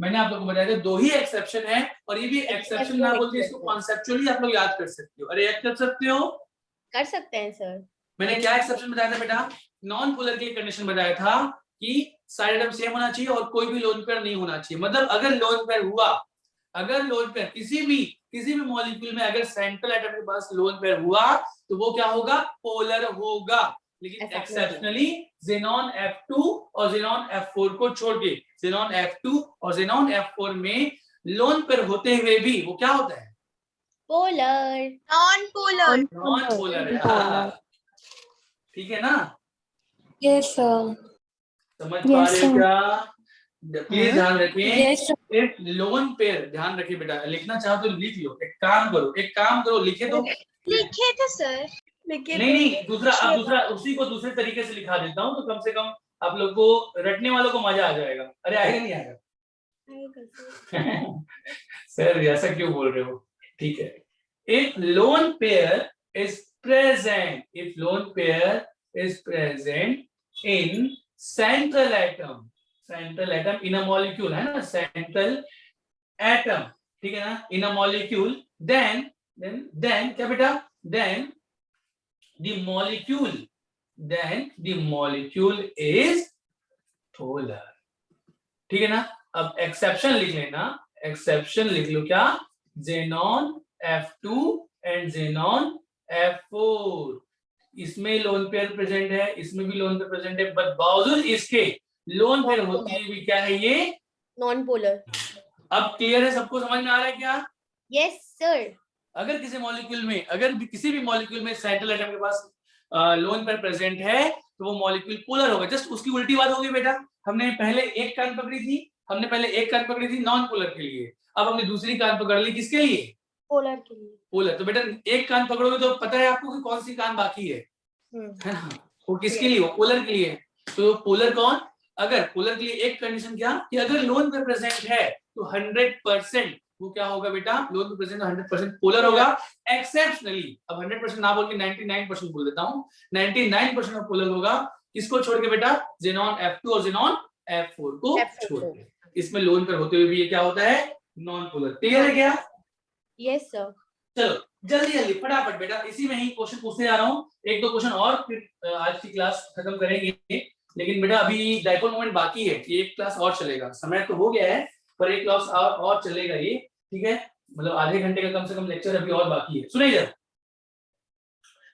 मैंने आप लोगों को बताया था 2 ही एक्सेप्शन है, और ये भी एक्सेप्शन ना बोल के इसको कॉन्सेप्चुअली आप लोग याद कर सकते हो। अरे याद कर सकते हो, कर सकते हैं सर। मैंने क्या एक्सेप्शन बताया था बेटा? नॉन पोलर की कंडीशन बताया था कि साइड एटम सेम होना चाहिए और कोई भी लोन पेयर नहीं होना चाहिए। मतलब अगर लोन पेयर हुआ, अगर लोन पेयर किसी भी मॉलिक्यूल में अगर सेंट्रल एटम के पास लोन पेयर हुआ, तो वो क्या होगा? पोलर होगा। लेकिन एक्सेप्शनली xenon F2 और xenon F4 को छोड़ के, xenon F2 और xenon F4 में लोन पेयर होते हुए भी वो क्या होता है? Polar. Non polar. Non polar है, ठीक है ना? Yes, sir. समझ पा रहे हो क्या? प्लीज ध्यान रखें, Yes, sir. एक लोन पेयर ध्यान रखिए बेटा। लिखना चाहो तो लिख लो, एक काम करो, लिखे तो लिखे थे सर, लेकिन नहीं दूसरा उसी को दूसरे तरीके से लिखा देता हूँ, तो कम से कम आप लोग को रटने वालों को मजा आ जाएगा। अरे आएगा नहीं आएगा? सर ऐसा क्यों बोल रहे हो? ठीक है, if lone pair is present, if lone pair is present in central atom in a molecule, है ना, central atom, ठीक है ना, in a molecule, then क्या बेटा, then the molecule is polar, ठीक है ना। अब एक्सेप्शन लिख लेना, एक्सेप्शन लिख लो, क्या, xenon F2 and xenon F4, इसमें लोन पेयर प्रेजेंट है, इसमें भी लोन पेयर प्रेजेंट है, बट बावजूद इसके लोन पेयर होती है भी क्या है, ये नॉन पोलर। अब क्लियर है, सबको समझ में आ रहा है क्या? Yes sir. अगर किसी मॉलिक्यूल में, अगर भी किसी भी मॉलिक्यूल में सेंट्रल एटम के पास लोन पेयर प्रेजेंट है तो वो मॉलिक्यूल पोलर होगा। जस्ट उसकी उल्टी बात होगी बेटा, हमने पहले एक कान पकड़ी थी नॉन पोलर के लिए, अब हमने दूसरी कान पकड़ ली किसके लिए, पोलर के लिए। पोलर। तो बेटा एक कान पकड़ोगे तो पता है आपको कि कौन सी कान बाकी है ना? वो किसके लिए, वो पोलर के लिए। तो पोलर कौन, अगर पोलर के लिए एक कंडीशन क्या, कि अगर लोन पे प्रेजेंट है तो 100% वो क्या होगा बेटा, लोन पे प्रेजेंट 100% पोलर होगा। एक्सेप्शनली, अब 100% ना बोल के 99% बोल देता हूँ, 99% में पोलर होगा। किसको छोड़ के बेटा, xenon F2 और xenon F4 को छोड़ के। इसमें लोन पर होते हुए भी ये क्या होता है, नॉन पोलर। क्लियर है क्या? Yes sir. चलो जल्दी फटाफट बेटा, इसी में ही क्वेश्चन पूछते जा रहा हूँ, एक दो क्वेश्चन और फिर आज की क्लास खत्म करेंगे। लेकिन बेटा अभी डाइपोल मोमेंट बाकी है, एक क्लास और चलेगा, समय तो हो गया है पर एक क्लास और चलेगा ये, ठीक है, मतलब आधे घंटे का कम से कम लेक्चर अभी और बाकी है। सुनिए जरा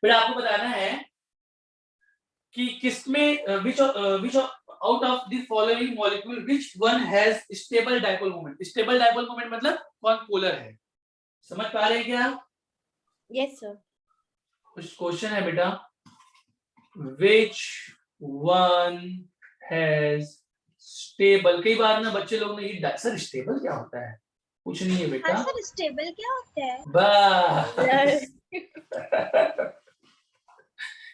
बेटा, आपको बताना है कि किसमें विच out of the following molecule which one has stable dipole moment. Stable dipole moment मतलब कौन पोलर है, समझ पा रहे हैं क्या? Yes sir. कुछ क्वेश्चन है बेटा, विच वन हैज स्टेबल। कई बार ना बच्चे लोग ने ये, सर स्टेबल क्या होता है, कुछ नहीं है बेटा। सर स्टेबल क्या होता है? बस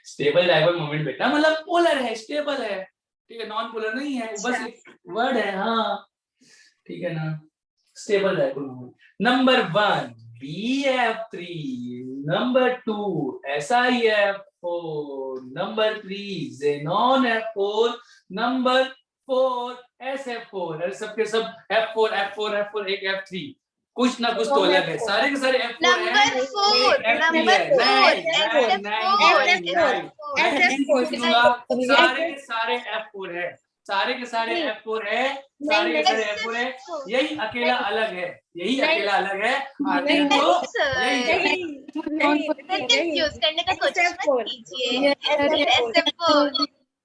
स्टेबल डाइपोल मोमेंट बेटा मतलब पोलर है, स्टेबल है, ठीक है, नॉन पोलर नहीं है, बस एक वर्ड है, हाँ ठीक है ना। Stable dipole moment number 1 BF3, number 2 SiF4, number 3 xenon F4, number 4 SF4। अरे सबके सब F4 एक F3, कुछ ना कुछ तो अलग है, सारे के सारे F4 हैं। नंबर 4 सारे के सारे F4 है, सारे के सारे F4 है, सारे के सारे F4 है, यही अकेला अलग है, यही अकेला अलग है। आखिर तो कंफ्यूज करने का कोशिश मत कीजिए।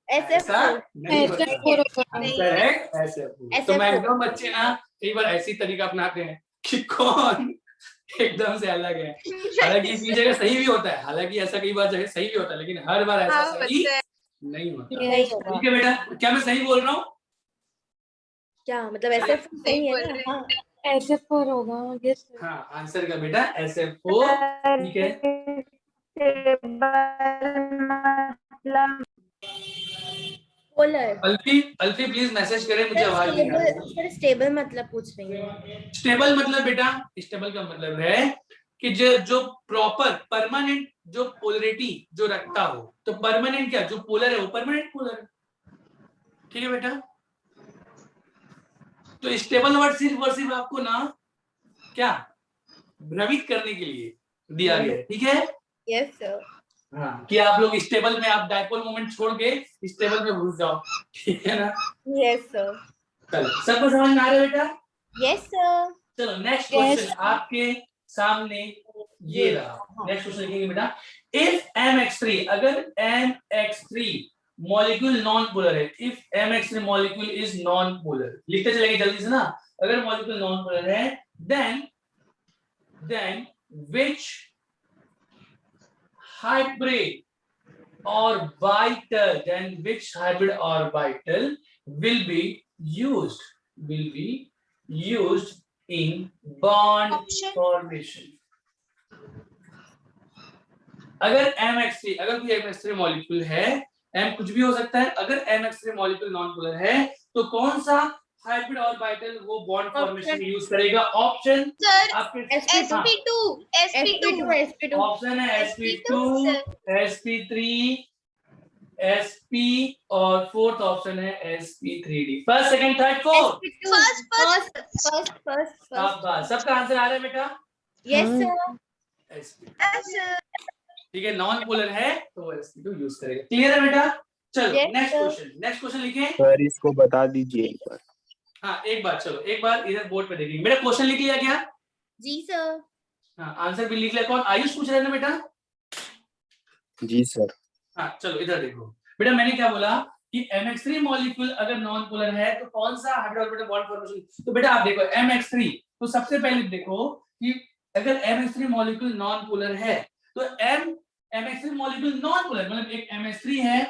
SF4 नहीं है, SF4। तो मैक्सिमम बच्चे ना कई बार ऐसी तरीका अपनाते हैं कि कौन एकदम से अलग है, हालांकि इसी जगह सही भी होता है, हालांकि ऐसा कई बार जगह सही भी होता है, लेकिन हर बार ऐसा सही नहीं होता। ठीक है बेटा, क्या मैं सही बोल रहा हूँ? क्या मतलब SF सही है ना? हाँ SF4 होगा। यस हाँ आंसर का बेटा SF4, ठीक है। पोलर। अल्फी प्लीज मैसेज करें, मुझे आवाज नहीं आ रही। सर स्टेबल मतलब पूछ रही हूँ। स्टेबल मतलब बेटा, स्टेबल का मतलब है कि जो प्रॉपर परमानेंट जो पोलरिटी जो रखता हो, तो परमानेंट क्या, जो पोलर है वो परमानेंट पोलर है, ठीक है बेटा। तो स्टेबल वर्ड सिर्फ और सिर्फ आपको ना क्या भ्रमित करने के लिए दिया गया है, ठीक है। Yes sir. हाँ, कि आप लोग स्टेबल में आप डाइपोल मोमेंट छोड़ के स्टेबल में घुस जाओ, ठीक है ना। Yes sir. चलो सबको समझ में आ रहा है बेटा? Yes sir. चलो नेक्स्ट क्वेश्चन आपके सामने ये रहा। नेक्स्ट क्वेश्चन लिखेंगे बेटा, इफ MX3, अगर MX3 मॉलिक्यूल नॉन पोलर है, if MX3 molecule is non polar, लिखते चलेंगे जल्दी से ना। अगर मॉलिक्यूल नॉन पोलर है, then which hybrid orbital, then which hybrid orbital will be used in bond Option. formation। अगर MX3, अगर कोई MX3 मॉलिक्यूल है, M कुछ भी हो सकता है, अगर MX3 मॉलिक्यूल नॉन पोलर है तो कौन सा हाइब्रिड ऑर्बिटल वो बॉन्ड फॉर्मेशन में यूज करेगा? ऑप्शन सर आपके sp2 sp2 ऑप्शन है sp2, sp2 sp3, sp और फोर्थ ऑप्शन है sp3d। First, second, third, fourth. first शाबाश, सबका आंसर आ रहा है बेटा? yes sir sp। ठीक है, नॉन पोलर है तो वो sp2 यूज करेगा। क्लियर है बेटा? चलो Yes, नेक्स्ट क्वेश्चन लिखें। सर इसको बता दीजिए एक बार। हाँ एक बार, चलो एक बार इधर बोर्ड पे देखेंगे। मेरा क्वेश्चन लिख लिया क्या? जी सर हाँ, आंसर भी लिख लिया। कौन? आयुष पूछ रहे हैं ना बेटा? जी सर। हाँ चलो इधर देखो बेटा, मैंने क्या बोला कि MX3 मॉलिक्यूल अगर नॉन पोलर है तो कौन सा हाइब्रिड ऑर्बिटल बॉन्ड फॉर्मेशन? तो बेटा आप देखो MX3, तो सबसे पहले देखो कि अगर MX3 मॉलिक्यूल नॉन पोलर है तो MX3 मॉलिक्यूल नॉन पोलर मतलब एक MH3 है,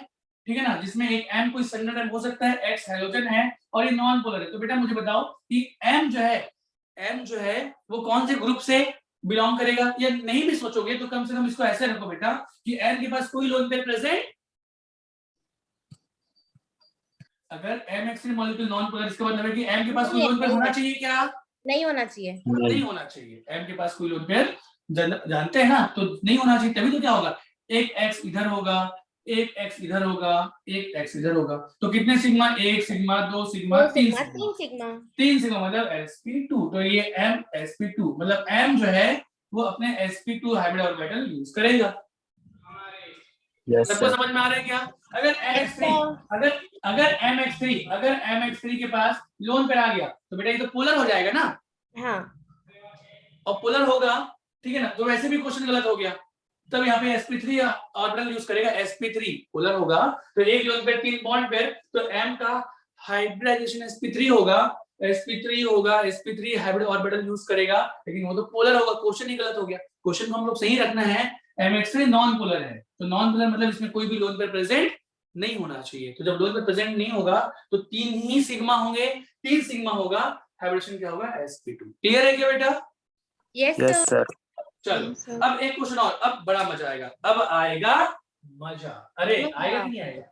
ठीक है ना, जिसमें एक M कोई सेकेंडरी एटम हो सकता है, X हैलोजन है और ये नॉन पोलर है। तो बेटा मुझे बताओ कि M जो है वो कौन से ग्रुप से बिलोंग करेगा? या नहीं भी सोचोगे तो कम से कम इसको ऐसे रखो बेटा कि M के पास कोई लोन पेयर प्रेजेंट, अगर MX3 मॉलिक्यूल नॉन पोलर इसका मतलब है कि M के पास कोई लोन पेयर होना चाहिए क्या? नहीं होना चाहिए नहीं होना चाहिए। M के पास कोई लोन पेयर जानते हैं ना, तो नहीं होना चाहिए। तभी तो क्या होगा, एक X इधर होगा, एक X इधर होगा, एक X इधर होगा, तो कितने sigma? 1 sigma, 2 sigma, 3 sigma, 3 sigma मतलब sp2। तो ये M sp2 मतलब M जो है वो अपने sp2 हाइब्रिड ऑर्बिटल यूज करेगा। यस सबको सर। समझ में आ रहा है क्या? अगर MX3 के पास लोन पेयर आ गया तो बेटा ये तो पोलर हो जाएगा ना, हाँ और पोलर होगा, ठीक है ना, तो वैसे भी क्वेश्चन गलत हो गया। तब यहाँ पे sp3 ऑर्बिटल यूज करेगा, sp3 पोलर होगा तो एक लोन पेयर 3 बॉन्ड पेयर, तो M का हाइब्रिडाइजेशन sp3 होगा, sp3 हाइब्रिड ऑर्बिटल यूज करेगा, लेकिन वो तो पोलर होगा। क्वेश्चन ही गलत हो गया। क्वेश्चन को हम लोग सही रखना है, MX3 नॉन पोलर है, तो नॉन पोलर मतलब इसमें कोई भी लोन पेयर प्रेजेंट नहीं होना चाहिए। तो जब लोन पेयर प्रेजेंट नहीं होगा तो 3 ही सिग्मा होंगे, 3 सिग्मा होगा, हाइब्रिडेशन क्या होगा? sp2। क्लियर है क्या बेटा? yes yes sir sir. चलो अब एक क्वेश्चन और, अब बड़ा मजा आएगा, अब आएगा मजा। अरे आएगा कि नहीं आएगा?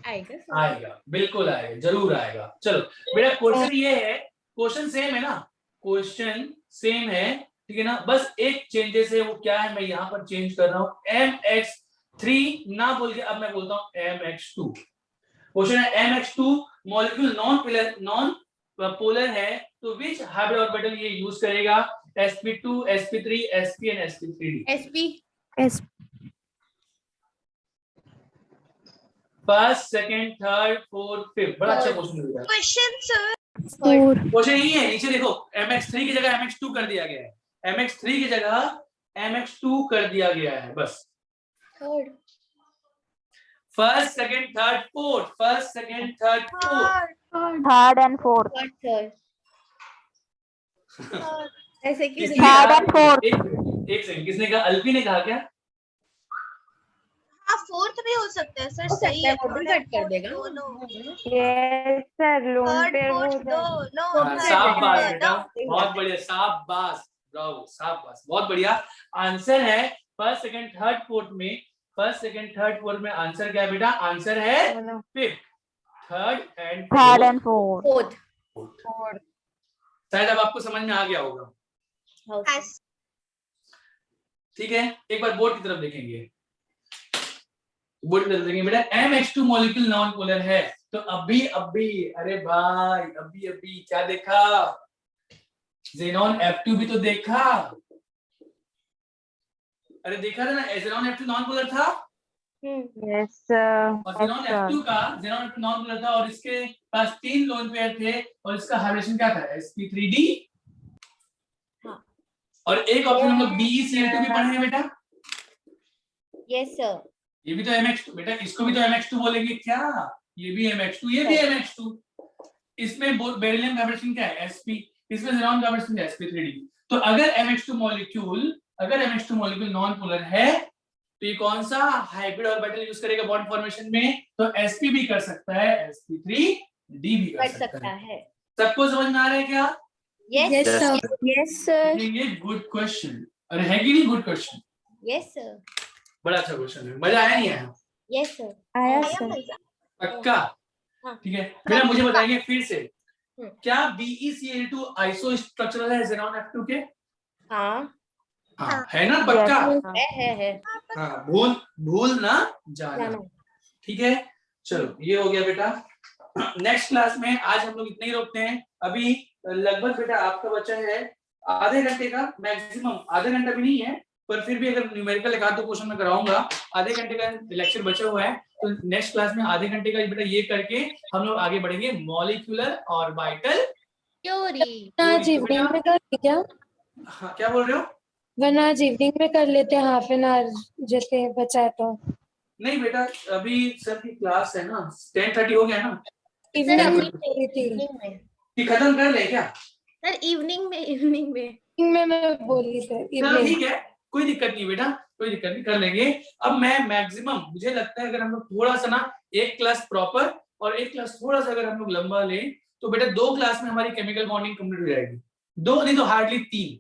आएगा sir आएगा, बिल्कुल आएगा, जरूर आएगा। चलो बेटा क्वेश्चन ये है, क्वेश्चन सेम है ना, क्वेश्चन सेम है, ठीक है ना, बस एक चेंजेस है। वो क्या है, मैं यहाँ पर चेंज कर रहा हूँ, MX3 ना बोल के अब मैं बोलता हूँ MX2। क्वेश्चन है MX2 मॉलिक्यूल नॉन पोलर है तो विच हाइब्रिड ऑर्बिटल ये यूज करेगा? sp2, sp3, sp and sp3d। sp first, second, third, fourth, fifth. बड़ा अच्छा क्वेश्चन मिल रहा है। क्वेश्चन सर क्वेश्चन यही है, नीचे देखो MX3 की जगह MX2 कर दिया गया है, MX3 की जगह MX2 कर दिया गया है, बस। third first, second, third, fourth, first, second, third, fourth. Third and fourth. third ऐसे क्यों किसने Third कहा? and fourth. एक सेकंड, किसने कहा? अल्पी ने कहा क्या? हाँ फोर्थ भी हो सकता है सर, हो सही सकता है, है। वो भी कट कर देगा। Yes sir, loan third pair हो फोर्थ जाए। हाँ, शाबाश बेटा, बहुत बढ़िया, शाबाश, ब्रावो, शाबाश, बहुत बढ़िया। आंसर है फर्स्ट, सेकंड, थर्ड, फोर्थ में। फर्स्ट, सेकंड, थर्ड, फोर्थ में आंसर क्या है बेटा? आंसर है fifth, third and fourth. fourth शायद अब आपको समझ में आ गया होगा, ठीक है। एक बार बोर्ड की तरफ देखेंगे, बोर्ड की तरफ देखेंगे बेटा। MX2 मॉलिक्यूल नॉन पोलर है तो अभी अरे भाई अभी क्या देखा? ज़ेनॉन F2 भी तो देखा, अरे देखा था ना, ज़ेनॉन F2 नॉन पोलर था यस और ज़ेनॉन F2 नॉन पोलर था और इसके पास 3 लोन पेयर थे और इसका हाइब्रिडेशन क्या था? sp3d। और एक ऑप्शन हम लोग BeCl2 भी पढ़े हैं बेटा, yes sir ये भी तो MX2 बेटा, इसको भी तो MX2 बोलेंगे क्या? ये भी MX2, ये भी MX2। इसमें बेरिलियम का हाइब्रिडेशन क्या है? sp, इसमें ज़ेनॉन का हाइब्रिडेशन क्या है? sp3d। तो अगर MX2 मॉलिक्यूल नॉन पोलर है तो ये कौन सा हाइब्रिड ऑर्बिटल यूज करेगा बॉन्ड फॉर्मेशन में? तो sp भी कर सकता है, sp3d भी कर सकता है। सबको समझ में आ रहा है क्या? yes sir yes sir. ये गुड क्वेश्चन, अरे है कि नहीं गुड क्वेश्चन? yes sir बड़ा अच्छा क्वेश्चन है, मजा आया नहीं आया? yes sir आया सर। पक्का? हाँ। ठीक है बेटा, मुझे बताइए फिर से क्या BeCl2 आइसो स्ट्रक्चरल है xenon F2 के? हाँ हाँ, है ना पक्का? है हाँ, भूल ना जाना। जाना। ठीक है, चलो ये हो गया बेटा। नेक्स्ट क्लास में आज हम लोग इतने ही रोकते हैं। अभी लगभग बेटा आपका बचा है आधे घंटे का, मैक्सिमम आधा घंटा भी नहीं है, पर फिर भी अगर न्यूमेरिकल एक आध दो क्वेश्चन में कराऊंगा, आधे घंटे का लेक्चर बचा हुआ है। तो नेक्स्ट क्लास में आधे घंटे का बेटा ये करके हम लोग आगे बढ़ेंगे मॉलिक्यूलर ऑर्बिटल थ्योरी। आज इवनिंग में कर ली क्या? हाँ, क्या बोल रहे हो? वरना आज इवनिंग में कर लेते हैं, हाफ एन आवर जैसे बचा है तो। नहीं बेटा, अभी सर की क्लास है ना, 10:30 हो गया ना, इवनिंग में कर रही थी। इवनिंग में कि खत्म कर ले क्या? सर, इवनिंग में इवनिंग में मैं बोली सर, चलो इवनिंग। ठीक है, कोई दिक्कत नहीं बेटा, कोई दिक्कत नहीं, कर लेंगे। अब मैं मैक्सिमम, मुझे लगता है अगर हम लोग थोड़ा सा ना एक क्लास प्रॉपर और एक क्लास थोड़ा सा अगर हम लोग लंबा लें तो बेटा 2 क्लास में हमारी केमिकल बॉन्डिंग कंप्लीट हो जाएगी। 2 नहीं तो हार्डली 3,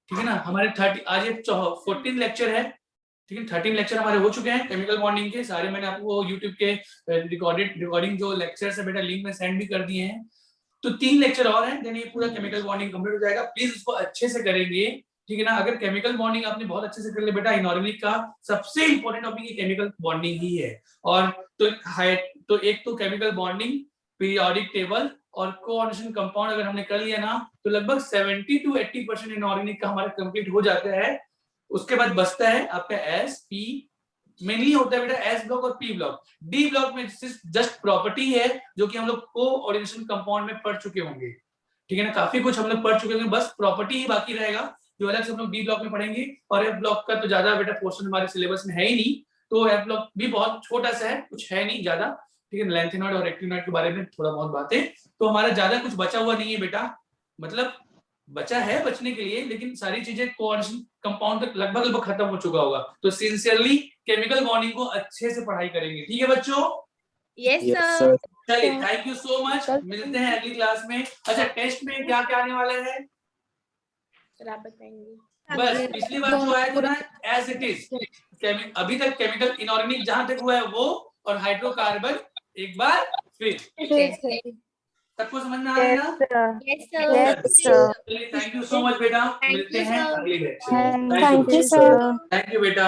ठीक है ना। हमारे 30 आज ये 14 लेक्चर है, ठीक है। 13 लेक्चर हमारे हो चुके हैं केमिकल बॉन्डिंग के सारे। मैंने आपको YouTube के रिकॉर्डिंग जो लेक्चर्स है बेटा लिंक में सेंड भी कर दिए हैं। तो 3 लेक्चर और हैं, देन ये पूरा केमिकल बॉन्डिंग कंप्लीट हो जाएगा। प्लीज उसको अच्छे से करेंगे, ठीक है ना। अगर केमिकल बॉन्डिंग आपने बहुत अच्छे से कर ले बेटा, इनऑर्गेनिक का सबसे इंपॉर्टेंट टॉपिक ये केमिकल बॉन्डिंग ही है। और तो एक तो केमिकल बॉन्डिंग, पीरियोडिक टेबल और कोऑर्डिनेशन कंपाउंड अगर हमने कर लिया ना तो लगभग 70 to 80% इनऑर्गेनिक का हमारा कंप्लीट हो जाता है। उसके बाद बचता है आपका एस पी, मेनली होता है बेटा एस ब्लॉक और पी ब्लॉक। डी ब्लॉक में जस्ट प्रॉपर्टी है जो कि हम लोग कोऑर्डिनेशन कंपाउंड में पढ़ चुके होंगे, ठीक है ना। काफी कुछ हम लोग पढ़ चुके होंगे, बस प्रॉपर्टी ही बाकी रहेगा जो अलग से हम लोग डी ब्लॉक में पढ़ेंगे। और एफ ब्लॉक का तो ज्यादा बेटा पोर्शन हमारे सिलेबस में है ही नहीं, तो एफ ब्लॉक भी बहुत छोटा सा है, कुछ है नहीं ज्यादा, ठीक है। लेंथेनॉइड और एक्टिनॉइड के बारे में थोड़ा बहुत बातें, तो हमारा ज्यादा कुछ बचा हुआ नहीं है बेटा। मतलब बचा है बचने के लिए, लेकिन सारी चीजें कोऑर्डिनेशन कंपाउंड तक लगभग खत्म हो चुका होगा। तो सिंसियरली केमिकल बॉन्डिंग को अच्छे से पढ़ाई करेंगे, ठीक है बच्चों। Yes Yes, sir. sir. चलिए, थैंक यू सो मच, मिलते हैं अगली क्लास में। अच्छा, टेस्ट में क्या क्या आने वाला है सर आप बताएंगे। बस पिछली बार जो आया था ना एज इट इज, अभी तक केमिकल इनऑर्गेनिक जहां तक हुआ है वो, और हाइड्रोकार्बन एक बार फिर। सबको समझ में आ रहा है ना? Yes sir. चलिए, थैंक यू सो मच बेटा, मिलते हैं अगली लेक्चर में। Thank you sir. Thank you बेटा।